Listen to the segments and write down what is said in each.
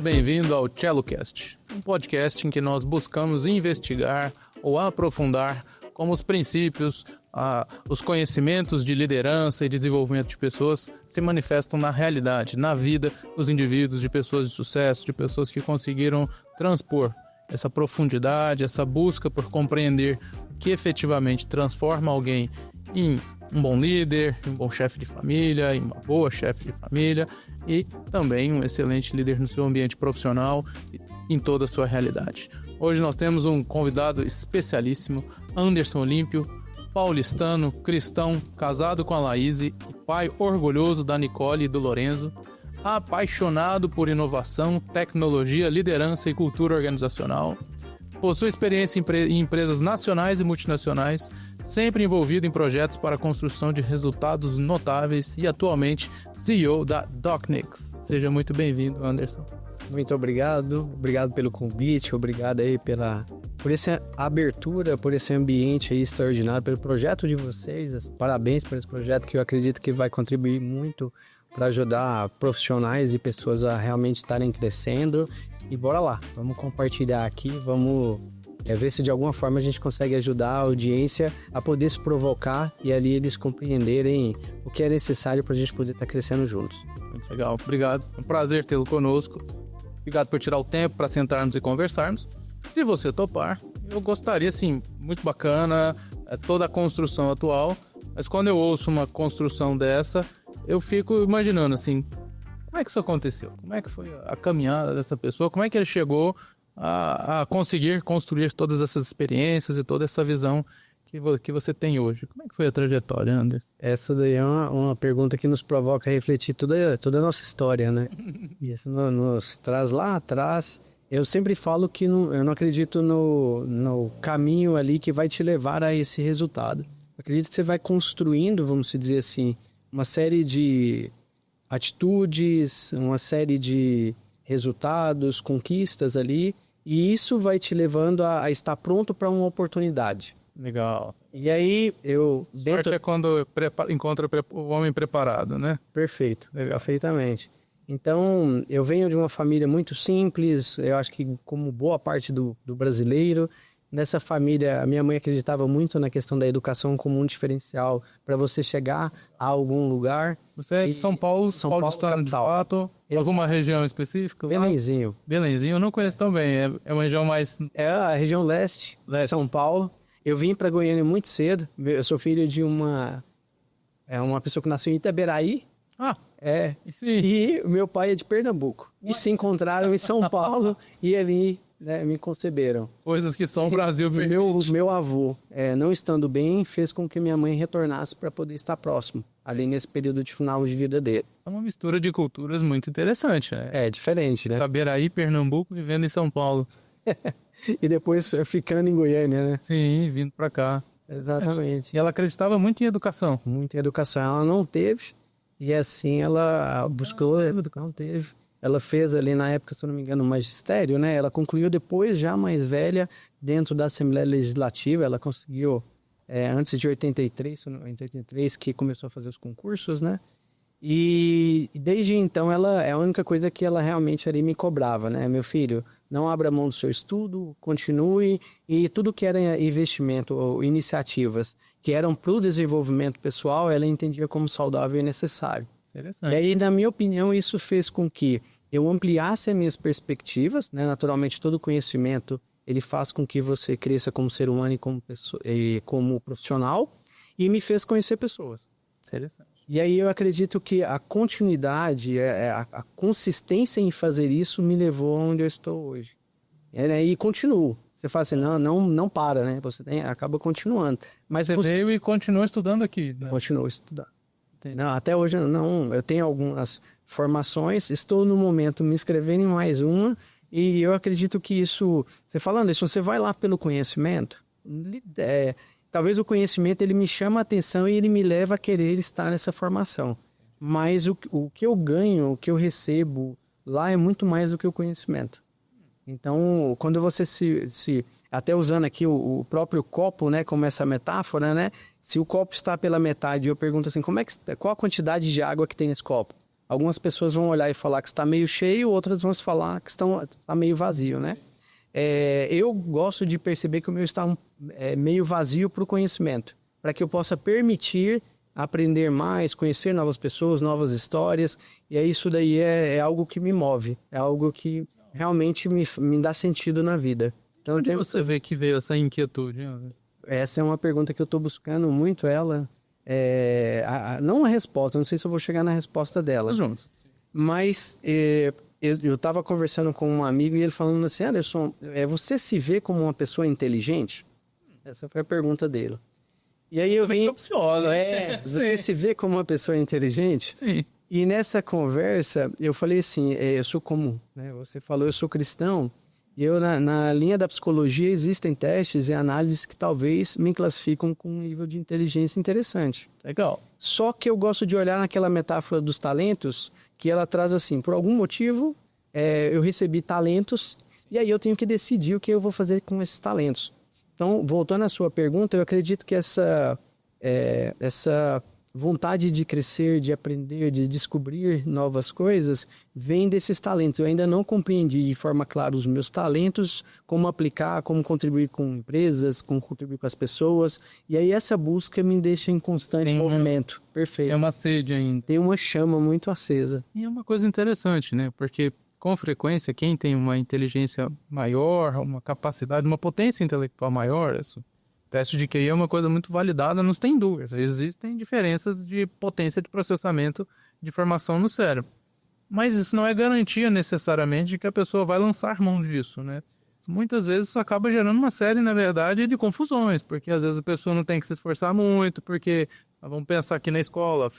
bem-vindo ao CelloCast, um podcast em que nós buscamos investigar ou aprofundar como os princípios, os conhecimentos de liderança e de desenvolvimento de pessoas se manifestam na realidade, na vida dos indivíduos, de pessoas de sucesso, de pessoas que conseguiram transpor essa profundidade, essa busca por compreender o que efetivamente transforma alguém em um bom líder, um bom chefe de família, em uma boa chefe de família e também um excelente líder no seu ambiente profissional em toda a sua realidade. Hoje nós temos um convidado especialíssimo, Anderson Olímpio, paulistano, cristão, casado com a Laíse, pai orgulhoso da Nicole e do Lorenzo, apaixonado por inovação, tecnologia, liderança e cultura organizacional. Possui experiência em empresas nacionais e multinacionais, sempre envolvido em projetos para a construção de resultados notáveis e atualmente CEO da Docnix. Seja muito bem-vindo, Anderson. Muito obrigado pelo convite, obrigado aí por essa abertura, por esse ambiente aí extraordinário, pelo projeto de vocês. Parabéns por esse projeto que eu acredito que vai contribuir muito para ajudar profissionais e pessoas a realmente estarem crescendo. E bora lá, vamos compartilhar aqui, vamos ver se de alguma forma a gente consegue ajudar a audiência a poder se provocar e ali eles compreenderem o que é necessário para a gente poder estar crescendo juntos. Muito legal, obrigado. É um prazer tê-lo conosco. Obrigado por tirar o tempo para sentarmos e conversarmos. Se você topar, eu gostaria, assim, muito bacana, toda a construção atual, mas quando eu ouço uma construção dessa, eu fico imaginando, assim, como é que isso aconteceu? Como é que foi a caminhada dessa pessoa? Como é que ele chegou a conseguir construir todas essas experiências e toda essa visão que você tem hoje? Como é que foi a trajetória, Anderson? Essa daí é uma pergunta que nos provoca a refletir toda a nossa história, né? E isso nos traz lá atrás. Eu sempre falo que eu não acredito no caminho ali que vai te levar a esse resultado. Eu acredito que você vai construindo, vamos dizer assim, uma série de atitudes, uma série de resultados, conquistas ali, e isso vai te levando a estar pronto para uma oportunidade. Legal. E aí, Sorte é quando encontra o homem preparado, né? Perfeito, perfeitamente. Então, eu venho de uma família muito simples, eu acho que como boa parte do brasileiro. Nessa família, a minha mãe acreditava muito na questão da educação como um diferencial para você chegar a algum lugar. Você é de São Paulo, paulistano de fato, alguma região específica? Belenzinho. Belenzinho, eu não conheço tão bem, é uma região mais... É a região leste. De São Paulo. Eu vim para Goiânia muito cedo, eu sou filho de uma pessoa que nasceu em Itaberaí. E o meu pai é de Pernambuco. E se encontraram em São Paulo e ali... me conceberam. Coisas que são o Brasil. Meu avô, não estando bem, fez com que minha mãe retornasse para poder estar próximo, ali nesse período de final de vida dele. É uma mistura de culturas muito interessante, né? É diferente, né? Itaberaí, Pernambuco, vivendo em São Paulo. E depois ficando em Goiânia, né? Sim, vindo para cá. Exatamente. E ela acreditava muito em educação. Muito em educação. Ela não teve, e assim ela buscou, não teve. Ela fez ali na época, se eu não me engano, o magistério, né? Ela concluiu depois, já mais velha, dentro da Assembleia Legislativa. Ela conseguiu, antes de 83, que começou a fazer os concursos, né? E desde então, ela é a única coisa que ela realmente ali me cobrava, né? Meu filho, não abra mão do seu estudo, continue. E tudo que era investimento ou iniciativas que eram para o desenvolvimento pessoal, ela entendia como saudável e necessário. Interessante. E aí, na minha opinião, isso fez com que eu ampliasse as minhas perspectivas, né? Naturalmente, todo conhecimento, ele faz com que você cresça como ser humano e como profissional, e me fez conhecer pessoas. Interessante. E aí eu acredito que a continuidade, a consistência em fazer isso me levou onde eu estou hoje. E continuo. Você fala assim, não para, né? Você acaba continuando. Mas você veio e continua estudando aqui, né? Continuo estudando. Não, até hoje eu tenho algumas formações, estou no momento me inscrevendo em mais uma, e eu acredito que isso, você falando isso, você vai lá pelo conhecimento, talvez o conhecimento ele me chama a atenção e ele me leva a querer estar nessa formação, mas o que eu ganho, o que eu recebo lá é muito mais do que o conhecimento. Então, quando você até usando aqui o próprio copo, né, como essa metáfora, né, se o copo está pela metade e eu pergunto assim, qual a quantidade de água que tem nesse copo? Algumas pessoas vão olhar e falar que está meio cheio, outras vão falar que está meio vazio, né? Eu gosto de perceber que o meu está meio vazio para o conhecimento, para que eu possa permitir aprender mais, conhecer novas pessoas, novas histórias, e aí isso daí é algo que me move, é algo que realmente me dá sentido na vida. Então, Onde você vê que veio essa inquietude? Essa é uma pergunta que eu estou buscando muito ela, não a resposta, não sei se eu vou chegar na resposta dela, Juntos. mas eu estava conversando com um amigo e ele falando assim, Anderson, você se vê como uma pessoa inteligente? Essa foi a pergunta dele. E aí eu vim... Capciosa. Você se vê como uma pessoa inteligente? Sim. E nessa conversa, eu falei assim, eu sou comum, né? Você falou, eu sou cristão, e eu, na linha da psicologia, existem testes e análises que talvez me classificam com um nível de inteligência interessante. Legal. Só que eu gosto de olhar naquela metáfora dos talentos, que ela traz assim, por algum motivo, eu recebi talentos, e aí eu tenho que decidir o que eu vou fazer com esses talentos. Então, voltando à sua pergunta, eu acredito que essa vontade de crescer, de aprender, de descobrir novas coisas, vem desses talentos. Eu ainda não compreendi de forma clara os meus talentos, como aplicar, como contribuir com empresas, como contribuir com as pessoas. E aí essa busca me deixa em constante movimento. Perfeito. É uma sede ainda. Tem uma chama muito acesa. E é uma coisa interessante, né? Porque, com frequência, quem tem uma inteligência maior, uma capacidade, uma potência intelectual maior, isso... Teste de QI é uma coisa muito validada, não tem dúvidas. Existem diferenças de potência de processamento de informação no cérebro. Mas isso não é garantia necessariamente de que a pessoa vai lançar mão disso, né? Muitas vezes isso acaba gerando uma série, na verdade, de confusões, porque às vezes a pessoa não tem que se esforçar muito, porque vamos pensar aqui na escola,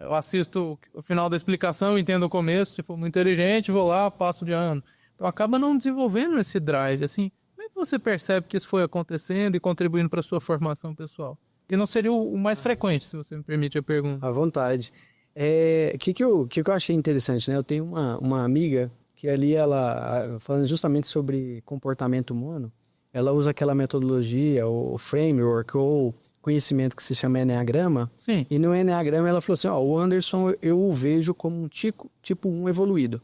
eu assisto o final da explicação, entendo o começo, se for muito inteligente, vou lá, passo de ano. Então acaba não desenvolvendo esse drive, assim. Como é que você percebe que isso foi acontecendo e contribuindo para a sua formação pessoal? E não seria o mais frequente, se você me permite a pergunta. À vontade. Que eu achei interessante, né? Eu tenho uma amiga que ali ela, falando justamente sobre comportamento humano, ela usa aquela metodologia, o framework, ou conhecimento que se chama Enneagrama. Sim. E no Enneagrama ela falou assim, o Anderson eu o vejo como um tipo 1 evoluído.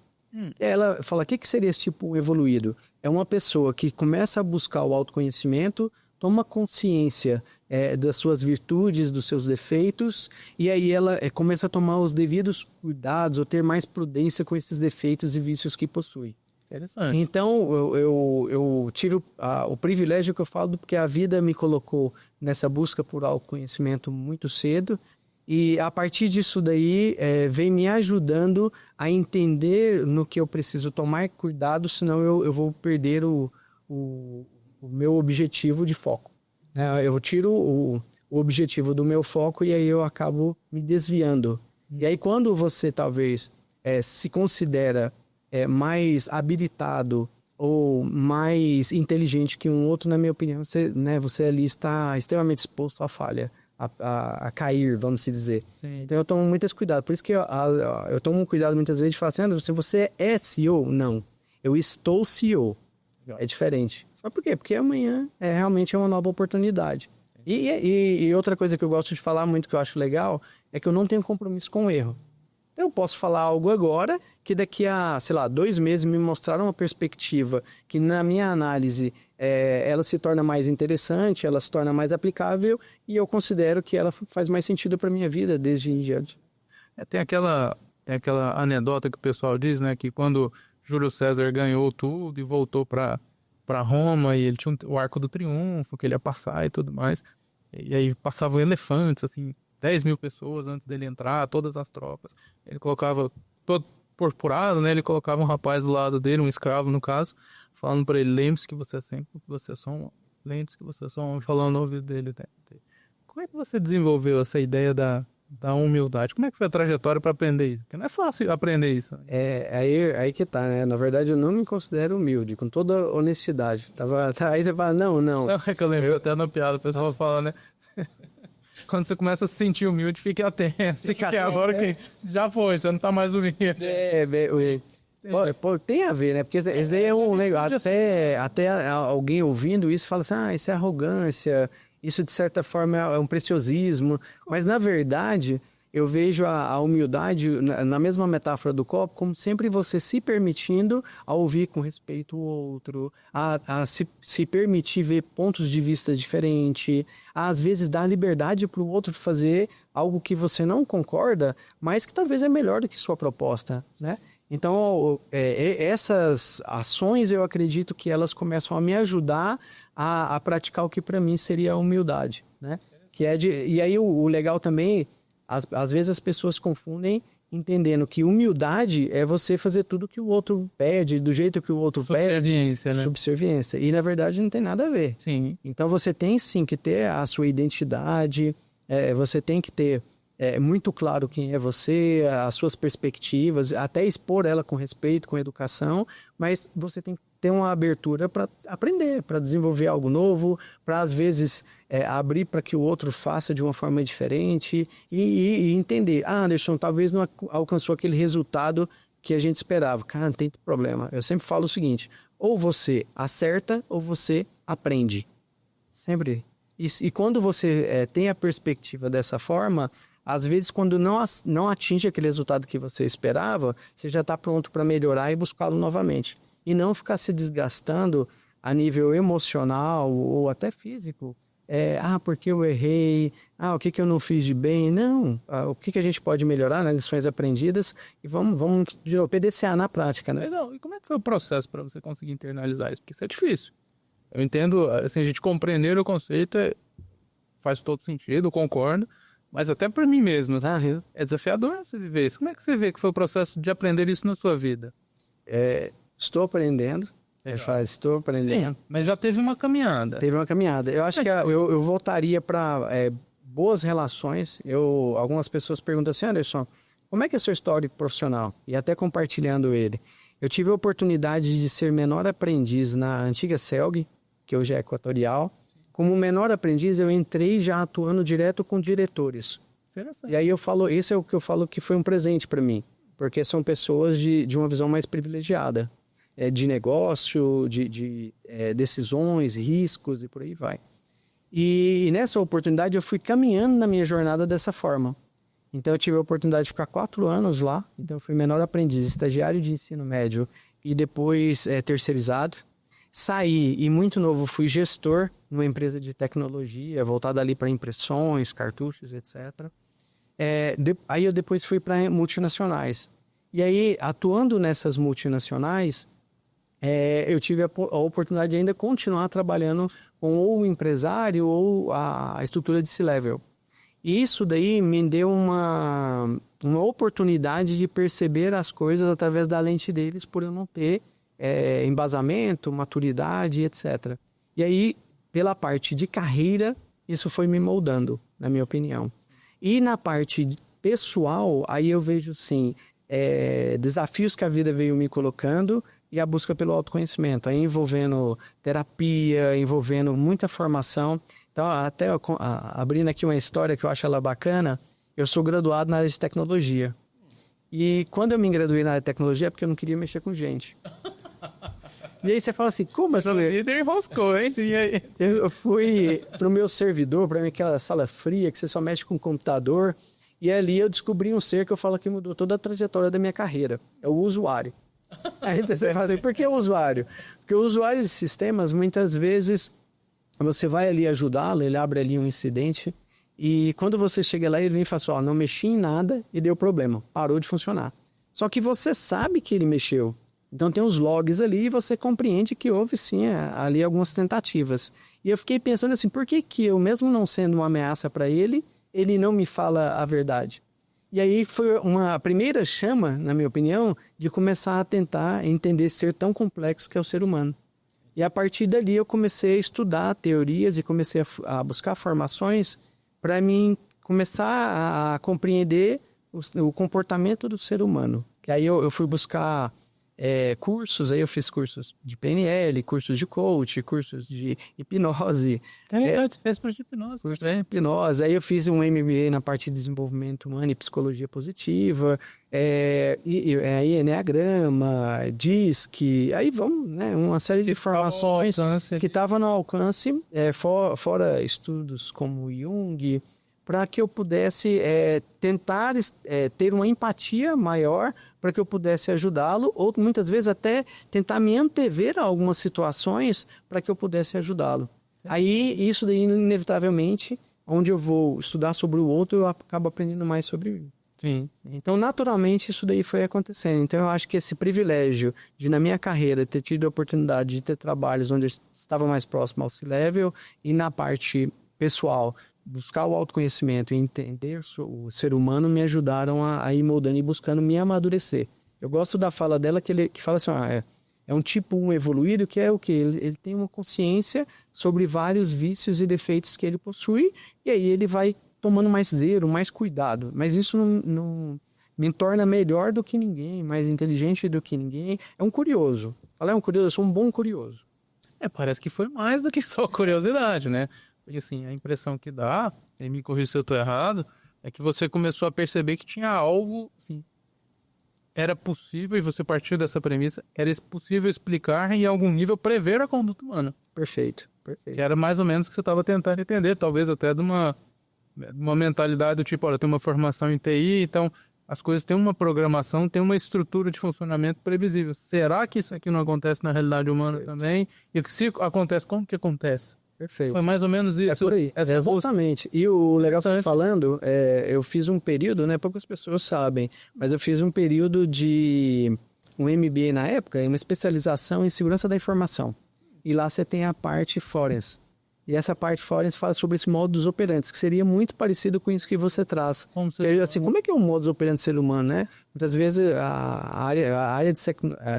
Ela fala, o que seria esse tipo evoluído? É uma pessoa que começa a buscar o autoconhecimento, toma consciência das suas virtudes, dos seus defeitos, e aí ela começa a tomar os devidos cuidados ou ter mais prudência com esses defeitos e vícios que possui. Interessante. Então, eu tive o privilégio que eu falo, porque a vida me colocou nessa busca por autoconhecimento muito cedo, e a partir disso daí, vem me ajudando a entender no que eu preciso tomar cuidado, senão eu vou perder o meu objetivo de foco. Eu tiro o objetivo do meu foco e aí eu acabo me desviando. E aí quando você talvez se considera mais habilitado ou mais inteligente que um outro, na minha opinião, você ali está extremamente exposto à falha. A cair, vamos se dizer. Sim. Então eu tomo muito esse cuidado. Por isso que eu tomo um cuidado muitas vezes de falar assim, Anderson, se você é CEO, não. Eu estou CEO. É diferente. Sabe por quê? Porque amanhã realmente é uma nova oportunidade. E outra coisa que eu gosto de falar muito, que eu acho legal, é que eu não tenho compromisso com o erro. Eu posso falar algo agora, que daqui a, 2 meses me mostraram uma perspectiva que na minha análise ela se torna mais interessante, ela se torna mais aplicável e eu considero que ela faz mais sentido para minha vida desde em diante. Tem aquela anedota que o pessoal diz, né, que quando Júlio César ganhou tudo e voltou para Roma e ele tinha o Arco do Triunfo, que ele ia passar e tudo mais, e aí passavam elefantes, assim, 10 mil pessoas antes dele entrar, todas as tropas. Ele colocava, todo purpurado, né? Ele colocava um rapaz do lado dele, um escravo no caso, falando para ele, lembre-se que você é sempre, que você é só um, lembre-se que você é só um, falando no ouvido dele. Como é que você desenvolveu essa ideia da humildade? Como é que foi a trajetória para aprender isso? Porque não é fácil aprender isso. Aí que tá, né? Na verdade, eu não me considero humilde, com toda honestidade. Aí você fala, não. Não, é que eu lembro até na piada, o pessoal fala, né? Quando você começa a se sentir humilde, fique atento. Porque agora que já foi, você não tá mais humilde. Tem a ver, né? Porque esse daí é um negócio. Até alguém ouvindo isso fala assim, isso é arrogância, isso de certa forma é um preciosismo. Mas na verdade, eu vejo a humildade, na mesma metáfora do copo, como sempre você se permitindo a ouvir com respeito o outro, a se permitir ver pontos de vista diferentes, às vezes dar liberdade para o outro fazer algo que você não concorda, mas que talvez é melhor do que sua proposta, né? Então, essas ações, eu acredito que elas começam a me ajudar a praticar o que para mim seria a humildade, né? E aí o legal também... Às vezes as pessoas confundem entendendo que humildade é você fazer tudo que o outro pede, do jeito que o outro pede. Subserviência, né? Subserviência. E na verdade não tem nada a ver. Sim. Então você tem sim que ter a sua identidade, você tem que ter muito claro quem é você, as suas perspectivas, até expor ela com respeito, com educação, mas você tem que ter uma abertura para aprender, para desenvolver algo novo, para às vezes abrir para que o outro faça de uma forma diferente e entender. Ah, Anderson, talvez não alcançou aquele resultado que a gente esperava. Cara, não tem problema. Eu sempre falo o seguinte, ou você acerta ou você aprende. Sempre. E quando você tem a perspectiva dessa forma, às vezes quando não atinge aquele resultado que você esperava, você já está pronto para melhorar e buscá-lo novamente. E não ficar se desgastando a nível emocional ou até físico. Porque eu errei, o que eu não fiz de bem. Não, o que a gente pode melhorar nas lições aprendidas e vamos PDCA na prática, né? Não, e como é que foi o processo para você conseguir internalizar isso? Porque isso é difícil. Eu entendo, assim, a gente compreender o conceito faz todo sentido, concordo, mas até para mim mesmo, é desafiador você viver isso. Como é que você vê que foi o processo de aprender isso na sua vida? Estou aprendendo. Estou aprendendo. Sim, mas já teve uma caminhada. Teve uma caminhada. Eu acho que eu voltaria para boas relações. Algumas pessoas perguntam assim, Anderson, como é que é o seu histórico profissional? E até compartilhando ele. Eu tive a oportunidade de ser menor aprendiz na antiga CELG, que hoje é Equatorial. Como menor aprendiz, eu entrei já atuando direto com diretores. E aí esse é o que eu falo que foi um presente para mim. Porque são pessoas de uma visão mais privilegiada. De negócio, de decisões, riscos e por aí vai. E nessa oportunidade eu fui caminhando na minha jornada dessa forma. Então eu tive a oportunidade de ficar 4 anos lá. Então eu fui menor aprendiz, estagiário de ensino médio e depois terceirizado. Saí e muito novo fui gestor numa empresa de tecnologia voltada ali para impressões, cartuchos, etc. Aí eu depois fui para multinacionais. E aí, atuando nessas multinacionais, eu tive a oportunidade de ainda continuar trabalhando com ou o empresário ou a estrutura de C-Level. E isso daí me deu uma oportunidade de perceber as coisas através da lente deles, por eu não ter embasamento, maturidade, etc. E aí, pela parte de carreira, isso foi me moldando, na minha opinião. E na parte pessoal, aí eu vejo, sim, desafios que a vida veio me colocando e a busca pelo autoconhecimento, aí envolvendo terapia, envolvendo muita formação. Então, até abrindo aqui uma história que eu acho ela bacana, eu sou graduado na área de tecnologia. E quando eu me graduei na área de tecnologia é porque eu não queria mexer com gente. E aí você fala assim, como assim? O líder enroscou, hein? E aí? Eu fui pro meu servidor, para mim aquela sala fria que você só mexe com o computador, e ali eu descobri um ser que eu falo que mudou toda a trajetória da minha carreira. É o usuário. Aí você fala assim, por que o usuário? Porque o usuário de sistemas, muitas vezes, você vai ali ajudá-lo, ele abre ali um incidente, e quando você chega lá, ele vem e fala assim, não mexi em nada e deu problema, parou de funcionar. Só que você sabe que ele mexeu. Então tem os logs ali e você compreende que houve sim ali algumas tentativas. E eu fiquei pensando assim, por que eu, mesmo não sendo uma ameaça para ele não me fala a verdade? E aí foi uma primeira chama, na minha opinião, de começar a tentar entender esse ser tão complexo que é o ser humano. E a partir dali eu comecei a estudar teorias e comecei a buscar formações para mim começar a compreender o comportamento do ser humano. Que aí eu fui buscar cursos, aí eu fiz cursos de PNL, cursos de coach, cursos de hipnose. Você fez curso de hipnose. Curso de hipnose. Aí eu fiz um MBA na parte de desenvolvimento humano e psicologia positiva, Enneagrama, DISC, aí vamos, né, uma série de informações que estavam no alcance, fora estudos como Jung, para que eu pudesse tentar ter uma empatia maior para que eu pudesse ajudá-lo, ou muitas vezes até tentar me antever a algumas situações para que eu pudesse ajudá-lo. Aí, isso daí, inevitavelmente, onde eu vou estudar sobre o outro, eu acabo aprendendo mais sobre mim. Sim. Então, naturalmente, isso daí foi acontecendo. Então, eu acho que esse privilégio de, na minha carreira, ter tido a oportunidade de ter trabalhos onde eu estava mais próximo ao C-Level e na parte pessoal, buscar o autoconhecimento e entender o ser humano me ajudaram a ir moldando e buscando me amadurecer. Eu gosto da fala dela que fala assim, é um tipo 1 evoluído que é o quê? Ele tem uma consciência sobre vários vícios e defeitos que ele possui e aí ele vai tomando mais zelo, mais cuidado. Mas isso não me torna melhor do que ninguém, mais inteligente do que ninguém. É um curioso. Fala, é um curioso, eu sou um bom curioso. Parece que foi mais do que só curiosidade, né? Porque assim, a impressão que dá, e me corrija se eu tô errado, é que você começou a perceber que tinha algo, assim, era possível, e você partiu dessa premissa, era possível explicar e em algum nível prever a conduta humana. Perfeito. Que era mais ou menos o que você estava tentando entender, talvez até de uma mentalidade do tipo, olha, tem uma formação em TI, então as coisas têm uma programação, tem uma estrutura de funcionamento previsível. Será que isso aqui não acontece na realidade humana também? E se acontece, como que acontece? Perfeito. Foi mais ou menos isso. É por aí. Exatamente. E o legal que você está falando, eu fiz um período, né? Poucas pessoas sabem, mas eu fiz um período de um MBA na época, uma especialização em segurança da informação. E lá você tem a parte forense. E essa parte forense fala sobre esse modus operandi, que seria muito parecido com isso que você traz. Como é que é o modus operandi do ser humano, né? Muitas vezes a área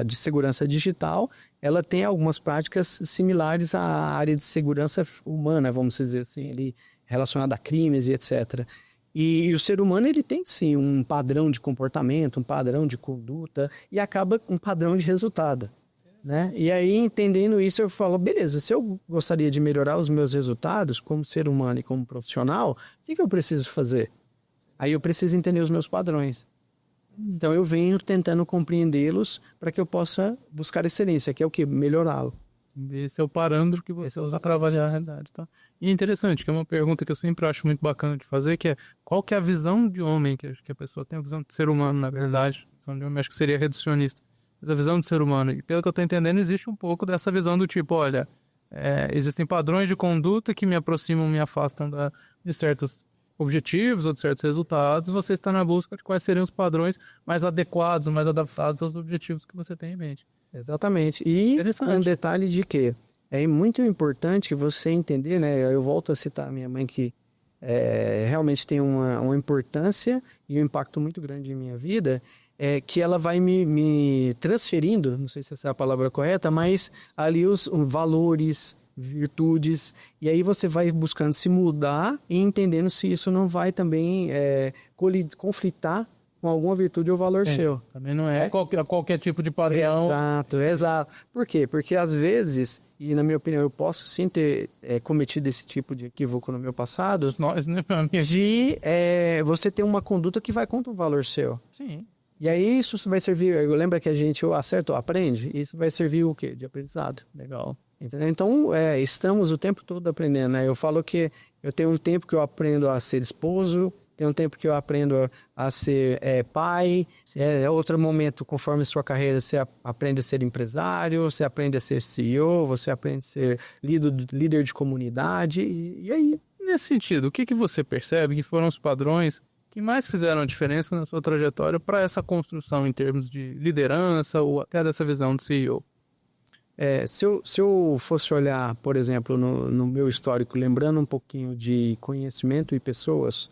de segurança digital, ela tem algumas práticas similares à área de segurança humana, vamos dizer assim, ali, relacionada a crimes e etc. E o ser humano, ele tem sim um padrão de comportamento, um padrão de conduta e acaba com um padrão de resultado. Né? E aí, entendendo isso, eu falo, beleza, se eu gostaria de melhorar os meus resultados como ser humano e como profissional, o que eu preciso fazer? Aí eu preciso entender os meus padrões. Então eu venho tentando compreendê-los para que eu possa buscar excelência, que é o quê? Melhorá-lo. Esse é o parâmetro que você usa para avaliar a realidade, tá? E é interessante, que é uma pergunta que eu sempre acho muito bacana de fazer, que é qual que é a visão de homem, que a pessoa tem a visão de ser humano, na verdade. A visão de homem acho que seria reducionista. Essa visão do ser humano. E pelo que eu estou entendendo, existe um pouco dessa visão do tipo, olha, existem padrões de conduta que me aproximam, me afastam de certos objetivos ou de certos resultados. Você está na busca de quais seriam os padrões mais adequados, mais adaptados aos objetivos que você tem em mente. Exatamente. E um detalhe de que é muito importante você entender, né? Eu volto a citar a minha mãe que realmente tem uma importância e um impacto muito grande em minha vida, que ela vai me transferindo, não sei se essa é a palavra correta, mas ali os valores, virtudes, e aí você vai buscando se mudar e entendendo se isso não vai também conflitar com alguma virtude ou valor seu. Também não é qualquer tipo de padrão. Exato. Por quê? Porque às vezes, e na minha opinião eu posso sim ter cometido esse tipo de equívoco no meu passado, Nós, né, de você ter uma conduta que vai contra um valor seu. Sim. E aí isso vai servir, lembra que a gente ou acerta ou aprende? Isso vai servir o quê? De aprendizado. Legal. Entendeu? Então, estamos o tempo todo aprendendo, né? Eu falo que eu tenho um tempo que eu aprendo a ser esposo, tem um tempo que eu aprendo a ser pai, outro momento, conforme sua carreira, você aprende a ser empresário, você aprende a ser CEO, você aprende a ser líder de comunidade, e aí? Nesse sentido, o que você percebe que foram os padrões que mais fizeram a diferença na sua trajetória para essa construção em termos de liderança ou até dessa visão do CEO? Se eu fosse olhar, por exemplo, no meu histórico, lembrando um pouquinho de conhecimento e pessoas,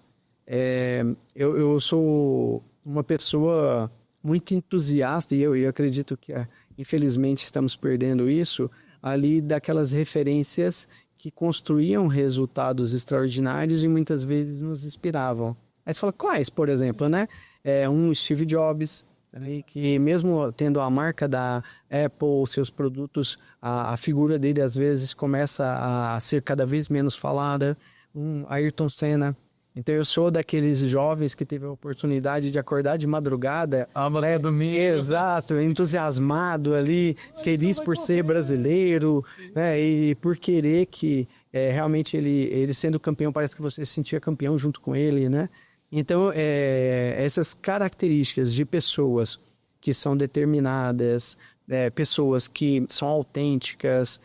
eu sou uma pessoa muito entusiasta e eu acredito que, infelizmente, estamos perdendo isso, ali daquelas referências que construíam resultados extraordinários e muitas vezes nos inspiravam. Aí você fala, quais, por exemplo, né? Um Steve Jobs, que mesmo tendo a marca da Apple, seus produtos, a figura dele às vezes começa a ser cada vez menos falada. Um Ayrton Senna, Então eu sou daqueles jovens que teve a oportunidade de acordar de madrugada. Né? Domingo. Exato, entusiasmado ali, feliz por ser brasileiro, né? E por querer que realmente ele sendo campeão, parece que você se sentia campeão junto com ele, né? Então essas características de pessoas que são determinadas, pessoas que são autênticas,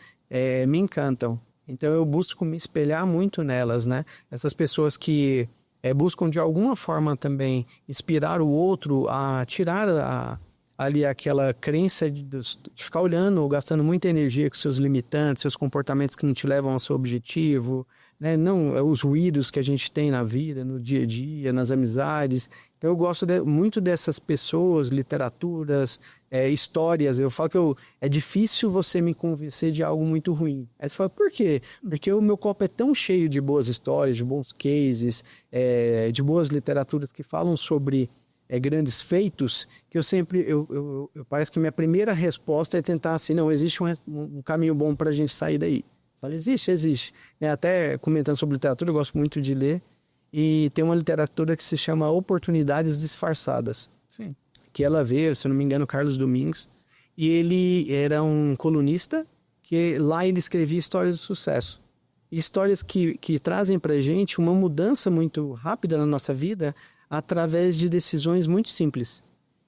me encantam. Então eu busco me espelhar muito nelas, né? Essas pessoas que buscam de alguma forma também inspirar o outro a tirar ali aquela crença de ficar olhando ou gastando muita energia com seus limitantes, seus comportamentos que não te levam ao seu objetivo, né? Não os ruídos que a gente tem na vida, no dia a dia, nas amizades. Então eu gosto muito dessas pessoas, literaturas, histórias. Eu falo que é difícil você me convencer de algo muito ruim. Aí você fala, por quê? Porque o meu copo é tão cheio de boas histórias, de bons cases, de boas literaturas que falam sobre grandes feitos, que eu sempre, eu parece que minha primeira resposta é tentar assim, não, existe um caminho bom para a gente sair daí. Eu falo, existe. Até comentando sobre literatura, eu gosto muito de ler. E tem uma literatura que se chama Oportunidades Disfarçadas. Sim. Que ela veio, se eu não me engano, Carlos Domingues. E ele era um colunista que lá ele escrevia histórias de sucesso. Histórias que trazem pra gente uma mudança muito rápida na nossa vida através de decisões muito simples.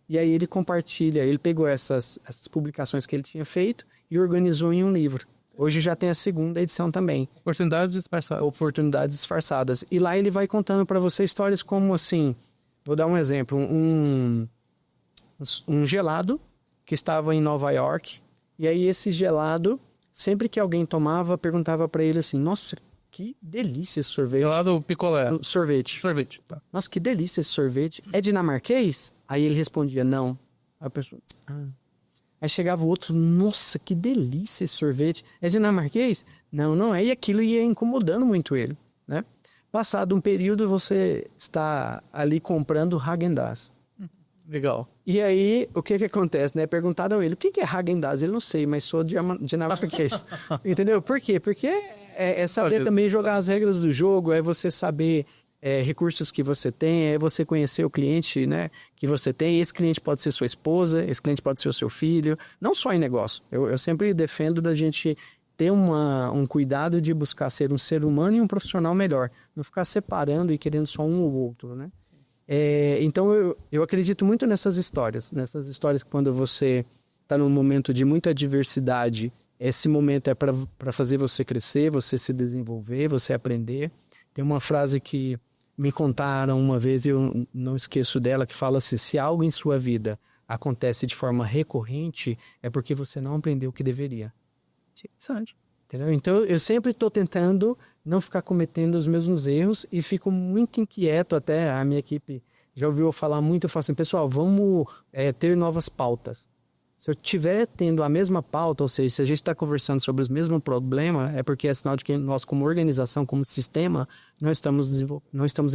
E aí ele compartilha, ele pegou essas publicações que ele tinha feito e organizou em um livro. Hoje já tem a segunda edição também. Oportunidades disfarçadas. Oportunidades disfarçadas. E lá ele vai contando para você histórias como assim, vou dar um exemplo, um gelado que estava em Nova York, e aí esse gelado, sempre que alguém tomava, perguntava para ele assim, nossa, que delícia esse sorvete. Gelado picolé. Sorvete. Tá. Nossa, que delícia esse sorvete. É dinamarquês? Aí ele respondia, não. Aí a pessoa, Aí chegava o outro, nossa, que delícia esse sorvete. É dinamarquês? Não é. E aquilo ia incomodando muito ele, né? Passado um período, você está ali comprando Häagen-Dazs. Legal. E aí, o que acontece, né? Perguntaram a ele, o que é Häagen-Dazs? Ele não sei, mas sou dinamarquês. Entendeu? Por quê? Porque é saber também jogar as regras do jogo, é você saber recursos que você tem, é você conhecer o cliente, né, que você tem. Esse cliente pode ser sua esposa, esse cliente pode ser o seu filho, não só em negócio. Eu sempre defendo da gente ter um cuidado de buscar ser um ser humano e um profissional melhor, não ficar separando e querendo só um ou outro, né? Então eu acredito muito nessas histórias que quando você está num momento de muita adversidade, esse momento é para fazer você crescer, você se desenvolver, você aprender. Tem uma frase que me contaram uma vez e eu não esqueço dela, que fala assim, se algo em sua vida acontece de forma recorrente, é porque você não aprendeu o que deveria. Interessante. Entendeu? Então eu sempre estou tentando não ficar cometendo os mesmos erros e fico muito inquieto, até a minha equipe já ouviu eu falar muito, eu falo assim, pessoal, vamos ter novas pautas. Se eu estiver tendo a mesma pauta, ou seja, se a gente está conversando sobre os mesmos problemas, é porque é sinal de que nós, como organização, como sistema, não estamos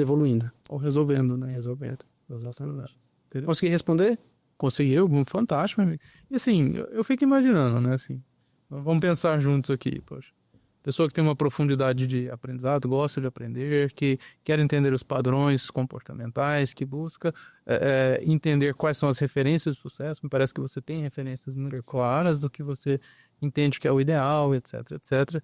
evoluindo. Ou resolvendo, né? Resolvendo. Exatamente. Consegui responder? Conseguiu, fantástico, meu amigo. E assim, eu fico imaginando, né? Assim, vamos pensar juntos aqui, poxa. Pessoa que tem uma profundidade de aprendizado, gosta de aprender, que quer entender os padrões comportamentais, que busca entender quais são as referências de sucesso. Me parece que você tem referências muito claras do que você entende que é o ideal, etc, etc.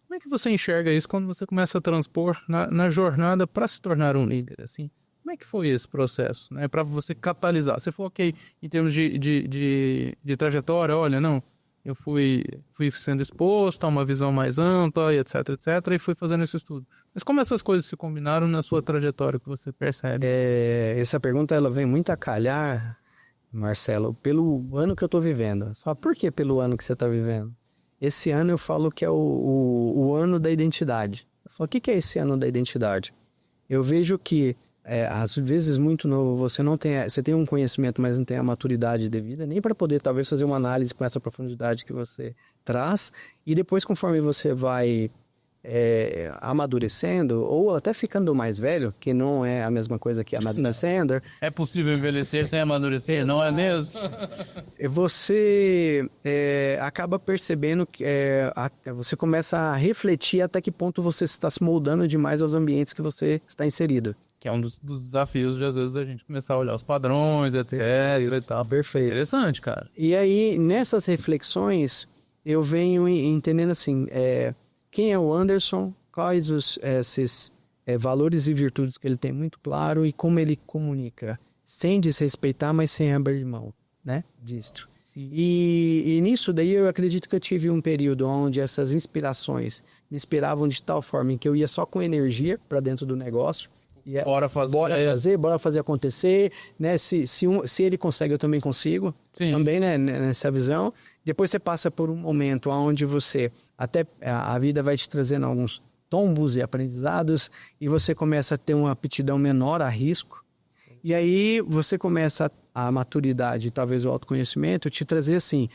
Como é que você enxerga isso quando você começa a transpor na jornada para se tornar um líder, assim? Como é que foi esse processo, né? Para você catalisar? Você falou, ok, em termos de trajetória, olha, não... Eu fui sendo exposto a uma visão mais ampla, e etc, etc, e fui fazendo esse estudo. Mas como essas coisas se combinaram na sua trajetória que você percebe? Essa pergunta ela vem muito a calhar, Marcelo, pelo ano que eu estou vivendo. Você fala, por que pelo ano que você está vivendo? Esse ano eu falo que é o ano da identidade. Eu falo, o que é esse ano da identidade? Eu vejo que às vezes muito novo, você tem um conhecimento, mas não tem a maturidade devida, nem para poder talvez fazer uma análise com essa profundidade que você traz, e depois conforme você vai amadurecendo, ou até ficando mais velho, que não é a mesma coisa que amadurecendo. É possível envelhecer sem amadurecer, não é mesmo? Você acaba percebendo que você começa a refletir até que ponto você está se moldando demais aos ambientes que você está inserido. Que é um dos desafios, às vezes, da gente começar a olhar os padrões, etc. e tal. Perfeito. Interessante, cara. E aí, nessas reflexões, eu venho entendendo assim, quem é o Anderson, quais esses valores e virtudes que ele tem muito claro e como ele comunica, sem desrespeitar, mas sem abrir mão, né, disto. E nisso daí eu acredito que eu tive um período onde essas inspirações me inspiravam de tal forma em que eu ia só com energia para dentro do negócio. Bora fazer acontecer, né? Se ele consegue, eu também consigo. Sim. Também, né? Nessa visão. Depois você passa por um momento onde você, até a vida vai te trazendo alguns tombos e aprendizados, e você começa a ter uma aptidão menor a risco. E aí você começa a maturidade, talvez o autoconhecimento, te trazer assim,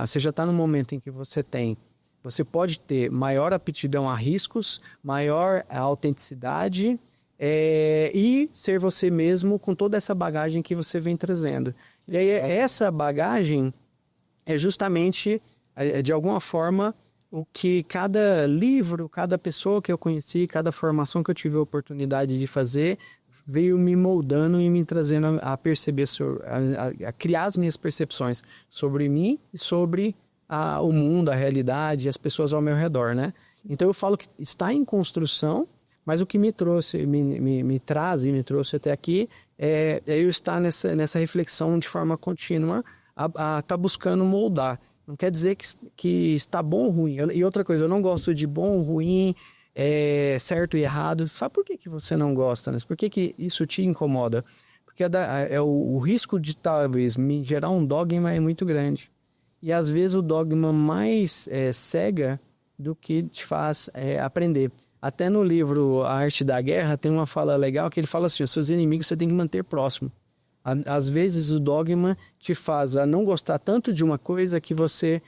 você já está no momento em que você pode ter maior aptidão a riscos, maior autenticidade, e ser você mesmo com toda essa bagagem que você vem trazendo. E aí essa bagagem é justamente, de alguma forma, o que cada livro, cada pessoa que eu conheci, cada formação que eu tive a oportunidade de fazer, veio me moldando e me trazendo a perceber, a criar as minhas percepções sobre mim e sobre o mundo, a realidade e as pessoas ao meu redor, né? Então eu falo que está em construção, mas o que me trouxe, me traz e me trouxe até aqui é eu estar nessa reflexão de forma contínua, a estar buscando moldar. Não quer dizer que está bom ou ruim. E outra coisa, eu não gosto de bom ou ruim, certo e errado. Sabe por que você não gosta, né? Por que isso te incomoda? Porque o risco de talvez me gerar um dogma é muito grande. E às vezes o dogma mais cega do que te faz aprender. Até no livro A Arte da Guerra tem uma fala legal que ele fala assim, os seus inimigos você tem que manter próximo. Às vezes o dogma te faz a não gostar tanto de uma coisa que você...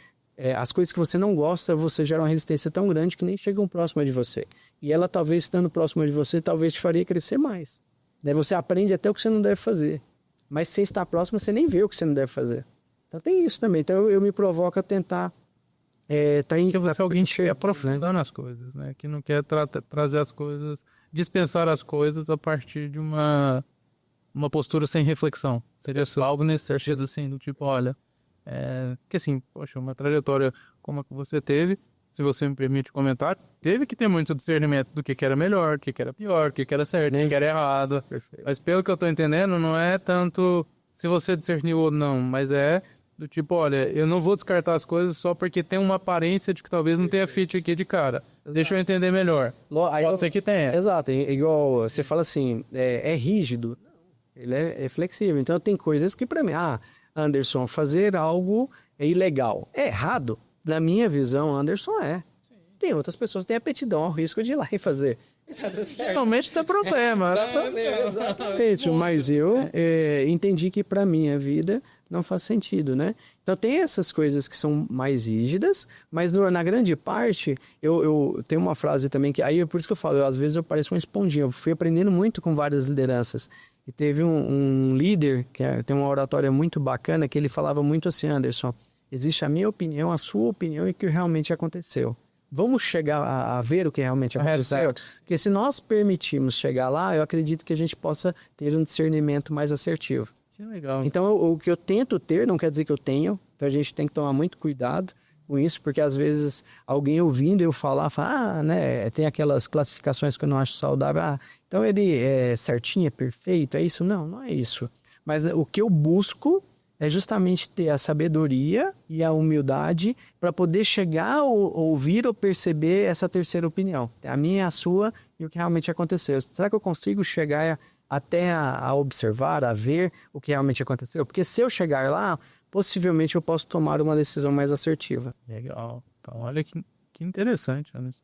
as coisas que você não gosta, você gera uma resistência tão grande que nem chegam próxima de você. E ela talvez estando próxima de você, talvez te faria crescer mais. Daí você aprende até o que você não deve fazer. Mas sem estar próximo, você nem vê o que você não deve fazer. Então tem isso também. Então eu me provoco a tentar... que você é alguém que aprofundando as coisas, né? Que não quer trazer as coisas, dispensar as coisas a partir de uma postura sem reflexão. Seria algo nesse sentido, assim, do tipo, olha, que assim, poxa, uma trajetória como a que você teve, se você me permite comentar, teve que ter muito discernimento do que era melhor, o que era pior, o que era certo, o que era errado. Perfeito. Mas pelo que eu tô entendendo, não é tanto se você discerniu ou não, mas do tipo, olha, eu não vou descartar as coisas só porque tem uma aparência de que talvez não tenha fit aqui de cara. Exato. Deixa eu entender melhor. Pode ser que tenha. Exato, igual você fala assim, é rígido, ele é flexível. Então tem coisas que para mim, Anderson, fazer algo é ilegal. É errado? Na minha visão, Anderson Sim. Tem outras pessoas que têm aptidão ao risco de ir lá e fazer. Realmente tem problema. Exatamente, mas eu entendi que para minha vida não faz sentido, né? Então tem essas coisas que são mais rígidas, mas na grande parte, eu tenho uma frase também que, aí é por isso que eu falo, às vezes eu pareço uma esponjinha, eu fui aprendendo muito com várias lideranças, e teve um líder, que tem uma oratória muito bacana, que ele falava muito assim, Anderson, existe a minha opinião, a sua opinião e o que realmente aconteceu. Vamos chegar a ver o que realmente aconteceu? Porque se nós permitirmos chegar lá, eu acredito que a gente possa ter um discernimento mais assertivo. Que legal. Então, o que eu tento ter não quer dizer que eu tenho. Então, a gente tem que tomar muito cuidado com isso, porque às vezes alguém ouvindo eu falar, fala, né, tem aquelas classificações que eu não acho saudável. Então ele é certinho, é perfeito, é isso? Não é isso. Mas o que eu busco é justamente ter a sabedoria e a humildade para poder chegar ou ouvir ou perceber essa terceira opinião. A minha, a sua e o que realmente aconteceu. Será que eu consigo chegar até a observar, a ver o que realmente aconteceu? Porque se eu chegar lá, possivelmente eu posso tomar uma decisão mais assertiva. Legal. Então, olha que interessante, Anderson.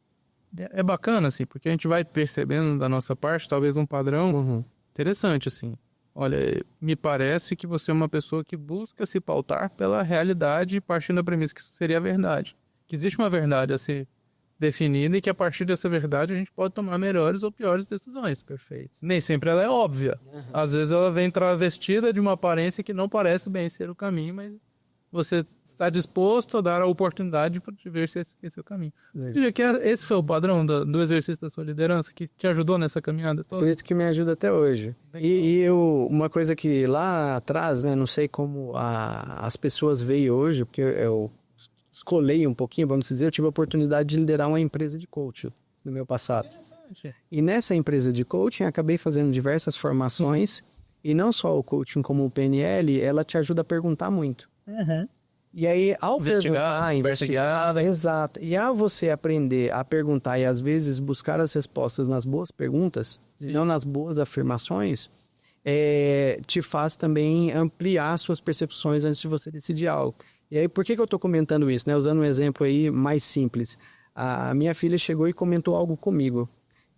É bacana, assim, porque a gente vai percebendo da nossa parte, talvez um padrão interessante, assim. Olha, me parece que você é uma pessoa que busca se pautar pela realidade partindo da premissa que isso seria a verdade. Que existe uma verdade a ser definida e que a partir dessa verdade a gente pode tomar melhores ou piores decisões. Perfeito. Nem sempre ela é óbvia. Às vezes ela vem travestida de uma aparência que não parece bem ser o caminho, mas você está disposto a dar a oportunidade de ver se esse é o caminho. Você diria que esse foi o padrão do exercício da sua liderança que te ajudou nessa caminhada toda? Por isso que me ajuda até hoje. Uma coisa que lá atrás, né, não sei como as pessoas veem hoje, porque eu escolhi um pouquinho, vamos dizer, eu tive a oportunidade de liderar uma empresa de coaching no meu passado. Interessante. E nessa empresa de coaching, acabei fazendo diversas formações, e não só o coaching como o PNL, ela te ajuda a perguntar muito. E aí, ao investigar, exato. E ao você aprender a perguntar e às vezes buscar as respostas nas boas perguntas, e não nas boas afirmações, te faz também ampliar suas percepções antes de você decidir algo. E aí, por que eu estou comentando isso? Né? Usando um exemplo aí mais simples. A minha filha chegou e comentou algo comigo.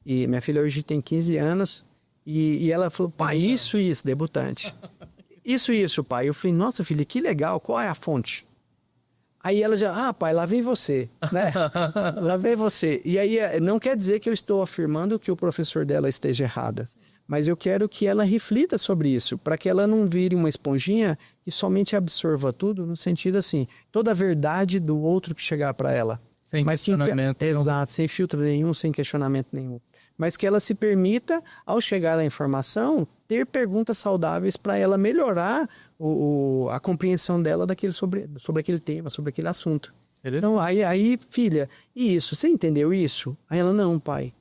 E minha filha hoje tem 15 anos e ela falou, pai, isso, debutante. Isso, pai. Eu falei, nossa, filha, que legal, qual é a fonte? Aí ela já, pai, lá vem você, né? Lá vem você. E aí, não quer dizer que eu estou afirmando que o professor dela esteja errado, mas eu quero que ela reflita sobre isso, para que ela não vire uma esponjinha e somente absorva tudo, no sentido assim, toda a verdade do outro que chegar para ela. Sem questionamento. Exato, sem filtro nenhum, sem questionamento nenhum. Mas que ela se permita, ao chegar à informação, ter perguntas saudáveis para ela melhorar a compreensão dela sobre aquele tema, sobre aquele assunto. Então, aí, filha, e isso? Você entendeu isso? Aí ela, não, pai.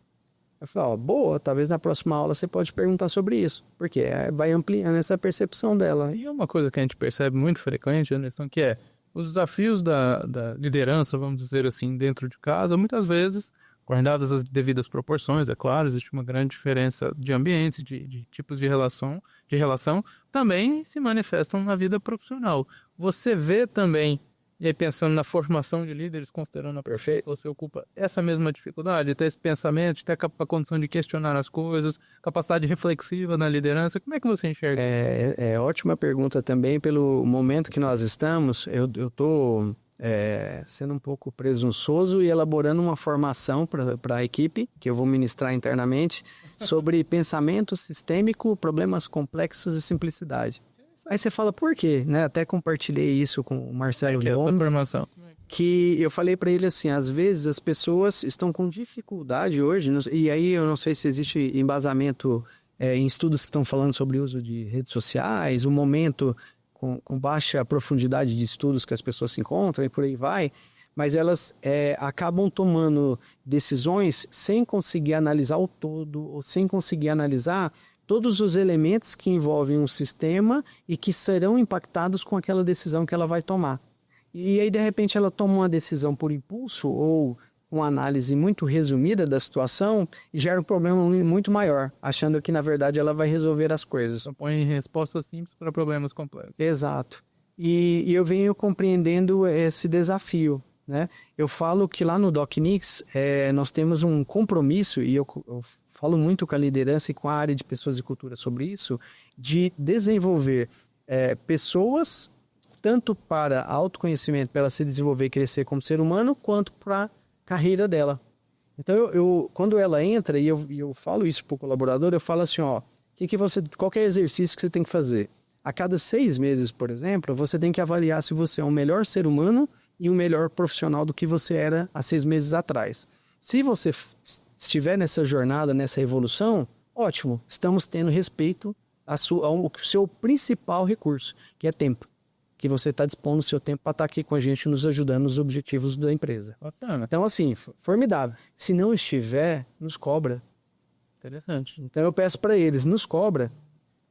Eu falei, boa, talvez na próxima aula você pode perguntar sobre isso. Porque vai ampliando essa percepção dela. E uma coisa que a gente percebe muito frequente, Anderson, que é os desafios da liderança, vamos dizer assim, dentro de casa, muitas vezes, guardadas as devidas proporções, é claro, existe uma grande diferença de ambientes, de tipos de relação, também se manifestam na vida profissional. Você vê também, e aí pensando na formação de líderes, considerando a perfeita, você ocupa essa mesma dificuldade, ter esse pensamento, ter a condição de questionar as coisas, capacidade reflexiva na liderança, como é que você enxerga? Ótima pergunta também, pelo momento que nós estamos, eu estou sendo um pouco presunçoso e elaborando uma formação para a equipe, que eu vou ministrar internamente, sobre pensamento sistêmico, problemas complexos e simplicidade. Aí você fala, por quê? Né? Até compartilhei isso com o Marcelo Gomes, que eu falei para ele assim, às vezes as pessoas estão com dificuldade hoje, e aí eu não sei se existe embasamento em estudos que estão falando sobre o uso de redes sociais, o momento com baixa profundidade de estudos que as pessoas se encontram e por aí vai, mas elas acabam tomando decisões sem conseguir analisar o todo, ou sem conseguir analisar todos os elementos que envolvem um sistema e que serão impactados com aquela decisão que ela vai tomar. E aí, de repente, ela toma uma decisão por impulso ou uma análise muito resumida da situação e gera um problema muito maior, achando que, na verdade, ela vai resolver as coisas. Só põe respostas simples para problemas complexos. Exato. E eu venho compreendendo esse desafio, né? Eu falo que lá no DocNix nós temos um compromisso, e eu falo muito com a liderança e com a área de pessoas e cultura sobre isso, de desenvolver pessoas, tanto para autoconhecimento, para ela se desenvolver e crescer como ser humano, quanto para a carreira dela. Então, quando ela entra, e eu falo isso para o colaborador, eu falo assim, qualquer exercício que você tem que fazer. A cada 6 meses, por exemplo, você tem que avaliar se você é um melhor ser humano e um melhor profissional do que você era há 6 meses atrás. Se você estiver nessa jornada, nessa evolução, ótimo, estamos tendo respeito ao seu principal recurso, que é tempo. Que você está dispondo o seu tempo para estar aqui com a gente, nos ajudando nos objetivos da empresa. Bacana. Então, assim, formidável. Se não estiver, nos cobra. Interessante. Então, eu peço para eles, nos cobra.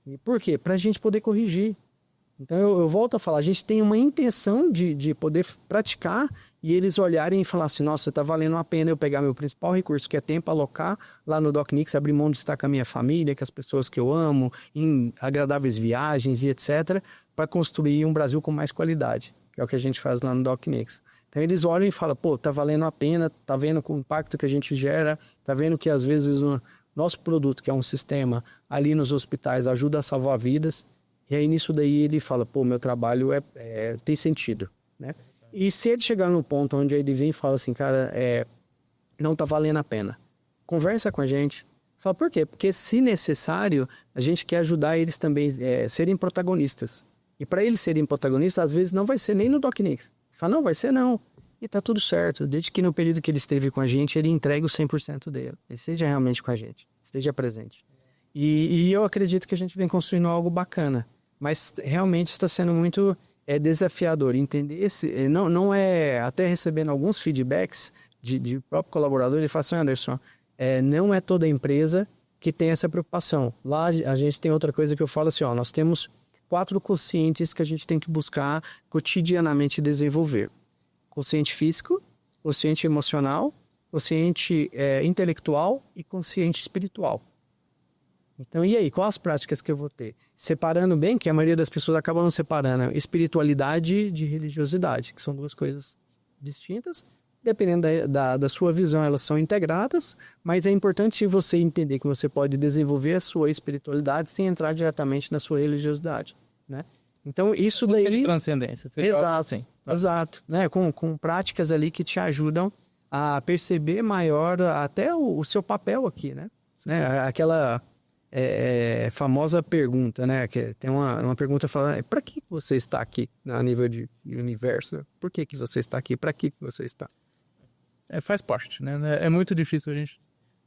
E por quê? Para a gente poder corrigir. Então, eu volto a falar, a gente tem uma intenção de poder praticar e eles olharem e falar assim, nossa, está valendo a pena eu pegar meu principal recurso, que é tempo, alocar lá no DocNix, abrir mão de estar com a minha família, com as pessoas que eu amo, em agradáveis viagens e etc., para construir um Brasil com mais qualidade, que é o que a gente faz lá no DocNix. Então, eles olham e falam, tá valendo a pena, tá vendo com o impacto que a gente gera, tá vendo que às vezes o nosso produto, que é um sistema ali nos hospitais, ajuda a salvar vidas. E aí, nisso daí, ele fala, meu trabalho tem sentido, né? E se ele chegar no ponto onde ele vem e fala assim, cara, não está valendo a pena. Conversa com a gente. Fala, por quê? Porque, se necessário, a gente quer ajudar eles também a serem protagonistas. E para eles serem protagonistas, às vezes não vai ser nem no DocNix. Fala, não, vai ser não. E tá tudo certo. Desde que no período que ele esteve com a gente, ele entregue o 100% dele. Ele esteja realmente com a gente. Esteja presente. E eu acredito que a gente vem construindo algo bacana. Mas realmente está sendo muito desafiador. Entender não é... Até recebendo alguns feedbacks de próprio colaborador, ele fala assim, Anderson, não é toda empresa que tem essa preocupação. Lá a gente tem outra coisa que eu falo assim, nós temos 4 quocientes que a gente tem que buscar cotidianamente desenvolver. Consciente físico, consciente emocional, consciente intelectual e consciente espiritual. Então, e aí, quais as práticas que eu vou ter? Separando bem, que a maioria das pessoas acabam não separando espiritualidade de religiosidade, que são 2 coisas distintas. Dependendo da sua visão, elas são integradas, mas é importante você entender que você pode desenvolver a sua espiritualidade sem entrar diretamente na sua religiosidade, né? Então, isso daí... de transcendência. Exato, assim. Exato. Né? Com práticas ali que te ajudam a perceber maior até o seu papel aqui, né? Aquela famosa pergunta, né? Que tem uma pergunta falando, para que você está aqui? A nível de universo, por que você está aqui? Para que você está? Faz parte, né? É muito difícil a gente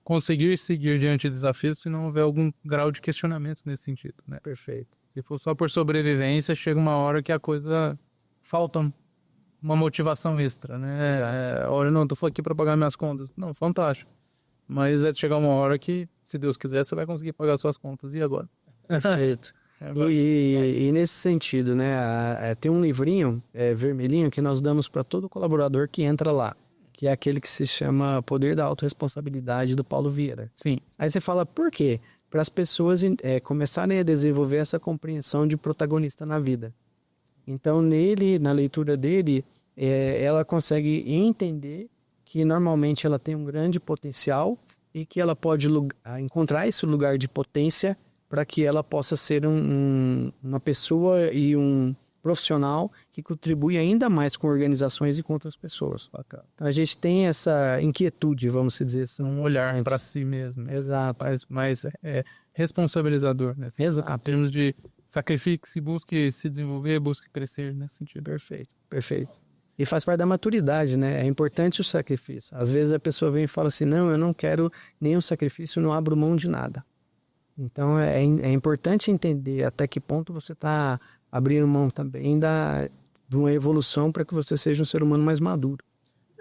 conseguir seguir diante de desafios se não houver algum grau de questionamento nesse sentido, né? Perfeito. Se for só por sobrevivência, chega uma hora que a coisa... Falta uma motivação extra, né? Olha, não, tô aqui para pagar minhas contas. Não, fantástico. Mas vai chegar uma hora que, se Deus quiser, você vai conseguir pagar suas contas. E agora? Perfeito. E nesse sentido, né? Tem um livrinho vermelhinho que nós damos para todo colaborador que entra lá, que é aquele que se chama Poder da Autorresponsabilidade, do Paulo Vieira. Sim. Aí você fala, por quê? Para as pessoas começarem a desenvolver essa compreensão de protagonista na vida. Então, na leitura dele, ela consegue entender que normalmente ela tem um grande potencial e que ela pode encontrar esse lugar de potência para que ela possa ser uma pessoa e um profissional que contribui ainda mais com organizações e com outras pessoas. Então, a gente tem essa inquietude, vamos dizer assim. Um olhar para si mesmo. Exato. Mais responsabilizador, né? Exato. Em termos de sacrifício, busque se desenvolver, busque crescer nesse sentido. Perfeito, perfeito. E faz parte da maturidade, né? É importante o sacrifício. Às vezes a pessoa vem e fala assim, não, eu não quero nenhum sacrifício, não abro mão de nada. Então é importante entender até que ponto você está abrindo mão também de uma evolução para que você seja um ser humano mais maduro.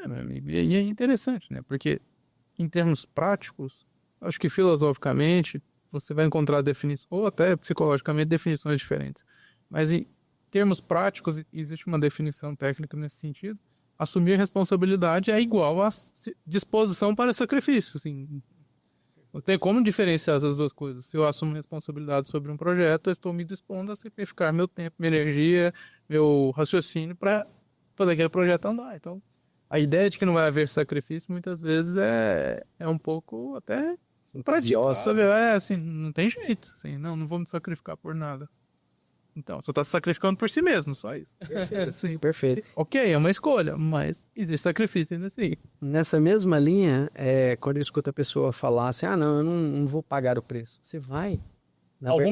Meu amigo, e é interessante, né? Porque em termos práticos, acho que filosoficamente você vai encontrar definições, ou até psicologicamente definições diferentes. Mas em termos práticos, existe uma definição técnica nesse sentido. Assumir responsabilidade é igual a disposição para sacrifício. Assim. Não tem como diferenciar essas 2 coisas. Se eu assumo responsabilidade sobre um projeto, eu estou me dispondo a sacrificar meu tempo, minha energia, meu raciocínio para fazer aquele projeto andar. Então, a ideia de que não vai haver sacrifício, muitas vezes, é um pouco até... Preciosa. Sabe? Assim, não tem jeito. Assim, não vou me sacrificar por nada. Então, você está se sacrificando por si mesmo, só isso. Sim, perfeito. Ok, é uma escolha, mas existe sacrifício ainda assim. Nessa mesma linha, quando eu escuto a pessoa falar assim, não, eu não vou pagar o preço. Você vai.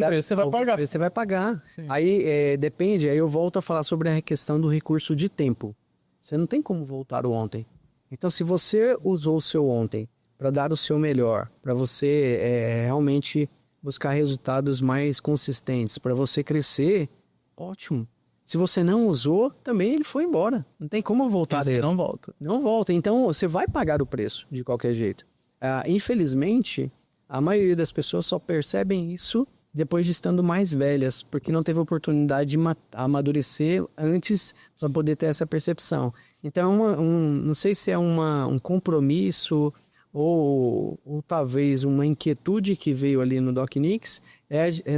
Preço você vai pagar. Preço você vai pagar. Sim. Aí depende, aí eu volto a falar sobre a questão do recurso de tempo. Você não tem como voltar o ontem. Então, se você usou o seu ontem para dar o seu melhor, para você realmente buscar resultados mais consistentes, para você crescer, ótimo. Se você não usou, também ele foi embora. Não tem como voltar dele. Não volta. Não volta. Então, você vai pagar o preço de qualquer jeito. Infelizmente, a maioria das pessoas só percebem isso depois de estando mais velhas, porque não teve oportunidade de amadurecer antes para poder ter essa percepção. Então, não sei se é um compromisso ou talvez uma inquietude que veio ali no DocNix,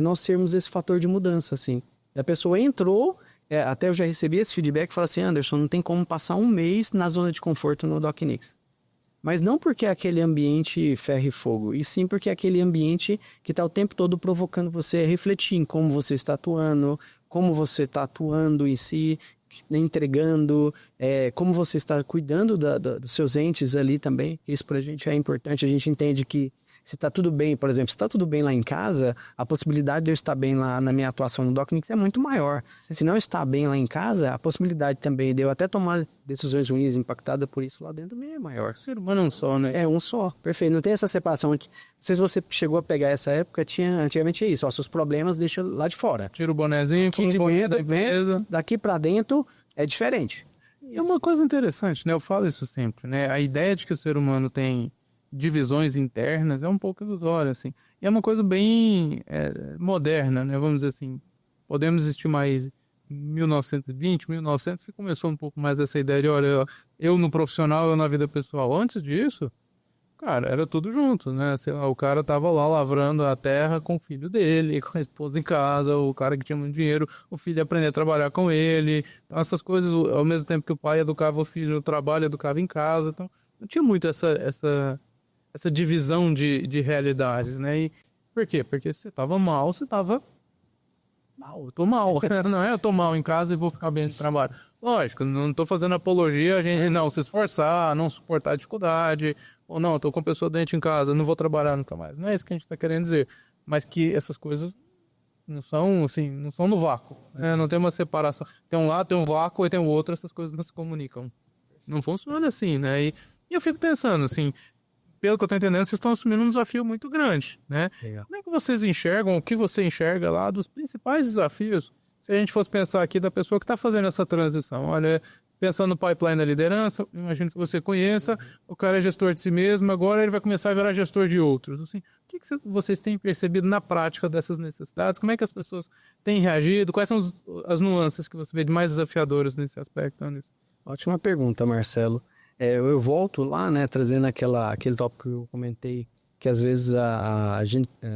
nós sermos esse fator de mudança, assim. A pessoa entrou, até eu já recebi esse feedback, fala assim, Anderson, não tem como passar um mês na zona de conforto no DocNix. Mas não porque é aquele ambiente ferro e fogo, e sim porque é aquele ambiente que está o tempo todo provocando você a refletir em como você está atuando, como você está atuando em si, entregando, como você está cuidando dos seus entes ali também. Isso para a gente é importante. A gente entende que se está tudo bem, por exemplo, se está tudo bem lá em casa, a possibilidade de eu estar bem lá na minha atuação no DocNix é muito maior. Se não está bem lá em casa, a possibilidade também de eu até tomar decisões ruins impactadas por isso lá dentro também é maior. O ser humano é um só, né? É um só, perfeito. Não tem essa separação. Não sei se você chegou a pegar essa época, antigamente é isso. Ó, seus problemas deixa lá de fora. Tira o bonezinho, daqui para dentro é diferente. E é uma coisa interessante, né? Eu falo isso sempre, né? A ideia de que o ser humano tem divisões internas é um pouco ilusória, assim. E é uma coisa bem moderna, né? Vamos dizer assim, podemos estimar aí 1920, 1900, que começou um pouco mais essa ideia de, olha, eu no profissional, eu na vida pessoal. Antes disso, cara, era tudo junto, né? Sei lá, o cara tava lá lavrando a terra com o filho dele, com a esposa em casa, o cara que tinha muito dinheiro, o filho ia aprender a trabalhar com ele. Então essas coisas, ao mesmo tempo que o pai educava o filho, o trabalho educava em casa. Então não tinha muito essa divisão de realidades, né? E por quê? Porque se você tava mal, você tava mal, eu tô mal. Não é eu tô mal em casa e vou ficar bem nesse trabalho. Lógico, não tô fazendo apologia a gente não se esforçar, não suportar a dificuldade, ou não, eu tô com pessoa doente em casa, não vou trabalhar nunca mais. Não é isso que a gente tá querendo dizer. Mas que essas coisas não são, assim, não são no vácuo, né? Não tem uma separação. Tem um lado, tem um vácuo e tem o outro, essas coisas não se comunicam. Não funciona assim, né? E eu fico pensando, assim, pelo que eu tô entendendo, vocês estão assumindo um desafio muito grande, né? Legal. Como é que vocês enxergam, o que você enxerga lá dos principais desafios, se a gente fosse pensar aqui da pessoa que está fazendo essa transição? Olha, pensando no pipeline da liderança, imagino que você conheça, o cara é gestor de si mesmo, agora ele vai começar a virar gestor de outros. Assim, o que vocês têm percebido na prática dessas necessidades? Como é que as pessoas têm reagido? Quais são as nuances que você vê de mais desafiadoras nesse aspecto, Anderson? Ótima pergunta, Marcelo. Eu volto lá, né, trazendo aquele tópico que eu comentei, que às vezes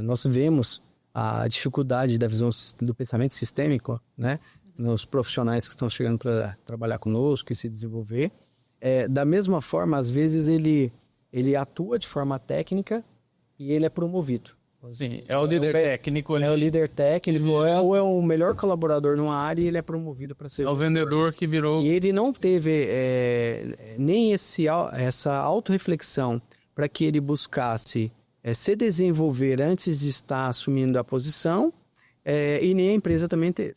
nós vemos a dificuldade da visão do pensamento sistêmico, né, nos profissionais que estão chegando para trabalhar conosco e se desenvolver. Da mesma forma, às vezes ele atua de forma técnica e ele é promovido. Sim, é o líder técnico ali. É o líder técnico, ou é o melhor colaborador numa área e ele é promovido para ser o vendedor que virou. E ele não teve nem essa autorreflexão para que ele buscasse se desenvolver antes de estar assumindo a posição, e nem a empresa também teve.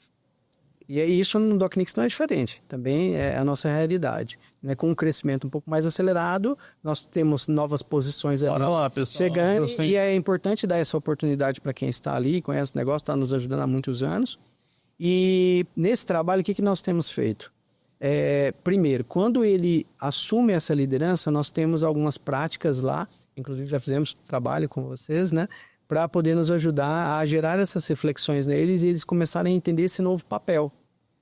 E isso no DocNix não é diferente, também é a nossa realidade. Né? Com um crescimento um pouco mais acelerado, nós temos novas posições ali lá, pessoal, chegando, e é importante dar essa oportunidade para quem está ali, conhece o negócio, está nos ajudando há muitos anos. E nesse trabalho, o que nós temos feito? Primeiro, quando ele assume essa liderança, nós temos algumas práticas lá, inclusive já fizemos trabalho com vocês, né? Para poder nos ajudar a gerar essas reflexões neles e eles começarem a entender esse novo papel.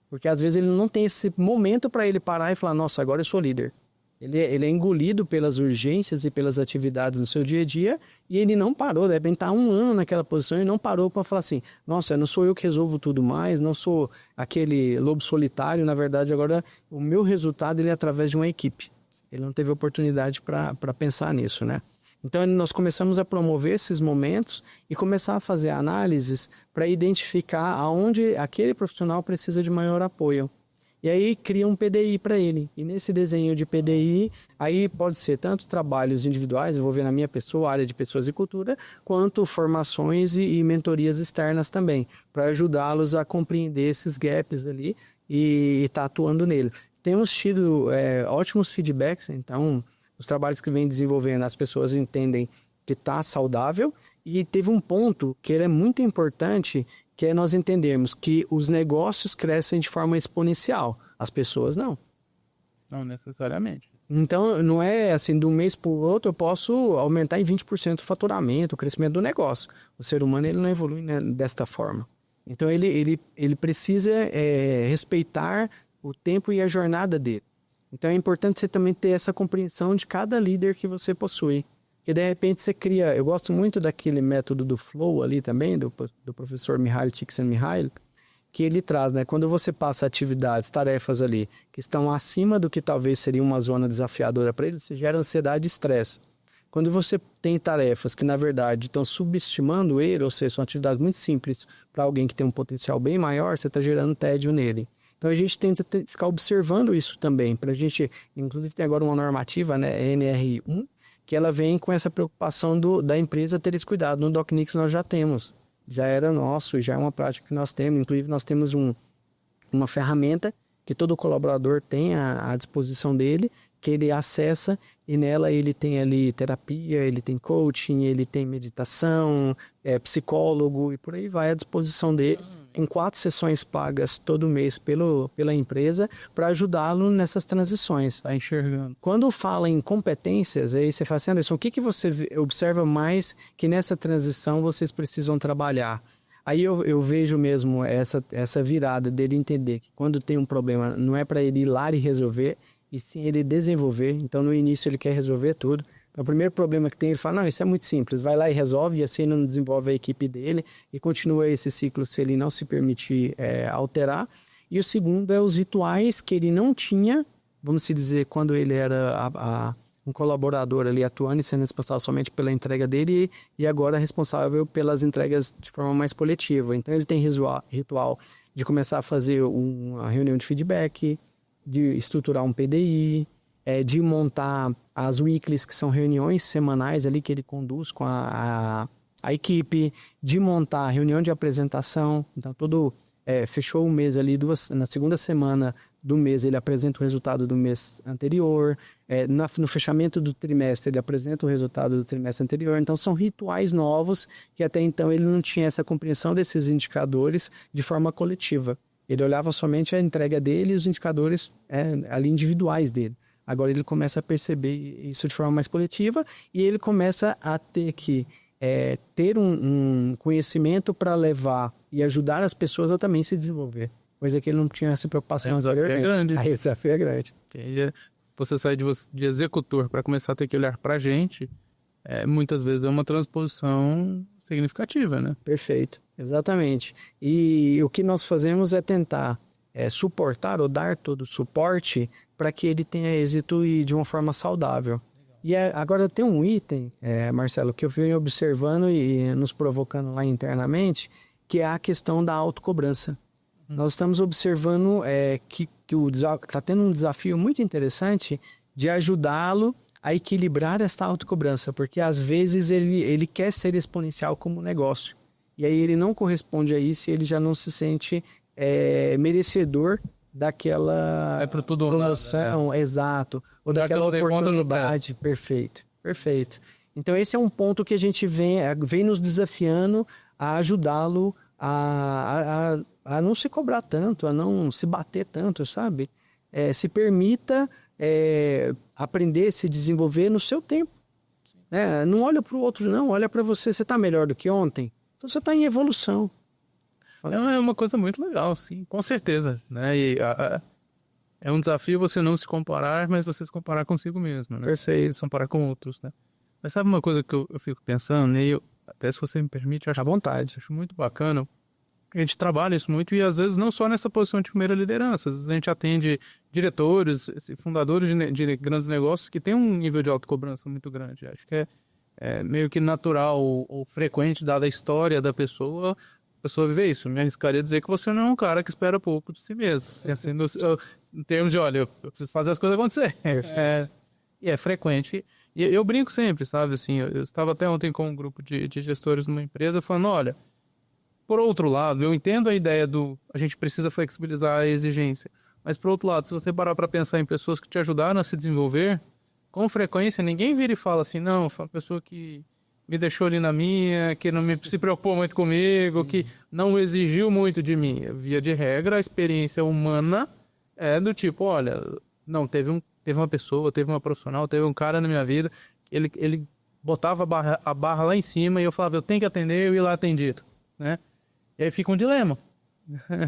Porque às vezes ele não tem esse momento para ele parar e falar, nossa, agora eu sou líder. Ele é engolido pelas urgências e pelas atividades no seu dia a dia e ele não parou, de repente está 1 ano naquela posição e não parou para falar assim, nossa, não sou eu que resolvo tudo mais, não sou aquele lobo solitário, na verdade agora o meu resultado ele é através de uma equipe. Ele não teve oportunidade para pensar nisso, né? Então nós começamos a promover esses momentos e começar a fazer análises para identificar aonde aquele profissional precisa de maior apoio. E aí cria um PDI para ele. E nesse desenho de PDI, aí pode ser tanto trabalhos individuais, envolvendo a minha pessoa, a área de pessoas e cultura, quanto formações e mentorias externas também, para ajudá-los a compreender esses gaps ali e estar atuando nele. Temos tido ótimos feedbacks, então os trabalhos que vem desenvolvendo, as pessoas entendem que está saudável. E teve um ponto que é muito importante, que é nós entendermos que os negócios crescem de forma exponencial, as pessoas não. Não necessariamente. Então, não é assim, de um mês para o outro eu posso aumentar em 20% o faturamento, o crescimento do negócio. O ser humano ele não evolui, né, desta forma. Então, ele precisa respeitar o tempo e a jornada dele. Então, é importante você também ter essa compreensão de cada líder que você possui. E de repente você cria... Eu gosto muito daquele método do flow ali também, do professor Mihaly Csikszentmihalyi, que ele traz, né? Quando você passa atividades, tarefas ali, que estão acima do que talvez seria uma zona desafiadora para ele, você gera ansiedade e estresse. Quando você tem tarefas que, na verdade, estão subestimando ele, ou seja, são atividades muito simples para alguém que tem um potencial bem maior, você está gerando tédio nele. Então a gente tenta ficar observando isso também, para a gente, inclusive tem agora uma normativa, né, NR1, que ela vem com essa preocupação da empresa ter esse cuidado. No DocNix nós já temos, já era nosso, já é uma prática que nós temos, inclusive nós temos uma ferramenta que todo colaborador tem à disposição dele, que ele acessa e nela ele tem ali terapia, ele tem coaching, ele tem meditação, psicólogo e por aí vai à disposição dele. Em 4 sessões pagas todo mês pela empresa para ajudá-lo nessas transições. Tá enxergando. Quando fala em competências, aí você fala assim, Anderson, o que você observa mais que nessa transição vocês precisam trabalhar? Aí eu vejo mesmo essa virada dele entender que quando tem um problema não é para ele ir lá e resolver, e sim ele desenvolver. Então no início ele quer resolver tudo. O primeiro problema que tem, ele fala, não, isso é muito simples, vai lá e resolve, e assim ele não desenvolve a equipe dele e continua esse ciclo se ele não se permitir alterar. E o segundo é os rituais que ele não tinha, vamos se dizer, quando ele era um colaborador ali atuando e sendo responsável somente pela entrega dele e agora responsável pelas entregas de forma mais coletiva. Então ele tem ritual de começar a fazer uma reunião de feedback, de estruturar um PDI, de montar as weeklies, que são reuniões semanais ali que ele conduz com a equipe, de montar a reunião de apresentação. Então, fechou o mês ali, na segunda semana do mês, ele apresenta o resultado do mês anterior. No fechamento do trimestre, ele apresenta o resultado do trimestre anterior. Então, são rituais novos que até então ele não tinha essa compreensão desses indicadores de forma coletiva. Ele olhava somente a entrega dele e os indicadores ali individuais dele. Agora ele começa a perceber isso de forma mais coletiva e ele começa a ter que ter um conhecimento para levar e ajudar as pessoas a também se desenvolver. Coisa que ele não tinha essa preocupação. O desafio é grande. Aí o desafio é grande. Você sai de executor para começar a ter que olhar para a gente, muitas vezes é uma transposição significativa, né? Perfeito, exatamente. E o que nós fazemos é tentar suportar ou dar todo o suporte para que ele tenha êxito e de uma forma saudável. E agora tem um item, Marcelo, que eu venho observando e nos provocando lá internamente, que é a questão da autocobrança. Nós estamos observando que está tendo um desafio muito interessante de ajudá-lo a equilibrar esta autocobrança, porque às vezes ele quer ser exponencial como negócio. E aí ele não corresponde a isso e ele já não se sente merecedor daquela promoção, exato, ou daquela oportunidade. Perfeito. Então esse é um ponto que a gente vem nos desafiando a ajudá-lo a não se cobrar tanto, a não se bater tanto, sabe? Se permita aprender, se desenvolver no seu tempo. Não olha para o outro, não, olha para você. Você está melhor do que ontem? Então você está em evolução. É uma coisa muito legal, sim, com certeza, né? E é um desafio você não se comparar, mas você se comparar consigo mesmo, né? Perfeito. Se comparar com outros, né? Mas sabe uma coisa que eu fico pensando, né? Até se você me permite, eu acho à vontade, acho muito bacana. A gente trabalha isso muito e às vezes não só nessa posição de primeira liderança, às vezes a gente atende diretores, fundadores de grandes negócios que têm um nível de autocobrança muito grande. Acho que é meio que natural ou frequente, dada a história da pessoa, a pessoa viver isso. Me arriscaria a dizer que você não é um cara que espera pouco de si mesmo. Assim, em termos de, olha, eu preciso fazer as coisas acontecer. E é frequente. E eu brinco sempre, sabe? Assim, eu estava até ontem com um grupo de gestores numa empresa falando, olha, por outro lado, eu entendo a ideia a gente precisa flexibilizar a exigência. Mas por outro lado, se você parar para pensar em pessoas que te ajudaram a se desenvolver, com frequência ninguém vira e fala assim, não, foi uma pessoa que me deixou ali na minha, que não se preocupou muito comigo, que não exigiu muito de mim. Via de regra, a experiência humana é do tipo, olha, não, teve uma pessoa, teve uma profissional, teve um cara na minha vida, ele botava a barra lá em cima e eu falava, eu tenho que atender, eu ia lá atendido, né? E aí fica um dilema.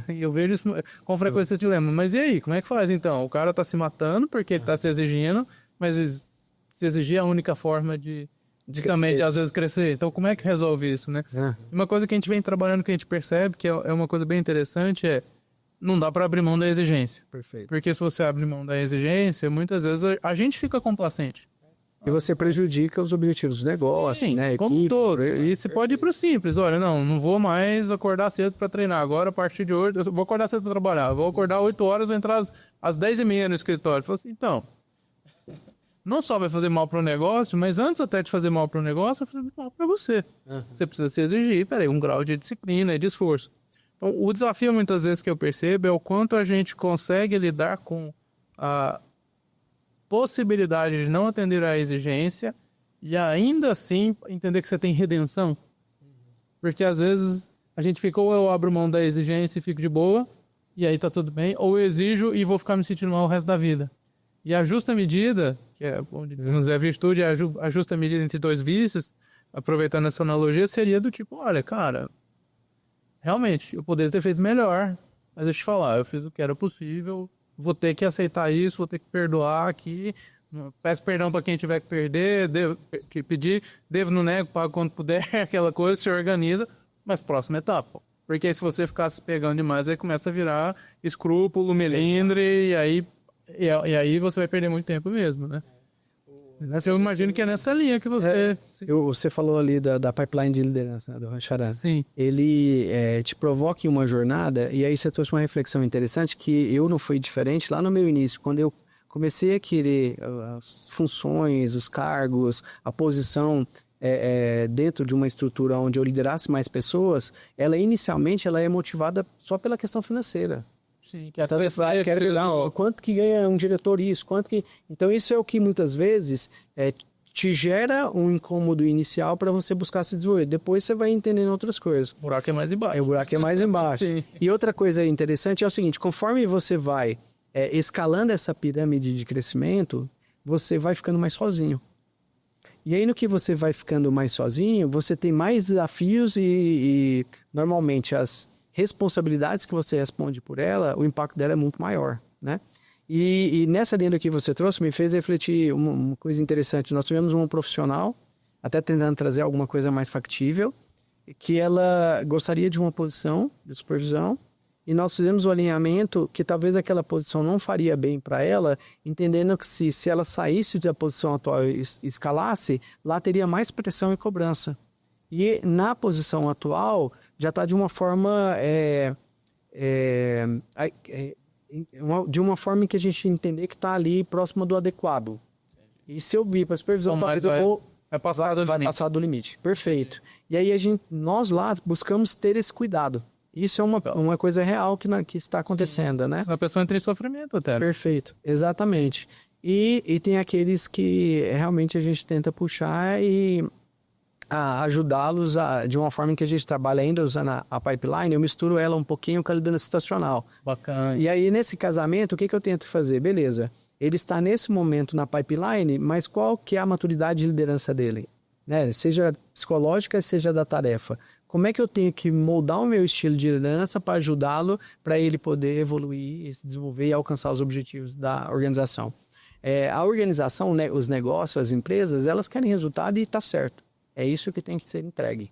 E eu vejo isso com frequência, esse dilema. Mas e aí, como é que faz então? O cara tá se matando porque ele tá se exigindo, mas se exigir é a única forma de também, às vezes, crescer. Então, como é que resolve isso, né? Uma coisa que a gente vem trabalhando, que a gente percebe, que é uma coisa bem interessante, não dá para abrir mão da exigência. Perfeito. Porque se você abre mão da exigência, muitas vezes a gente fica complacente. E você prejudica os objetivos do negócio, Sim, né? como Equipe. todo. E você pode ir pro simples. Olha, não vou mais acordar cedo para treinar. Agora, a partir de hoje, eu vou acordar cedo para trabalhar. Eu vou acordar 8 horas, vou entrar às 10h30 no escritório. Falei assim, então, não só vai fazer mal pro negócio, mas antes até de fazer mal pro negócio, vai fazer mal para você. Você precisa se exigir, um grau de disciplina e de esforço. Então, o desafio, muitas vezes, que eu percebo é o quanto a gente consegue lidar com a possibilidade de não atender à exigência e ainda assim entender que você tem redenção. Porque às vezes a gente fica, ou eu abro mão da exigência e fico de boa, e aí tá tudo bem, ou eu exijo e vou ficar me sentindo mal o resto da vida. E a justa medida, que é a virtude, a justa medida entre dois vícios, aproveitando essa analogia, seria do tipo, olha, cara, realmente, eu poderia ter feito melhor, mas deixa eu te falar, eu fiz o que era possível, vou ter que aceitar isso, vou ter que perdoar aqui, peço perdão para quem tiver que perder, devo que pedir, devo, não nego, pago quando puder, aquela coisa, se organiza, mas próxima etapa. Porque aí se você ficar se pegando demais, aí começa a virar escrúpulo, melindre, e aí você vai perder muito tempo mesmo, né? Eu imagino que é nessa linha que você... Você falou ali da pipeline de liderança, né, do Rancharan. Sim. Ele te provoca em uma jornada, e aí você trouxe uma reflexão interessante, que eu não fui diferente lá no meu início, quando eu comecei a querer as funções, os cargos, a posição dentro de uma estrutura onde eu liderasse mais pessoas, inicialmente ela é motivada só pela questão financeira. Sim, Então você vai, quanto que ganha um diretor isso, Então isso é o que muitas vezes te gera um incômodo inicial para você buscar se desenvolver. Depois você vai entendendo outras coisas. O buraco é mais embaixo. O buraco é mais embaixo. Sim. E outra coisa interessante é o seguinte, conforme você vai escalando essa pirâmide de crescimento, você vai ficando mais sozinho. E aí no que você vai ficando mais sozinho, você tem mais desafios e normalmente as responsabilidades que você responde por ela, o impacto dela é muito maior, né? E nessa linha que você trouxe, me fez refletir uma coisa interessante. Nós tivemos uma profissional, até tentando trazer alguma coisa mais factível, que ela gostaria de uma posição de supervisão, e nós fizemos o alinhamento que talvez aquela posição não faria bem para ela, entendendo que se ela saísse da posição atual e escalasse, lá teria mais pressão e cobrança. E na posição atual, já está de uma forma de uma forma em que a gente entender que está ali próximo do adequado. E se eu vir para a supervisão, talvez eu vou... Vai passar do limite. Perfeito. E aí nós lá buscamos ter esse cuidado. Isso é uma coisa real que está acontecendo, né? A pessoa entra em sofrimento até. Perfeito, exatamente. E tem aqueles que realmente a gente tenta puxar e ajudá-los de uma forma em que a gente trabalha ainda usando a pipeline, eu misturo ela um pouquinho com a liderança situacional. Bacana. E aí nesse casamento, o que eu tento fazer? Beleza, ele está nesse momento na pipeline, mas qual que é a maturidade de liderança dele? Né? Seja psicológica, seja da tarefa. Como é que eu tenho que moldar o meu estilo de liderança para ajudá-lo, para ele poder evoluir, se desenvolver e alcançar os objetivos da organização? A organização, né, os negócios, as empresas, elas querem resultado e está certo. É isso que tem que ser entregue.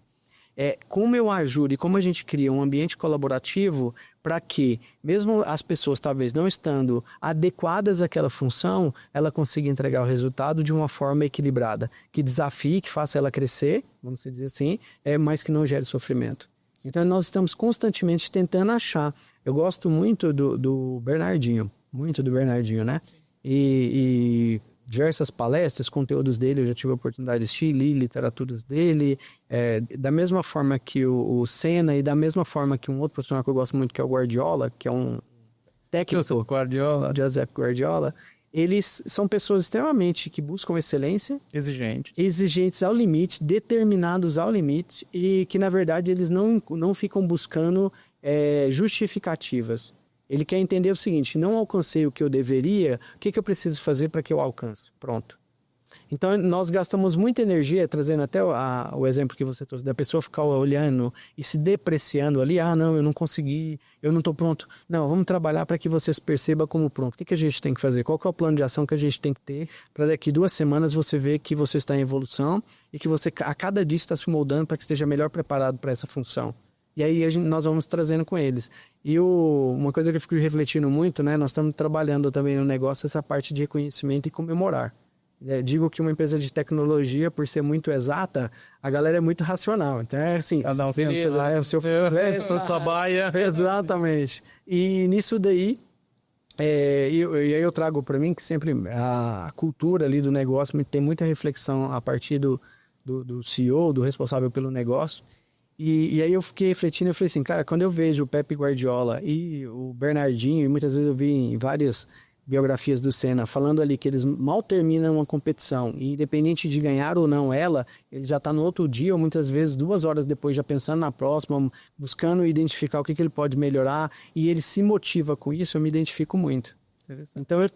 Como eu ajudo e como a gente cria um ambiente colaborativo para que, mesmo as pessoas talvez não estando adequadas àquela função, ela consiga entregar o resultado de uma forma equilibrada, que desafie, que faça ela crescer, vamos dizer assim, mas que não gere sofrimento. Então nós estamos constantemente tentando achar. Eu gosto muito do Bernardinho, né? E diversas palestras, conteúdos dele, eu já tive a oportunidade de assistir, li literaturas dele, da mesma forma que o Senna e da mesma forma que um outro profissional que eu gosto muito, que é o Guardiola, que é um técnico, Joseph Guardiola, eles são pessoas extremamente que buscam excelência, exigentes ao limite, determinados ao limite, e que na verdade eles não ficam buscando justificativas. Ele quer entender o seguinte, não alcancei o que eu deveria, o que eu preciso fazer para que eu alcance? Pronto. Então, nós gastamos muita energia, trazendo até o exemplo que você trouxe, da pessoa ficar olhando e se depreciando ali, não, eu não consegui, eu não estou pronto. Não, vamos trabalhar para que você se perceba como pronto. O que a gente tem que fazer? Qual que é o plano de ação que a gente tem que ter para daqui 2 semanas você ver que você está em evolução e que você a cada dia está se moldando para que esteja melhor preparado para essa função? E aí nós vamos trazendo com eles. E uma coisa que eu fico refletindo muito, né? Nós estamos trabalhando também no negócio essa parte de reconhecimento e comemorar. Digo que uma empresa de tecnologia, por ser muito exata, a galera é muito racional. Então é assim... Cada um o seu sua baia. Exatamente. E nisso daí, e aí eu trago para mim que sempre a cultura ali do negócio tem muita reflexão a partir do CEO, do responsável pelo negócio. E aí eu fiquei refletindo, eu falei assim, cara, quando eu vejo o Pepe Guardiola e o Bernardinho, e muitas vezes eu vi em várias biografias do Senna, falando ali que eles mal terminam uma competição, e independente de ganhar ou não ela, ele já está no outro dia, ou muitas vezes 2 horas depois, já pensando na próxima, buscando identificar o que ele pode melhorar, e ele se motiva com isso, eu me identifico muito. Então eu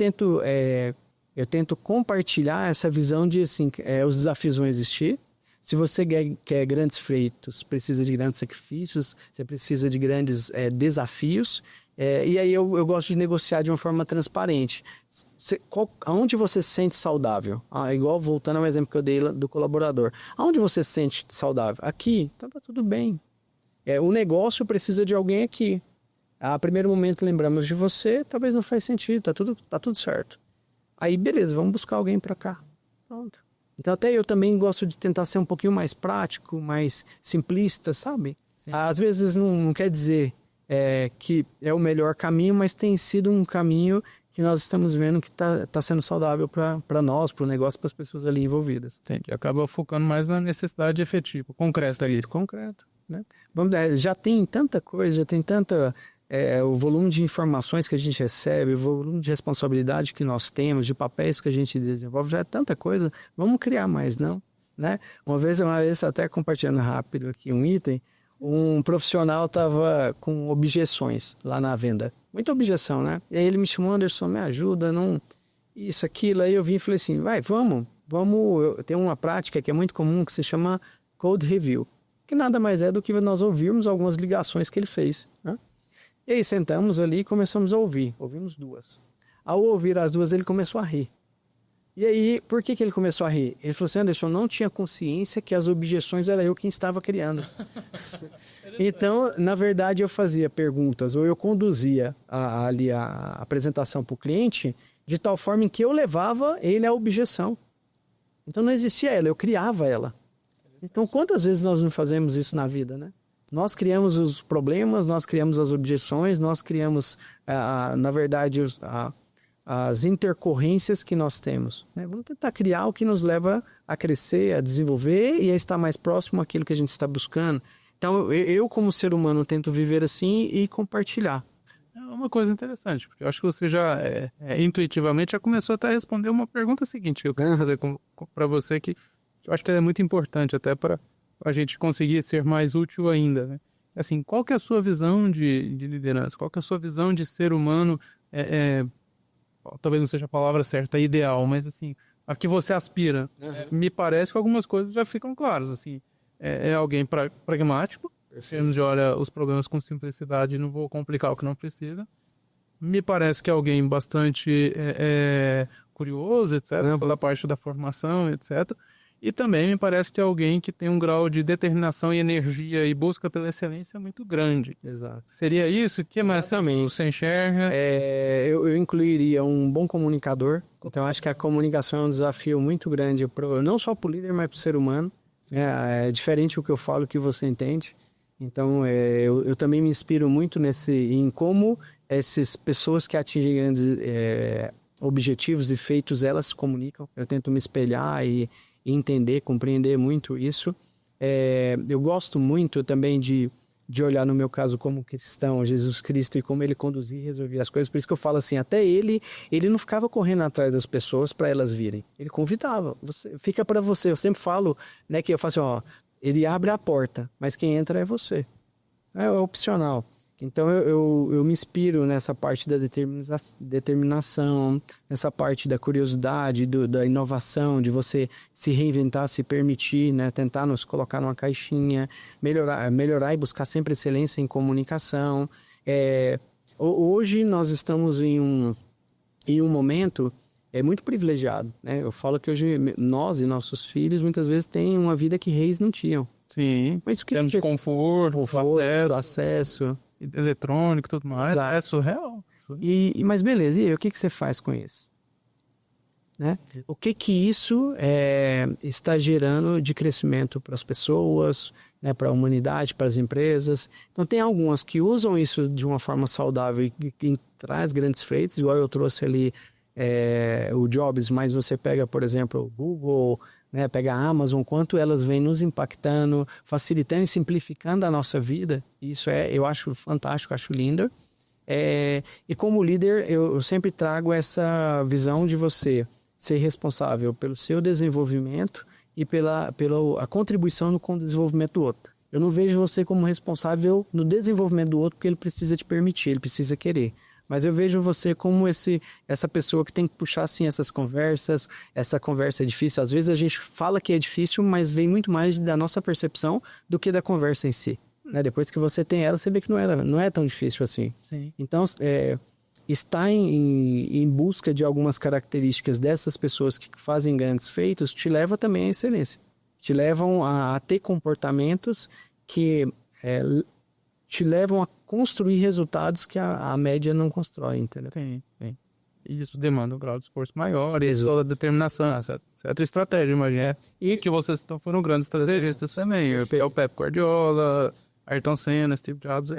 tento compartilhar essa visão de assim, os desafios vão existir. Se você quer grandes feitos, precisa de grandes sacrifícios, você precisa de grandes desafios. E aí eu gosto de negociar de uma forma transparente. Aonde você se sente saudável? Igual voltando ao exemplo que eu dei do colaborador. Aonde você se sente saudável? Aqui, então tá tudo bem. O negócio precisa de alguém aqui. A primeiro momento lembramos de você, talvez não faz sentido, tá tudo certo. Aí beleza, vamos buscar alguém para cá. Pronto. Então até eu também gosto de tentar ser um pouquinho mais prático, mais simplista, sabe? Sim. Às vezes não quer dizer que é o melhor caminho, mas tem sido um caminho que nós estamos vendo que tá sendo saudável para nós, para o negócio, para as pessoas ali envolvidas. Entendi. Acaba focando mais na necessidade efetiva, concreta ali. Concreto, né? Já tem tanta coisa, já tem tanta... o volume de informações que a gente recebe, o volume de responsabilidade que nós temos, de papéis que a gente desenvolve, já é tanta coisa. Vamos criar mais, não? Né? Uma vez até compartilhando rápido aqui um item, um profissional estava com objeções lá na venda. Muita objeção, né? E aí ele me chamou, Anderson, me ajuda, não... Isso, aquilo. Aí eu vim e falei assim, vamos. Eu tenho uma prática que é muito comum que se chama Code Review, que nada mais é do que nós ouvirmos algumas ligações que ele fez, né? E aí sentamos ali e começamos a ouvir. Ouvimos 2. Ao ouvir as 2, ele começou a rir. E aí, por que ele começou a rir? Ele falou assim, Anderson, eu não tinha consciência que as objeções era eu quem estava criando. Então, na verdade, eu fazia perguntas, ou eu conduzia ali a apresentação para o cliente, de tal forma em que eu levava ele à objeção. Então não existia ela, eu criava ela. Então quantas vezes nós não fazemos isso na vida, né? Nós criamos os problemas, nós criamos as objeções, nós criamos, na verdade, as intercorrências que nós temos, né? Vamos tentar criar o que nos leva a crescer, a desenvolver e a estar mais próximo àquilo que a gente está buscando. Então, eu como ser humano, tento viver assim e compartilhar. É uma coisa interessante, porque eu acho que você já, intuitivamente, já começou até a responder uma pergunta seguinte que eu quero fazer para você, que eu acho que é muito importante até para a gente conseguir ser mais útil ainda, né? Assim, qual que é a sua visão de liderança? Qual que é a sua visão de ser humano? Talvez não seja a palavra certa, ideal, mas assim, a que você aspira. Uhum. Me parece que algumas coisas já ficam claras, assim. É alguém pragmático, de olha os problemas com simplicidade, não vou complicar o que não precisa. Me parece que é alguém bastante curioso, etc., pela parte da formação, etc., e também me parece que é alguém que tem um grau de determinação e energia e busca pela excelência muito grande. Exato. Seria isso? O que mais você enxerga? Eu incluiria um bom comunicador. Então, acho que a comunicação é um desafio muito grande, não só para o líder, mas para o ser humano. É diferente o que eu falo, o que você entende. Então, eu também me inspiro muito em como essas pessoas que atingem grandes objetivos e feitos, elas se comunicam. Eu tento me espelhar e entender, compreender muito isso. Eu gosto muito também de olhar, no meu caso, como cristão, Jesus Cristo, e como ele conduzia e resolvia as coisas. Por isso que eu falo assim, até ele não ficava correndo atrás das pessoas para elas virem. Ele convidava, fica para você. Eu sempre falo, né, que eu faço assim, ele abre a porta, mas quem entra é você. É opcional. Então eu me inspiro nessa parte da determinação, nessa parte da curiosidade, da inovação, de você se reinventar, se permitir, né? Tentar nos colocar numa caixinha, melhorar e buscar sempre excelência em comunicação. Hoje nós estamos em um momento muito privilegiado, né? Eu falo que hoje nós e nossos filhos muitas vezes têm uma vida que reis não tinham. Sim, mas o que temos de conforto, acesso eletrônico, tudo mais. Exato. É surreal. Mas beleza, e aí, o que você faz com isso? né? O que isso está gerando de crescimento para as pessoas, né, para a humanidade, para as empresas. Então tem algumas que usam isso de uma forma saudável e traz grandes feitos, igual eu trouxe ali o Jobs, mas você pega, por exemplo, o Google, né, pega a Amazon, quanto elas vêm nos impactando, facilitando e simplificando a nossa vida. Isso eu acho fantástico, acho lindo. E como líder, eu sempre trago essa visão de você ser responsável pelo seu desenvolvimento e pela a contribuição com o desenvolvimento do outro. Eu não vejo você como responsável no desenvolvimento do outro porque ele precisa te permitir, ele precisa querer. Mas eu vejo você como essa pessoa que tem que puxar assim essas conversas, essa conversa é difícil. Às vezes a gente fala que é difícil, mas vem muito mais da nossa percepção do que da conversa em si. Né? Depois que você tem ela, você vê que não é tão difícil assim. Sim. Então, estar em busca de algumas características dessas pessoas que fazem grandes feitos te leva também à excelência. Te levam a ter comportamentos que te levam a construir resultados que a média não constrói, entendeu? Tem. E isso demanda um grau de esforço maior, e toda a determinação, certa estratégia, imagina. E que vocês foram grandes estrategistas também. O Pep Guardiola, Ayrton Senna, Steve Jobs.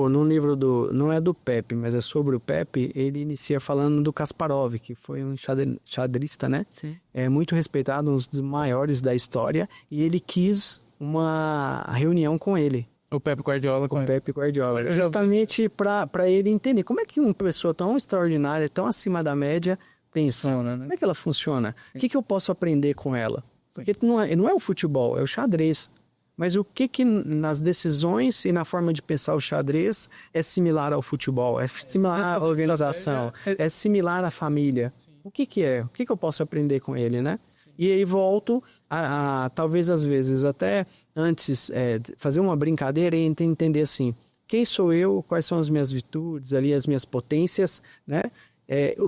No livro não é do Pepe, mas é sobre o Pepe, ele inicia falando do Kasparov, que foi um xadrista, né? Sim. É muito respeitado, um dos maiores da história, e ele quis uma reunião com ele. O Pep Guardiola. Com o Pep Guardiola. Justamente para ele entender como é que uma pessoa tão extraordinária, tão acima da média, pensa. Né? Como é que ela funciona? O que eu posso aprender com ela? Porque não é o futebol, é o xadrez. Mas o que nas decisões e na forma de pensar o xadrez é similar ao futebol? É similar à organização? É similar à família? O que é? O que eu posso aprender com ele, né? E aí volto a talvez às vezes até antes fazer uma brincadeira e entender assim, quem sou eu, quais são as minhas virtudes, ali as minhas potências, né?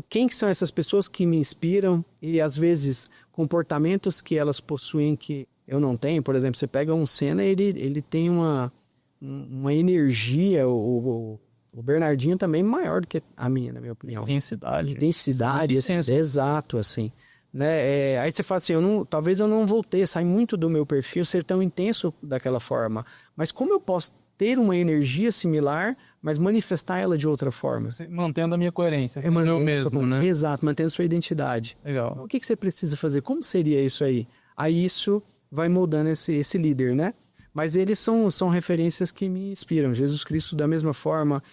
Quem são essas pessoas que me inspiram e às vezes comportamentos que elas possuem que eu não tenho. Por exemplo, você pega um Senna, ele tem uma energia, o Bernardinho também maior do que a minha, na minha opinião. Intensidade, exato, assim. Né? Aí você fala assim, talvez eu não vou sair muito do meu perfil, ser tão intenso daquela forma. Mas como eu posso ter uma energia similar, mas manifestar ela de outra forma? Mantendo a minha coerência. Eu mesmo, né? Exato, mantendo sua identidade. Legal. O que você precisa fazer? Como seria isso aí? Aí isso vai moldando esse líder, né? Mas eles são referências que me inspiram. Jesus Cristo, da mesma forma,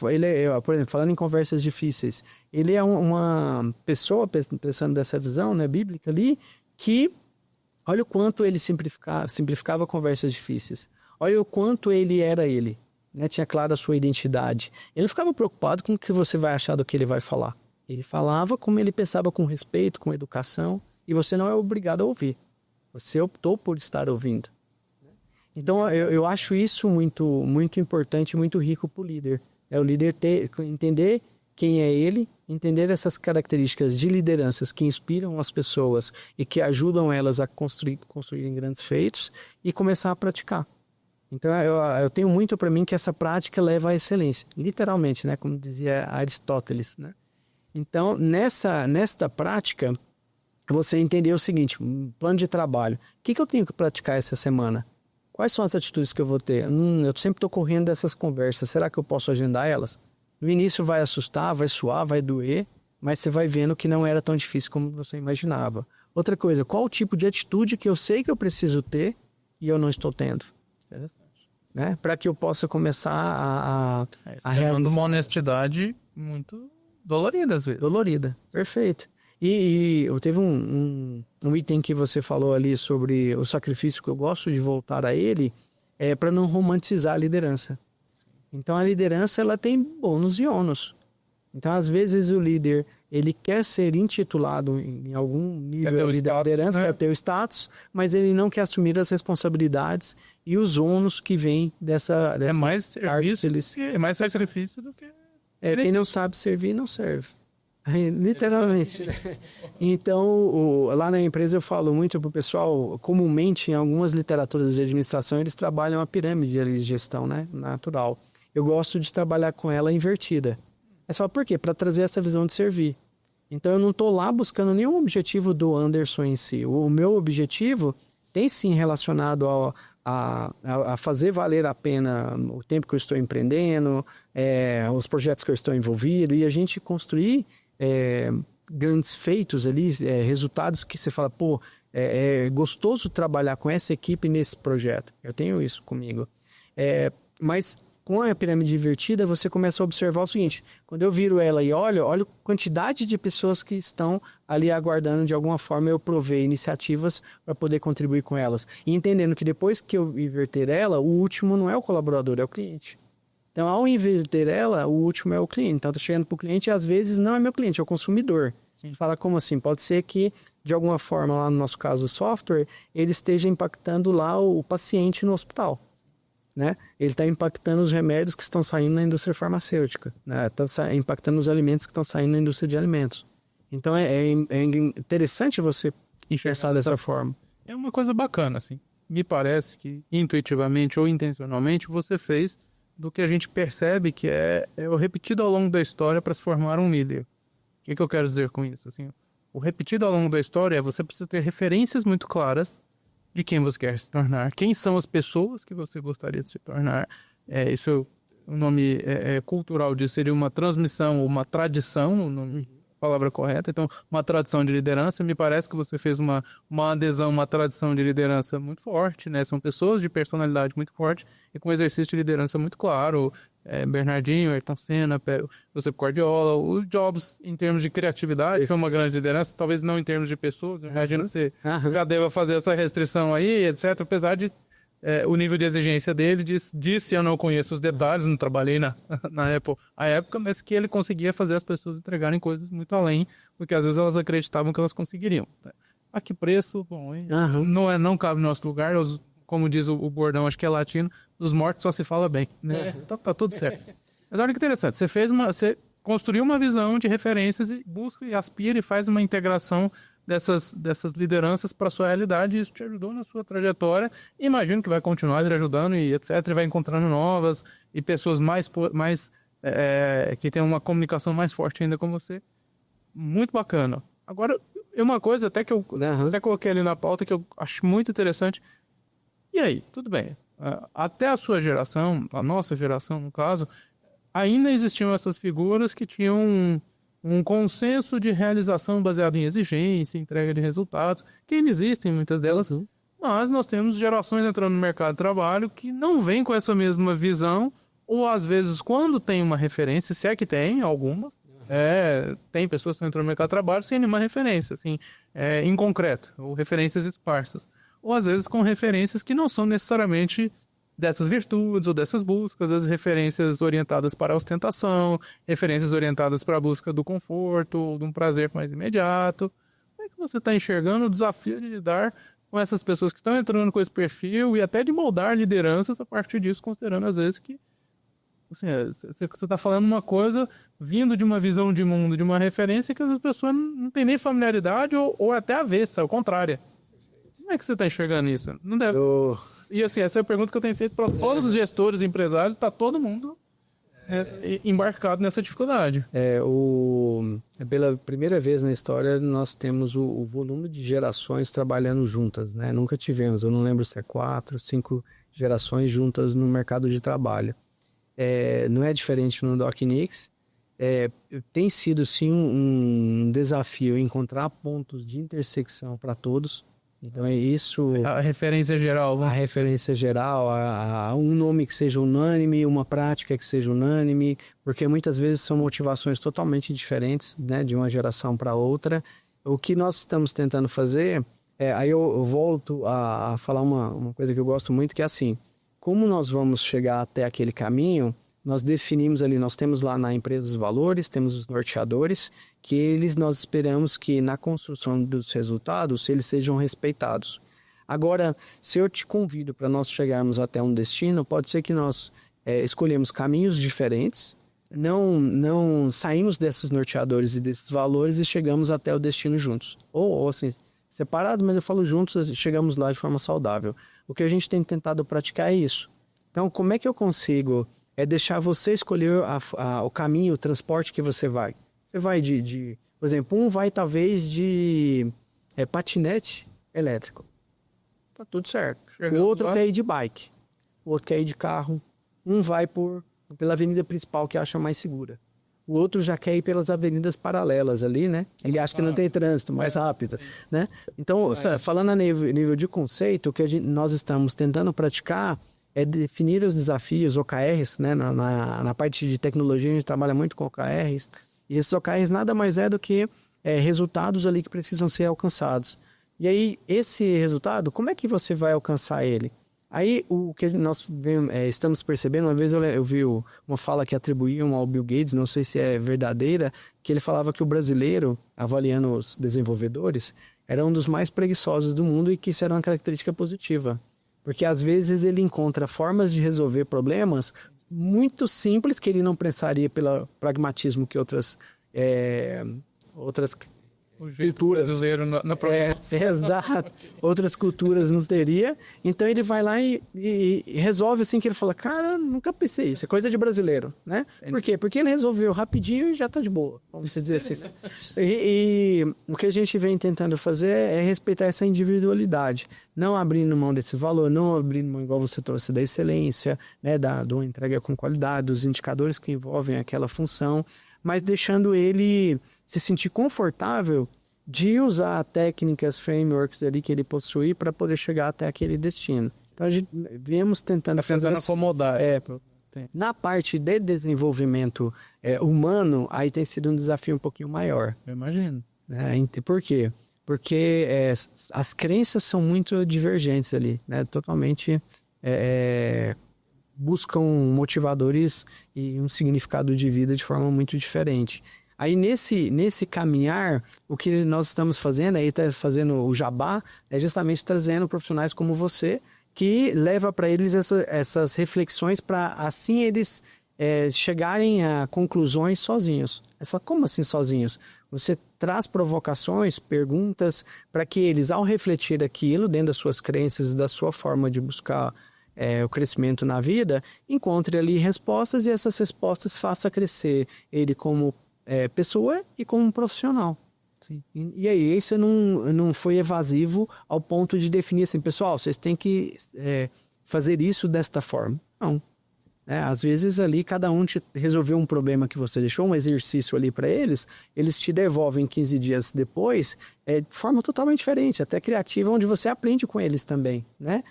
ele por exemplo, falando em conversas difíceis, ele é uma pessoa, pensando dessa visão, né, bíblica ali, que olha o quanto ele simplificava conversas difíceis. Olha o quanto ele era ele, né? Tinha claro a sua identidade. Ele não ficava preocupado com o que você vai achar do que ele vai falar. Ele falava como ele pensava, com respeito, com educação, e você não é obrigado a ouvir. Você optou por estar ouvindo. Então, eu acho isso muito, muito importante, muito rico para o líder. O líder entender quem é ele, entender essas características de lideranças que inspiram as pessoas e que ajudam elas a construírem grandes feitos e começar a praticar. Então, eu tenho muito para mim que essa prática leva à excelência, literalmente, né? Como dizia Aristóteles, né? Então, nesta prática, você entender o seguinte, um plano de trabalho. O que eu tenho que praticar essa semana? Quais são as atitudes que eu vou ter? Eu sempre estou correndo dessas conversas. Será que eu posso agendar elas? No início vai assustar, vai suar, vai doer, mas você vai vendo que não era tão difícil como você imaginava. Outra coisa, qual o tipo de atitude que eu sei que eu preciso ter e eu não estou tendo? Interessante. Né? Para que eu possa começar a realizar uma honestidade muito dolorida às vezes. Dolorida, perfeito. E eu teve um item que você falou ali sobre o sacrifício, que eu gosto de voltar a ele, para não romantizar a liderança. Então a liderança ela tem bônus e ônus. Então às vezes o líder ele quer ser intitulado em algum nível de liderança, quer ter o status, mas ele não quer assumir as responsabilidades e os ônus que vêm dessa é mais serviço, é mais sacrifício do que... quem não sabe servir não serve. Literalmente. Então, lá na empresa eu falo muito pro pessoal, comumente em algumas literaturas de administração eles trabalham a pirâmide de gestão, né, natural. Eu gosto de trabalhar com ela invertida. É só por quê? Para trazer essa visão de servir. Então eu não estou lá buscando nenhum objetivo do Anderson em si. O meu objetivo tem sim relacionado a fazer valer a pena o tempo que eu estou empreendendo, os projetos que eu estou envolvido, e a gente construir grandes feitos ali, resultados que você fala, pô, é gostoso trabalhar com essa equipe nesse projeto. Eu tenho isso comigo. Mas com a pirâmide invertida, você começa a observar o seguinte: quando eu viro ela e olho a quantidade de pessoas que estão ali aguardando, de alguma forma eu provei iniciativas para poder contribuir com elas. E entendendo que depois que eu inverter ela, o último não é o colaborador, é o cliente. Então, ao inverter ela, o último é o cliente. Então, eu estou chegando para o cliente e às vezes não é meu cliente, é o consumidor. A gente fala como assim? Pode ser que, de alguma forma, lá no nosso caso o software, ele esteja impactando lá o paciente no hospital. Né? Ele está impactando os remédios que estão saindo na indústria farmacêutica, né? Está impactando os alimentos que estão saindo na indústria de alimentos. Então é interessante você pensar dessa forma. É uma coisa bacana, assim. Me parece que intuitivamente ou intencionalmente você fez do que a gente percebe que é o repetido ao longo da história para se formar um líder. O que eu quero dizer com isso? Assim, o repetido ao longo da história é você precisa ter referências muito claras de quem você quer se tornar, quem são as pessoas que você gostaria de se tornar. O nome cultural disso seria uma transmissão, uma tradição, a palavra correta. Então, uma tradição de liderança. Me parece que você fez uma adesão, uma tradição de liderança muito forte, né? São pessoas de personalidade muito forte e com exercício de liderança muito claro. Bernardinho, Ayrton Senna, Josep Guardiola, o Jobs, em termos de criatividade, foi uma grande liderança, talvez não em termos de pessoas. Imagino que você já deva fazer essa restrição aí, etc. Apesar de o nível de exigência dele, disse, eu não conheço os detalhes, não trabalhei na Apple à época, mas que ele conseguia fazer as pessoas entregarem coisas muito além do que às vezes elas acreditavam que elas conseguiriam. A que preço? Bom, não cabe no nosso lugar. Como diz o bordão, acho que é latino, dos mortos só se fala bem, né? Tá tudo certo. Mas olha que interessante, você construiu uma visão de referências e busca e aspira e faz uma integração dessas lideranças para a sua realidade, e isso te ajudou na sua trajetória. E imagino que vai continuar te ajudando e etc, e vai encontrando novas e pessoas que têm uma comunicação mais forte ainda com você. Muito bacana. Agora, uma coisa até que eu até coloquei ali na pauta que eu acho muito interessante. E aí, tudo bem. Até a sua geração, a nossa geração no caso, ainda existiam essas figuras que tinham um consenso de realização baseado em exigência, entrega de resultados, que ainda existem muitas delas, mas nós temos gerações entrando no mercado de trabalho que não vêm com essa mesma visão, ou às vezes quando tem uma referência, se é que tem algumas, tem pessoas que estão entrando no mercado de trabalho sem nenhuma referência, assim, em concreto, ou referências esparsas. Ou às vezes com referências que não são necessariamente dessas virtudes ou dessas buscas, às vezes referências orientadas para a ostentação, referências orientadas para a busca do conforto, ou de um prazer mais imediato. Como é que você está enxergando o desafio de lidar com essas pessoas que estão entrando com esse perfil e até de moldar lideranças a partir disso, considerando às vezes que assim, você está falando uma coisa vindo de uma visão de mundo, de uma referência que as pessoas não têm nem familiaridade ou até avessa, ao contrário. Como é que você está enxergando isso? Não deve... E assim, essa é a pergunta que eu tenho feito para todos os gestores e empresários. Está todo mundo embarcado nessa dificuldade. Pela primeira vez na história, nós temos o volume de gerações trabalhando juntas, né? Nunca tivemos, eu não lembro se é 4, 5 gerações juntas no mercado de trabalho. Não é diferente no DocNix. Tem sido, sim, um desafio encontrar pontos de intersecção para todos. Então é isso. A referência geral. A referência geral, um nome que seja unânime, uma prática que seja unânime, porque muitas vezes são motivações totalmente diferentes, né, de uma geração para outra. O que nós estamos tentando fazer, aí eu volto a falar uma coisa que eu gosto muito, que é assim, como nós vamos chegar até aquele caminho, nós definimos ali, nós temos lá na empresa os valores, temos os norteadores, que nós esperamos que na construção dos resultados, eles sejam respeitados. Agora, se eu te convido para nós chegarmos até um destino, pode ser que nós escolhemos caminhos diferentes, não saímos desses norteadores e desses valores e chegamos até o destino juntos. Ou assim, separado, mas eu falo juntos, chegamos lá de forma saudável. O que a gente tem tentado praticar é isso. Então, como é que eu consigo deixar você escolher o caminho, o transporte que você vai? Você vai Por exemplo, um vai talvez de patinete elétrico. Tá tudo certo. O outro quer ir de bike. O outro quer ir de carro. Um vai pela avenida principal, que acha mais segura. O outro já quer ir pelas avenidas paralelas ali, né? Ele acha que não tem trânsito, mais rápido, né? Então, falando a nível de conceito, o que nós estamos tentando praticar é definir os desafios, OKRs, né? Na parte de tecnologia, a gente trabalha muito com OKRs. E esses OKRs nada mais é do que resultados ali que precisam ser alcançados. E aí, esse resultado, como é que você vai alcançar ele? Aí, o que nós estamos percebendo, uma vez eu vi uma fala que atribuíam ao Bill Gates, não sei se é verdadeira, que ele falava que o brasileiro, avaliando os desenvolvedores, era um dos mais preguiçosos do mundo e que isso era uma característica positiva. Porque, às vezes, ele encontra formas de resolver problemas muito simples que ele não pensaria pelo pragmatismo que outras culturas brasileiro na exato. Outras culturas não teria. Então ele vai lá e resolve assim, que ele fala, cara, nunca pensei isso, é coisa de brasileiro, né? Por quê? Porque ele resolveu rapidinho e já tá de boa, vamos dizer assim. E o que a gente vem tentando fazer é respeitar essa individualidade, não abrindo mão desse valor, não abrindo mão, igual você trouxe, da excelência, né, da entrega com qualidade, dos indicadores que envolvem aquela função, mas deixando ele se sentir confortável de usar técnicas, frameworks ali que ele possui para poder chegar até aquele destino. Então a gente viemos tentando acomodar. Na parte de desenvolvimento humano, aí tem sido um desafio um pouquinho maior. Eu imagino. Por quê? Porque as crenças são muito divergentes ali, né? Totalmente buscam motivadores e um significado de vida de forma muito diferente. Aí nesse caminhar, o que nós estamos fazendo, aí está fazendo o jabá, é justamente trazendo profissionais como você, que leva para eles essas reflexões para assim eles chegarem a conclusões sozinhos. Aí você fala, como assim sozinhos? Você traz provocações, perguntas, para que eles, ao refletir aquilo dentro das suas crenças, da sua forma de buscar o crescimento na vida, encontre ali respostas e essas respostas façam crescer ele como pessoa e como profissional. Sim. E aí, isso não foi evasivo ao ponto de definir assim, pessoal, vocês têm que fazer isso desta forma. Não. Às vezes ali cada um te resolveu um problema que você deixou, um exercício ali para eles te devolvem 15 dias depois de forma totalmente diferente, até criativa, onde você aprende com eles também, né?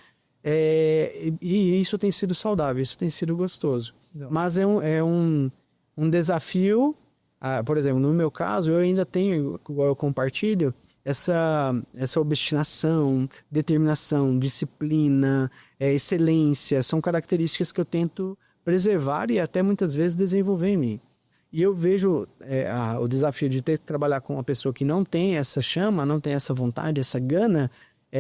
E isso tem sido saudável, isso tem sido gostoso. Não. Mas é um desafio. Por exemplo, no meu caso, eu ainda tenho, igual eu compartilho, essa obstinação, determinação, disciplina, excelência, são características que eu tento preservar e até muitas vezes desenvolver em mim. E eu vejo o desafio de ter que trabalhar com uma pessoa que não tem essa chama, não tem essa vontade, essa gana,